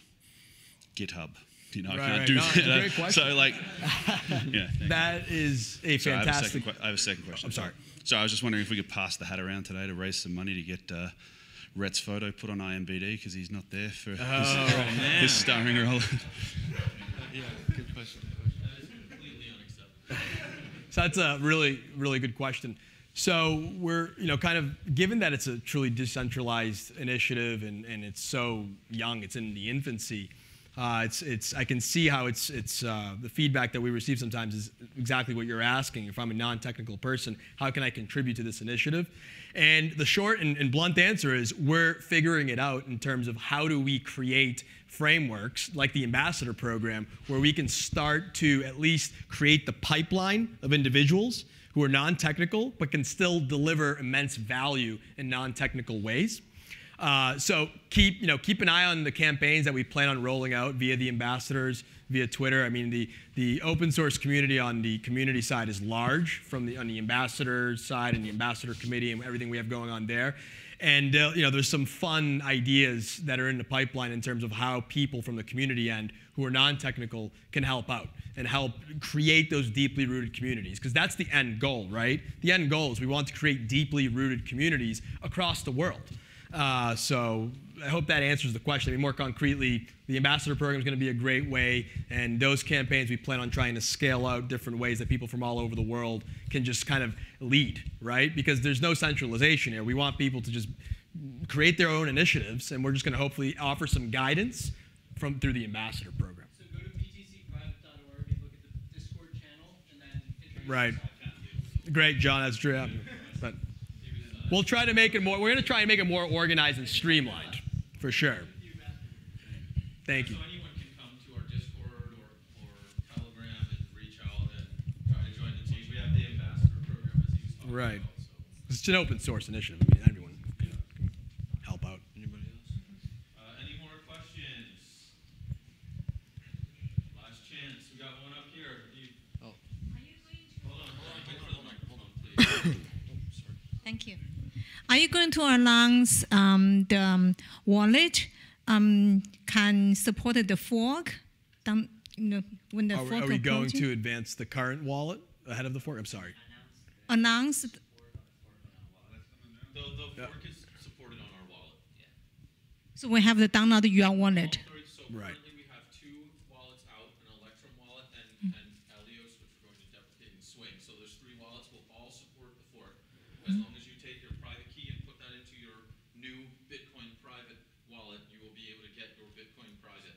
GitHub. I can't do that. Great question. So, like, yeah. That is a fantastic. I have a second question. I'm sorry. So I was just wondering if we could pass the hat around today to raise some money to get Rhett's photo put on IMBD because he's not there for his starring role. Yeah, good question. So that's a really, really good question. So we're, kind of, given that it's a truly decentralized initiative and it's so young, it's in the infancy, I can see how the feedback that we receive sometimes is exactly what you're asking. If I'm a non-technical person, how can I contribute to this initiative? And the short and blunt answer is we're figuring it out in terms of how do we create frameworks like the ambassador program where we can start to at least create the pipeline of individuals who are non-technical but can still deliver immense value in non-technical ways. So keep an eye on the campaigns that we plan on rolling out via the ambassadors, via Twitter. I mean, the open source community on the community side is large, on the ambassador side and the ambassador committee and everything we have going on there. And there's some fun ideas that are in the pipeline in terms of how people from the community end who are non-technical can help out and help create those deeply rooted communities. Because that's the end goal, right? The end goal is we want to create deeply rooted communities across the world. So I hope that answers the question. I mean, more concretely, the ambassador program is going to be a great way, and those campaigns we plan on trying to scale out different ways that people from all over the world can just kind of lead, right? Because there's no centralization here. We want people to just create their own initiatives, and we're just going to hopefully offer some guidance through the ambassador program. So go to btcprivate.org and look at the Discord channel, and then introduce Right. Great, John. That's true. Yeah. But we'll try to make it more. We're going to try and make it more organized and streamlined, for sure. Thank you. So anyone can come to our Discord or Telegram and reach out and try to join the team. We have the ambassador program as you saw. Right. It's an open source initiative. I mean, everyone can help out. Anybody else? Any more questions? Last chance. We got one up here. Oh. Hold on, please. Thank you. Are you going to announce the wallet can support the fork? When the fork are we going approaching? to advance the current wallet ahead of the fork? I'm sorry. Announce. The fork is supported on our wallet. So we have to download your wallet. So right. Currently we have two wallets out, an Electrum wallet and Helios, which we're going to deprecate in Swing. So there's three wallets will all support the fork. As long as you take your private key and put that into your new Bitcoin private wallet, you will be able to get your Bitcoin private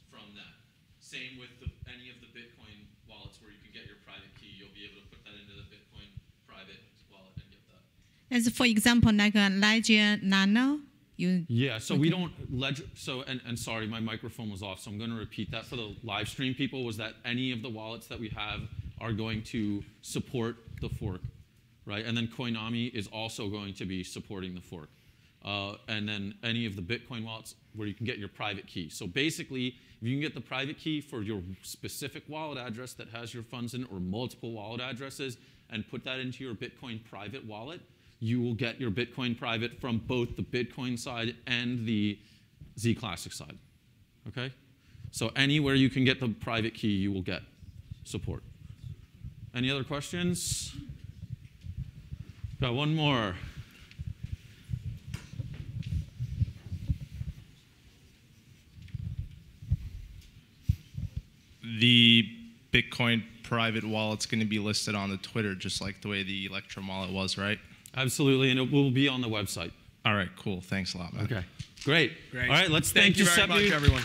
from that. Same with any of the Bitcoin wallets where you can get your private key, you'll be able to put that into the Bitcoin private wallet and get that. As for example, like a Ledger Nano. Yeah, so we don't ledger. So and sorry, my microphone was off, so I'm going to repeat that for the live stream people. Was that any of the wallets that we have are going to support the fork, right? And then Koinami is also going to be supporting the fork, and then any of the Bitcoin wallets where you can get your private key. So basically, if you can get the private key for your specific wallet address that has your funds in, or multiple wallet addresses, and put that into your Bitcoin private wallet, you will get your Bitcoin private from both the Bitcoin side and the Z Classic side, okay? So anywhere you can get the private key, you will get support. Any other questions? Got one more. The Bitcoin private wallet's going to be listed on the Twitter, just like the way the Electrum wallet was, right? Absolutely, and it will be on the website. All right, cool. Thanks a lot, man. Okay, great. Great. All right, let's thank you very much, everyone.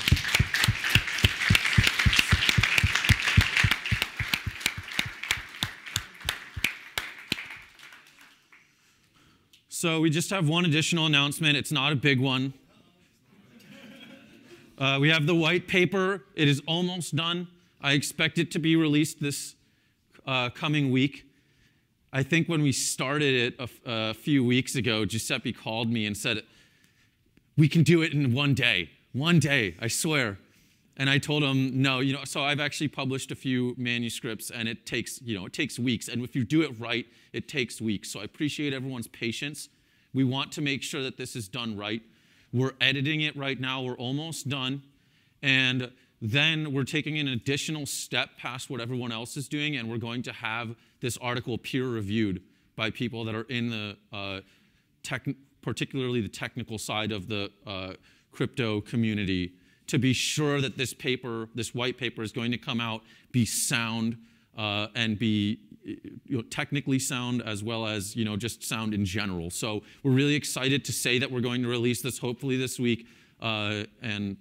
So we just have one additional announcement. It's not a big one. We have the white paper. It is almost done. I expect it to be released this coming week. I think when we started it a few weeks ago, Giuseppe called me and said, we can do it in one day. One day, I swear. And I told him, no, so I've actually published a few manuscripts, and it takes weeks. And if you do it right, it takes weeks. So I appreciate everyone's patience. We want to make sure that this is done right. We're editing it right now. We're almost done. And then we're taking an additional step past what everyone else is doing, and we're going to have this article peer-reviewed by people that are in the particularly the technical side of the crypto community, to be sure that this paper, this white paper, is going to come out, be sound, and be technically sound, as well as just sound in general. So we're really excited to say that we're going to release this hopefully this week, and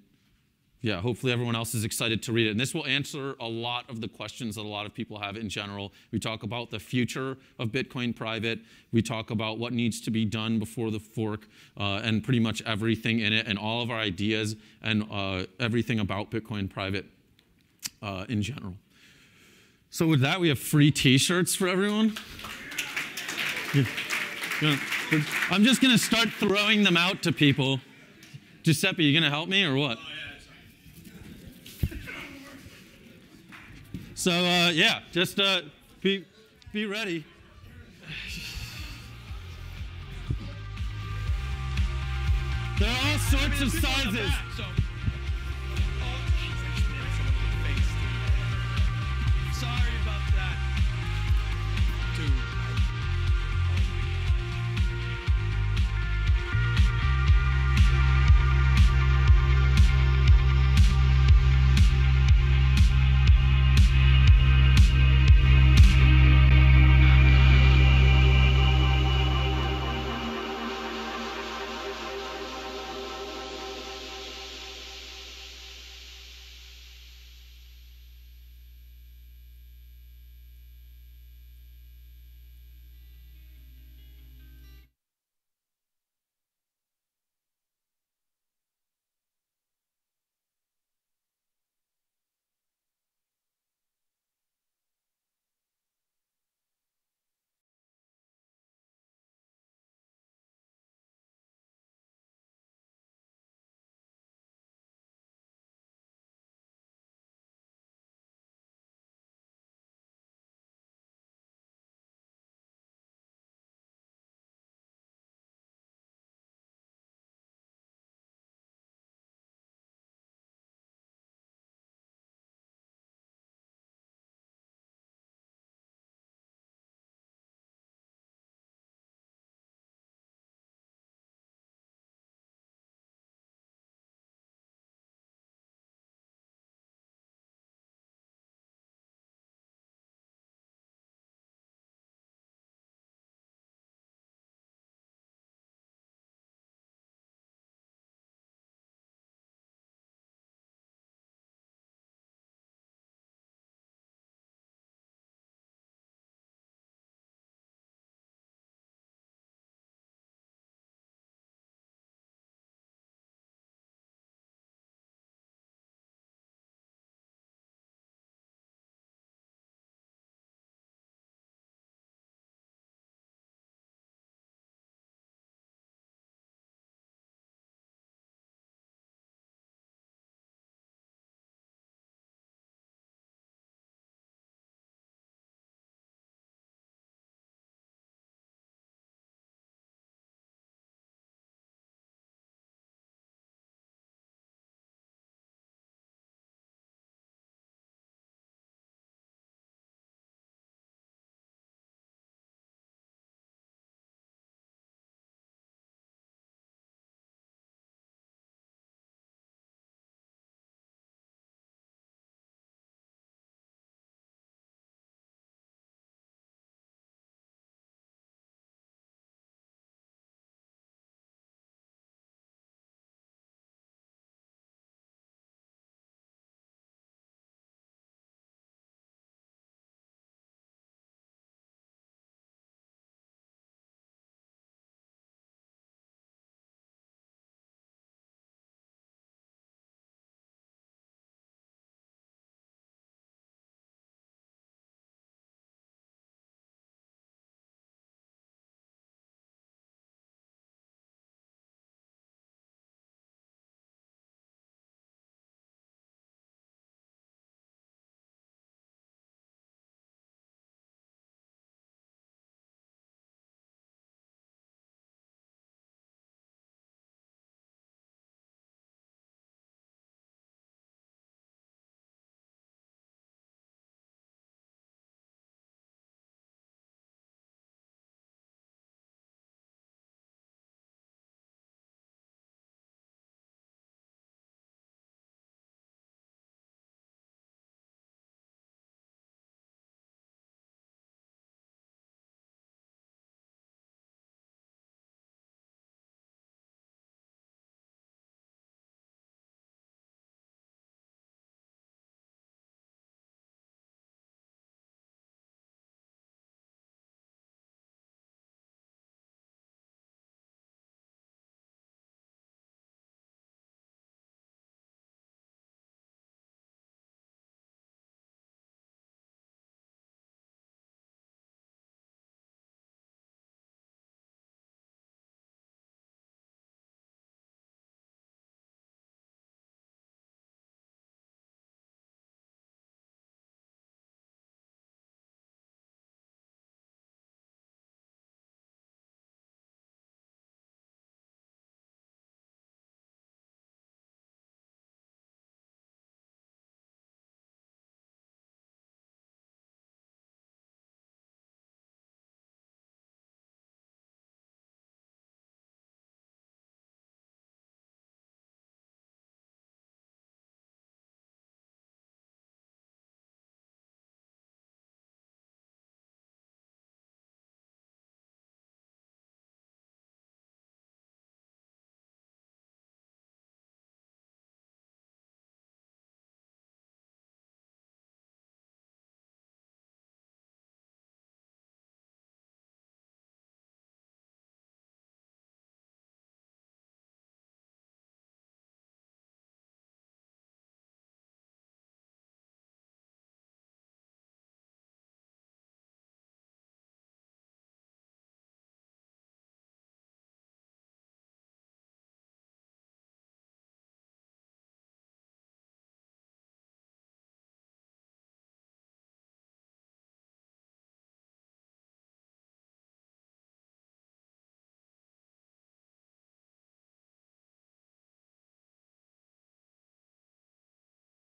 yeah, hopefully everyone else is excited to read it. And this will answer a lot of the questions that a lot of people have in general. We talk about the future of Bitcoin private. We talk about what needs to be done before the fork and pretty much everything in it and all of our ideas and everything about Bitcoin private in general. So with that, we have free T-shirts for everyone. I'm just going to start throwing them out to people. Giuseppe, you going to help me or what? So yeah, just be ready. There are all sorts of sizes. Sorry.